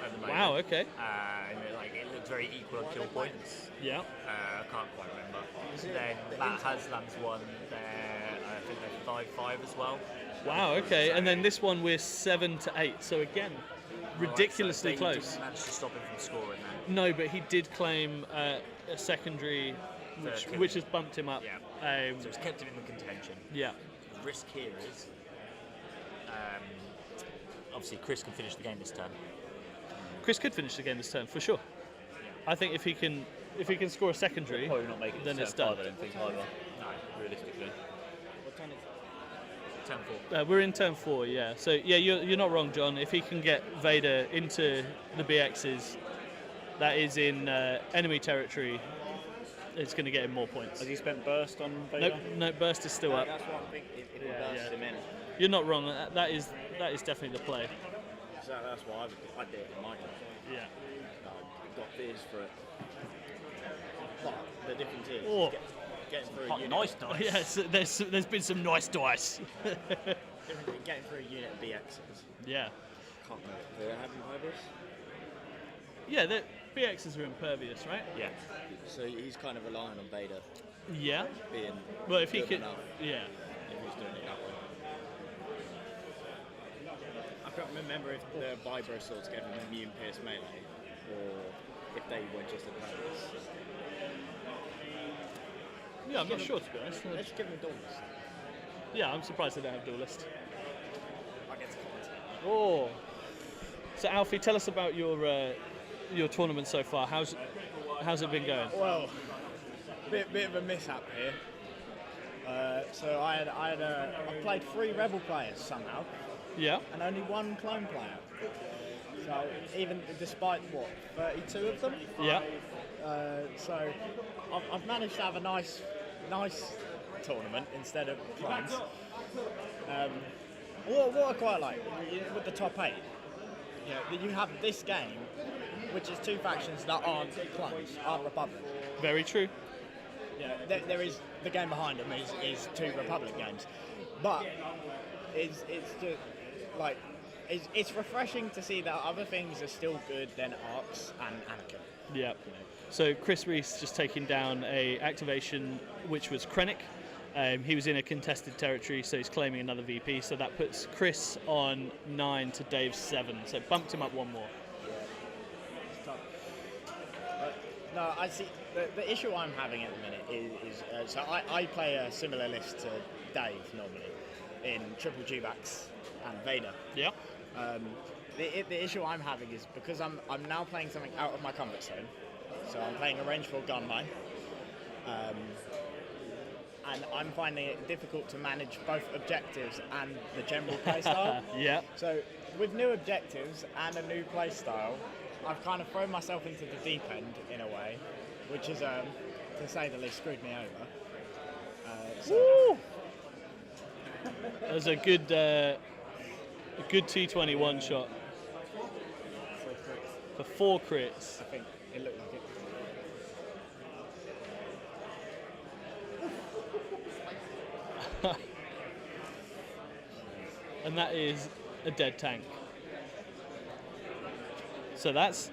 at the moment. Wow. Okay. And it looks very equal on kill points. Yeah. I can't quite remember. Then Matt Haslam's one. I think they're 5-5 as well. Wow. Okay. And then this one we're 7 to 8. So again, ridiculously Right, so they close. didn't manage to stop him from scoring that. No, but he did claim a secondary, which has bumped him up. Yeah. So it's kept him in the contention. Yeah. The risk here is, obviously Chris can finish the game this turn. Chris could finish the game this turn for sure. I think if he can score a secondary, Probably not making then it it's to done. turn 5, I don't think, either. No, Realistically. What turn is it? 10-4. We're in turn 4, yeah. So yeah, you're not wrong, John. If he can get Vader into the BXs, that is in enemy territory, it's going to get him more points. Has he spent burst on Vader? Nope, burst is still up. That's what I think. If he Yeah, bursts yeah. him in, You're not wrong. That is definitely the play. so that's why I did it in my game. Yeah. I got fears for it. But the difference is Oh. getting through a Quite unit. nice dice. Yes, there's been some nice dice. Getting through a unit of BXs. Yeah. can't remember. Do they have impervious? Yeah, the BXs are impervious, right? Yeah. So he's kind of relying on Vader Yeah. being Well, if he good could, enough yeah. if he's doing it that way. I can't remember if the Vibro swords gave him immune pierce melee or if they were just impervious. Yeah, I'm not sure to be honest. Let's give him a duelist. Yeah, I'm surprised they don't have duelist. I get to comment. Oh. So Alfie, tell us about your tournament so far. How's it been going? Well, bit of a mishap here. So I played 3 rebel players somehow, Yeah. and only 1 clone player. So even despite 32 of them. Yeah. So I've managed to have a nice tournament instead of clones. What I quite like with the top 8, that you have this game, which is 2 factions that aren't clones, aren't Republic. Very true. There is the game behind them is 2 Republic games, but it's just like it's refreshing to see that other things are still good than Arcs and Anakin. Yeah. So Chris Reese just taking down a activation which was Krennic. He was in a contested territory, so he's claiming another VP. So that puts Chris on 9 to Dave's 7. So it bumped him up 1 more. No, I see. The issue I'm having at the minute is so I play a similar list to Dave normally in triple G-backs and Vader. Yeah. The issue I'm having is because I'm now playing something out of my comfort zone. So I'm playing a rangeful gunline, and I'm finding it difficult to manage both objectives and the general playstyle. Yeah. So with new objectives and a new playstyle, I've kind of thrown myself into the deep end in a way, which is, to say the least, screwed me over. Woo! That was a good T21 shot for 4 crits. I think it looked like it. And that is a dead tank. So that's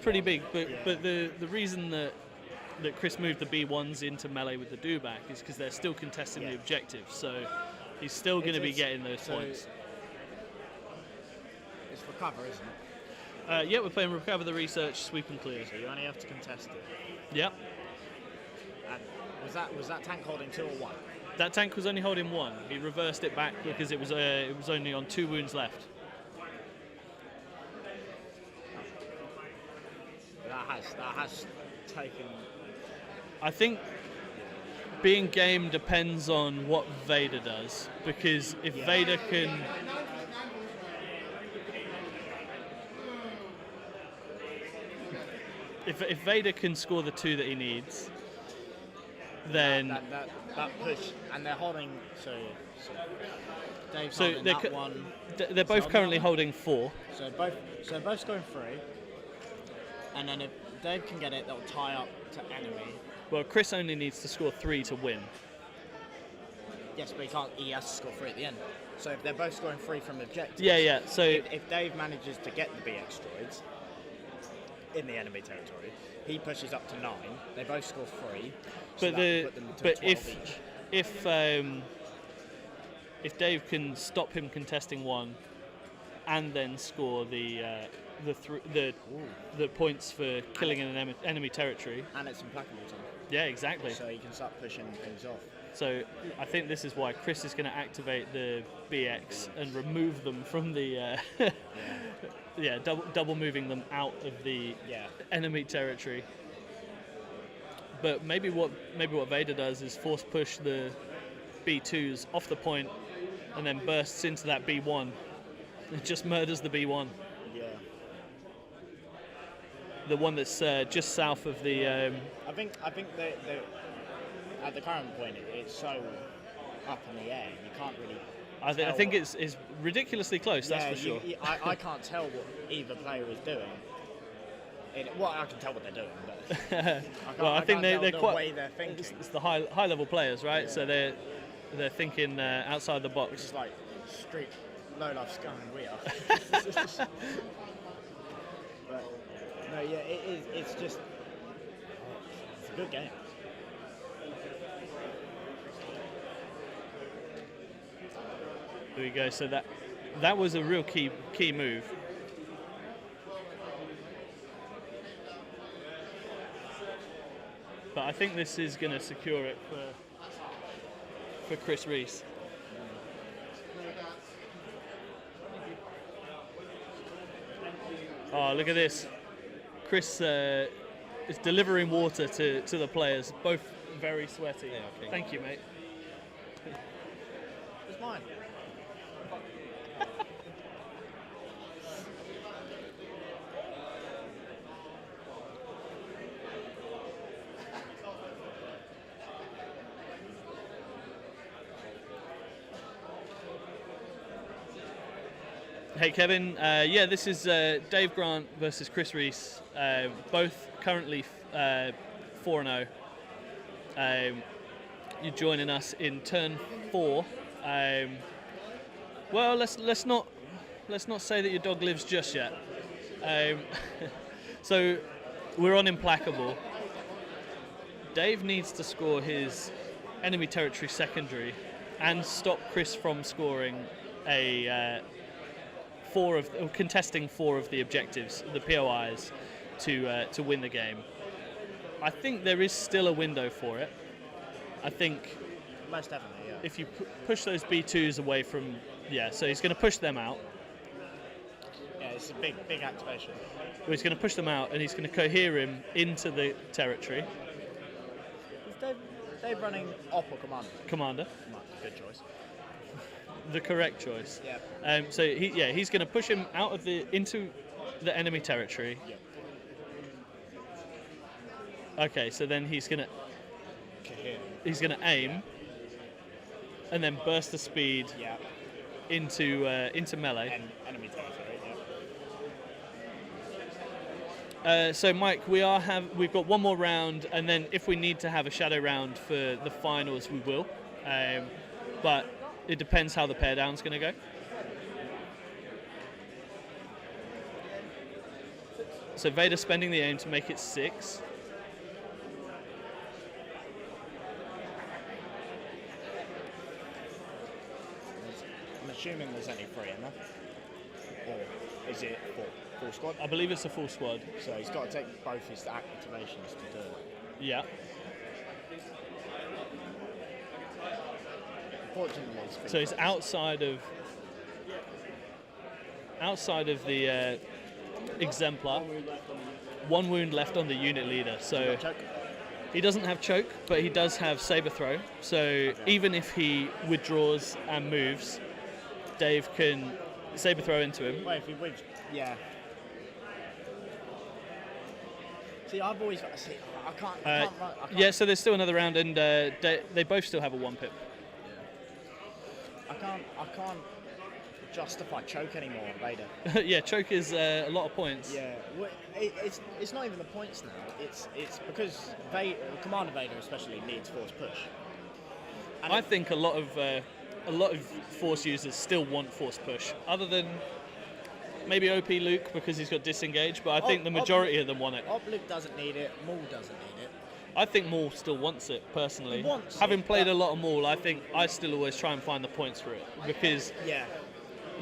pretty big. But the reason that Chris moved the B1s into melee with the dewback is because they're still contesting the objective. So he's still going to be getting those points. It's recover, isn't it? Yeah, we're playing Recover the Research, Sweep and Clear. So you only have to contest it. Yep. And was that tank holding 2 or 1? That tank was only holding 1. He reversed it back because it was only on 2 wounds left. That has taken. I think being game depends on what Vader does, because if Vader can. If Vader can score the 2 that he needs, then that push, and they're holding. So Dave's so holding that one. They're both currently holding 4. So both scoring 3, and then if Dave can get it, that'll tie up to enemy. Well, Chris only needs to score 3 to win. Yes, but he can't. He has to score 3 at the end. So if they're both scoring 3 from objectives. Yeah. So if Dave manages to get the BX droids in the enemy territory, he pushes up to 9. They both score 3. So but if Dave can stop him contesting 1, and then score the points for killing in an enemy territory, and it's implacable time. Yeah, exactly. So he can start pushing things off. So I think this is why Chris is going to activate the BX and remove them from the double moving them out of the enemy territory. But maybe what Vader does is force push the B2s off the point and then bursts into that B1. It just murders the B1. Yeah. The one that's just south of the. I think they at the current point it's so up in the air you can't really. I think it's ridiculously close. That's for sure. I can't tell what either player is doing. I can tell what they're doing, but I think they're the quite. Way they're thinking. It's the high level players, right? Yeah. So they're thinking outside the box. It's like low life scum we are. But no, yeah, it is. It's just it's a good game. There we go. So that was a real key move. But I think this is going to secure it for Chris Reese. Oh, look at this. Chris is delivering water to the players, both very sweaty. Yeah, okay. Thank you, mate. It's mine. Hey Kevin, yeah, this is Dave Grant versus Chris Reese, both currently 4-0. You're joining us in turn 4. Well, let's not say that your dog lives just yet. So we're on Implacable. Dave needs to score his enemy territory secondary and stop Chris from scoring a contesting 4 of the objectives, the POIs, to win the game. I think there is still a window for it. I think Most definitely, yeah. if you push those B2s away from, so he's going to push them out. Yeah, it's a big activation. Well, he's going to push them out, and he's going to cohere him into the territory. Is Dave running op or commander? Commander, Good choice. the correct choice. Yeah. So he's going to push him into the enemy territory. Yeah. Okay, so then he's going to aim, and then burst the speed Yeah. into melee. And enemy territory. Yeah. So Mike, we've got one more round, and then if we need to have a shadow round for the finals, we will. But it depends how the pair down's going to go. So Vader spending the aim to make it 6. I'm assuming there's only 3 in there. Or is it full squad? I believe it's a full squad. So he's got to take both his activations to do it. Yeah. Unfortunately, So he's outside of the exemplar. 1 wound left on the unit leader. So he doesn't have choke, but he does have saber throw. So even if he withdraws and moves, Dave can saber throw into him. Wait, if he wins, yeah. See, I can't run. Yeah, so there's still another round, and they both still have a 1 pip. I can't justify choke anymore on Vader. Yeah, choke is a lot of points. Yeah, it's not even the points now. It's because Commander Vader especially needs force push. And I think a lot of force users still want force push, other than maybe OP Luke because he's got disengage. But I think the majority of them want it. Op Luke doesn't need it. Maul doesn't need it. I think Maul still wants it personally. He wants Having it, played but- a lot of Maul, I think I still always try and find the points for it because Yeah,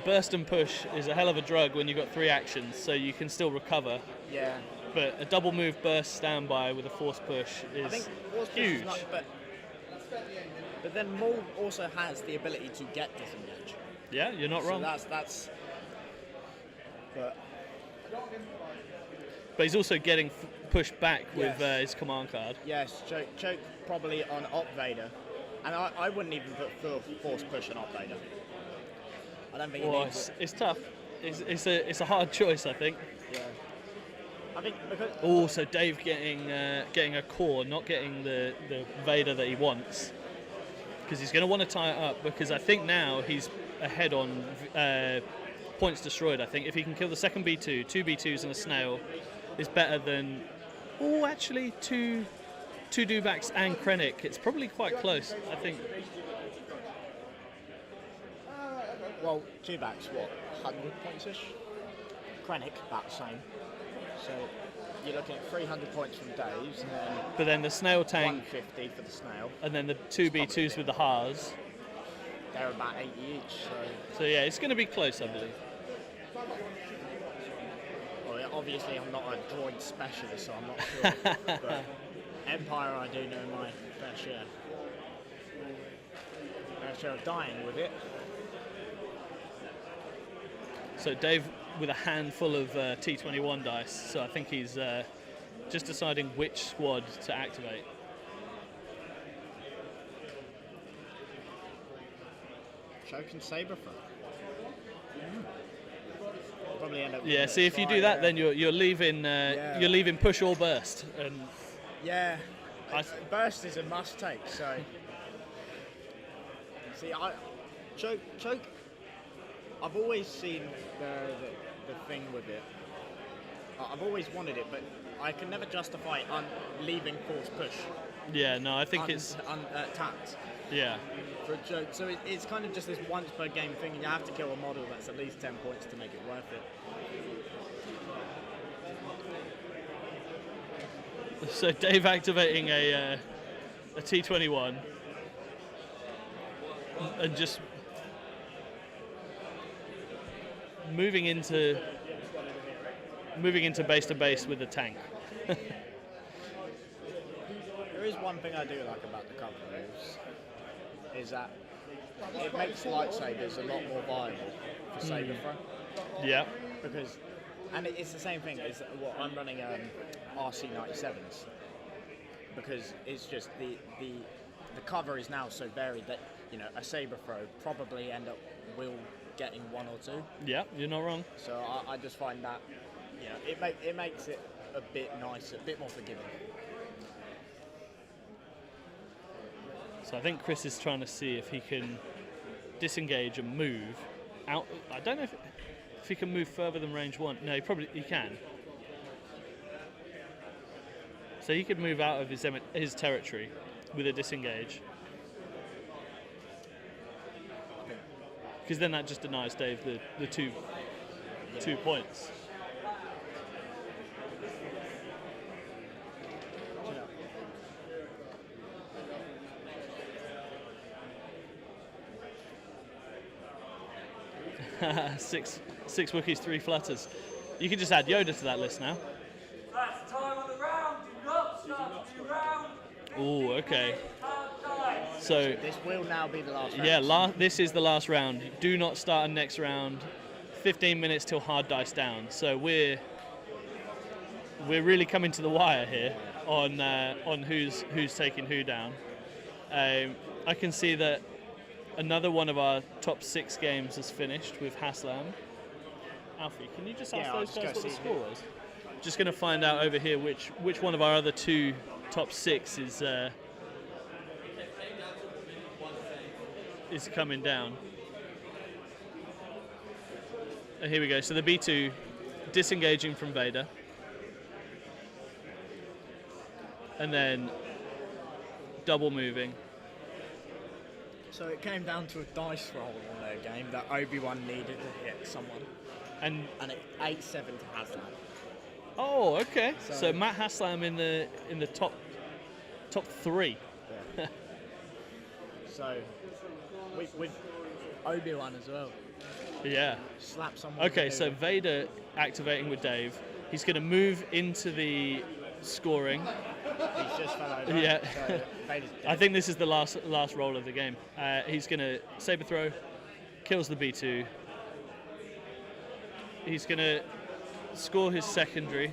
burst and push is a hell of a drug when you've got 3 actions, so you can still recover. yeah. But a double move burst standby with a force push I is think force push huge. is not, but then Maul also has the ability to get disengage. Yeah, you're not So wrong. that's. But But he's also getting pushed back with Yes. his command card. yes, choke probably on Op Vader, and I wouldn't even put full force push on Op Vader. I don't think. Well, he needs it's tough. It's a hard choice, I think. it. Yeah. I think because. Oh, so Dave getting a core, not getting the Vader that he wants, because he's going to want to tie it up. Because I think now he's ahead on points destroyed. I think if he can kill the second B2, 2 B2s and a snail, is better than. Oh, actually, two Dewbacks and Krennic. It's probably quite close, I think. Well, Tubak's what, 100 points-ish? Krennic, about the same. So you're looking at 300 points from Dave's, and then But then the snail tank, 150 for the snail. and then the two B2s with the Haas. They're about 80 each, So yeah, it's going to be close, I believe. well, yeah, obviously I'm not a droid specialist, so I'm not sure. But Empire, I do know my fair share. Fair share of dying with it. So Dave with a handful of T21 dice, so I think he's just deciding which squad to activate. Choke and Saberthrow. Probably end up. Yeah, see if you do that, then you're leaving you're leaving push or burst, and Yeah, burst is a must take. So, see, choke. I've always seen the thing with it. I've always wanted it, but I can never justify leaving force push. yeah, no, I think it's tapped yeah. for a joke. So it's kind of just this once per game thing, and you have to kill a model that's at least 10 points to make it worth it. So Dave activating a T21 and just moving into base to base with the tank. There is one thing I do like about the cover rules, is that it makes lightsabers a lot more viable for saber throw. Yeah. Because, and it's the same thing as what I'm running RC97s, because it's just the cover is now so varied that a saber throw probably will getting one or two. Yeah, you're not wrong. So I just find that it makes it a bit nicer, a bit more forgiving. So I think Chris is trying to see if he can disengage and move out. I don't know if he can move further than range 1. No, he can. So he could move out of his territory with a disengage. Because then that just denies Dave the 2 points. six Wookiees, 3 flutters. You can just add Yoda to that list now. Last time on the round, do not start the new round. Oh, okay. So This will now be the last round. yeah, this is the last round. Do not start a next round. 15 minutes till hard dice down. So we're really coming to the wire here on who's taking who down. I can see that another one of our top 6 games is finished with Haslam. Alfie, can you just ask Yeah, I'll those just guys go what the see score was? Just going to find out over here which one of our other 2 top 6 is coming down. And here we go. So the B2 disengaging from Vader. And then double moving. So it came down to a dice roll on their game that Obi-Wan needed to hit someone, And and it 8-7 to Haslam. oh, okay. So- So Matt Haslam in the top 3. So with Obi-Wan as well, Yeah. slap someone. Okay, with so Obi-Wan. Vader activating with Dave. He's going to move into the scoring. He's just fell over. Yeah. So Vader's dead. I think this is the last roll of the game. He's going to saber throw, kills the B2. He's going to score his secondary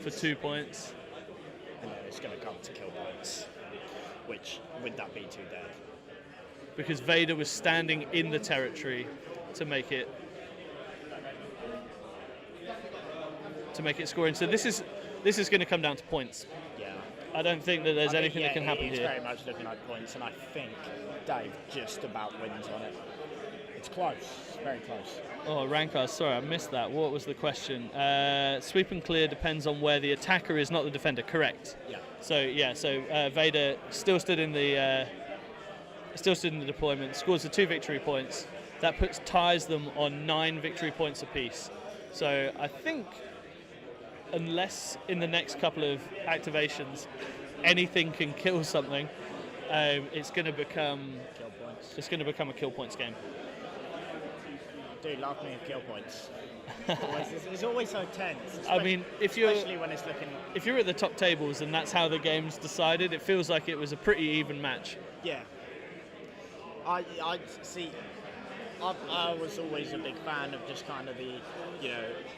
for 2 points. And then it's going to come to kill points, which with that B2 dead. Because Vader was standing in the territory to make it scoring. So this is going to come down to points. Yeah. I don't think that there's I think, anything that can happen it's here. very much looking like points, and I think Dave just about wins on it. It's close, very close. Oh, Rankar, sorry, I missed that. What was the question? Sweep and clear depends on where the attacker is, not the defender. Correct. Yeah. So Vader still stood in the still stood in the deployment, scores the 2 victory points. That ties them on 9 victory points apiece. So I think, unless in the next couple of activations anything can kill something, it's going to become a kill points game. I do love me of kill points. It's always so tense. I mean, especially when it's looking. If you're at the top tables and that's how the game's decided, it feels like it was a pretty even match. Yeah. I see. I was always a big fan of just kind of the,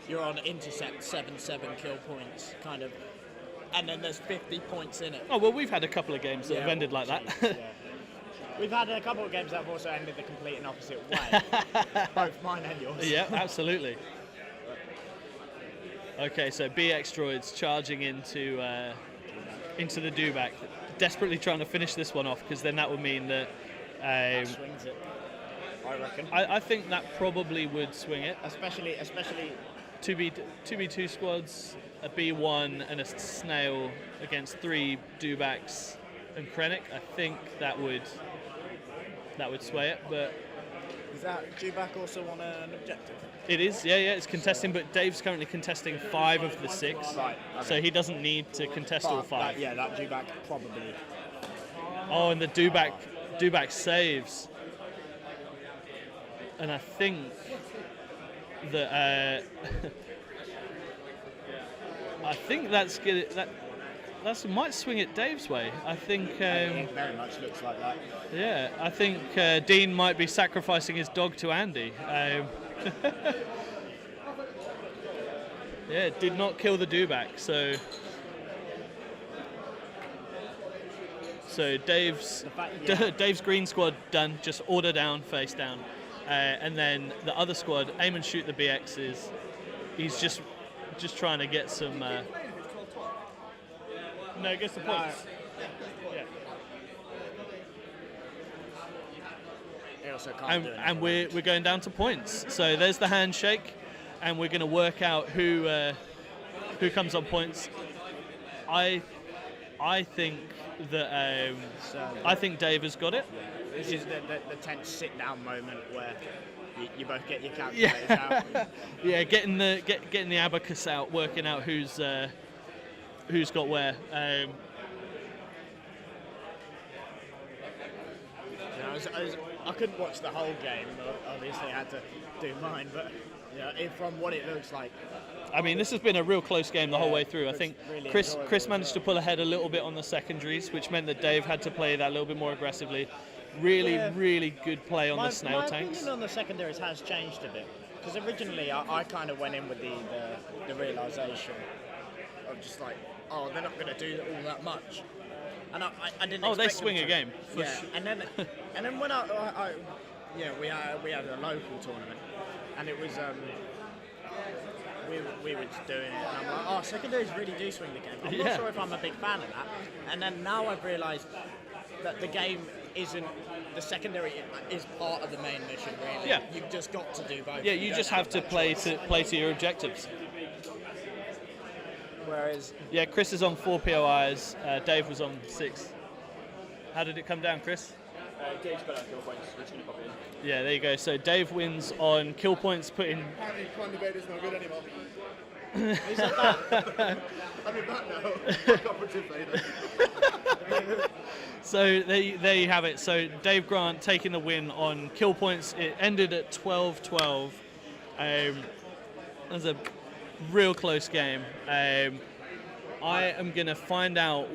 you're on intercept 7-7 kill points kind of, and then there's 50 points in it. Oh well, we've had a couple of games that have ended like that. Yeah. We've had a couple of games that have also ended the complete and opposite way. Both mine and yours. Yeah, absolutely. Okay, so BX droids charging into the dewback, desperately trying to finish this one off, because then that would mean that. That swings it, I reckon. I think that probably would swing it. Especially 2v2 squads, a B1 and a snail against 3 dewbacks and Krennic. I think that would sway it, but. Is that dewback also on an objective? It is, yeah, it's contesting, but Dave's currently contesting 5 of the 6, right, okay. So he doesn't need to contest all 5. That dewback probably. Oh, and the dewback saves, and I think that that's good. That might swing it Dave's way. I think. It very much looks like that. Yeah, I think Dean might be sacrificing his dog to Andy. Yeah, did not kill the dewback, so Dave's Dave's green squad done, just order down, face down, and then the other squad aim and shoot the BXs. He's just trying to get some. No, gets the points. Yeah. He also can't do And we're going down to points. So there's the handshake, and we're going to work out who comes on points. I think that I think Dave has got it. This is the tense sit-down moment where you both get your calculators out. Yeah, getting the abacus out, working out who's got where. I couldn't watch the whole game. Obviously, I had to do mine. But from what it looks like, I mean, this has been a real close game the whole way through. I think really Chris managed to pull ahead a little bit on the secondaries, which meant that Dave had to play that a little bit more aggressively. Really good play on the snail tanks. My opinion on the secondaries has changed a bit, because originally I kind of went in with the realisation of just like, oh, they're not going to do all that much, and I didn't. Oh, expect they swing them a to. game. Yeah, and then when we had a local tournament, and it was we were just doing it, and I'm like, oh, secondaries really do swing the game. I'm not sure if I'm a big fan of that, and then now I've realised that the game isn't. The secondary is part of the main mission, really. Yeah. You've just got to do both. Yeah, you just have to play to your objectives. Whereas, yeah, Chris is on 4 POIs. Dave was on 6. How did it come down, Chris? Dave's got kill points, so it's going to pop in. Yeah, there you go. So Dave wins on kill points put in. Apparently, Commander Vader's not good anymore. is it that? I'm in that now. Operative Vader. So there you have it. So Dave Grant taking the win on kill points. It ended at 12-12. It was a real close game. I am going to find out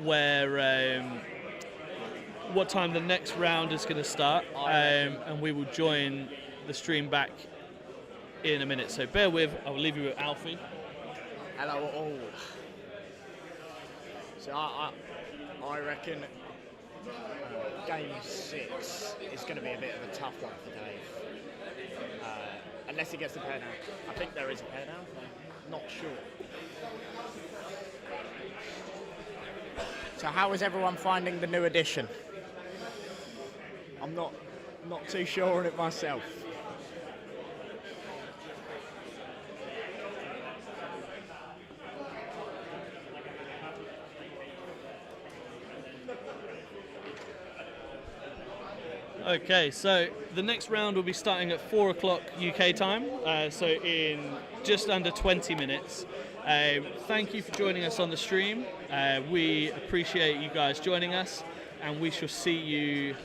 what time the next round is going to start, and we will join the stream back in a minute. So bear with. I will leave you with Alfie. Hello all. So I reckon game 6 is going to be a bit of a tough one for Dave. Unless he gets the pair down. I think there is a pair down. Not sure. So how is everyone finding the new edition? I'm not too sure on it myself. Okay, so the next round will be starting at 4 o'clock UK time, so in just under 20 minutes. Thank you for joining us on the stream. We appreciate you guys joining us, and we shall see you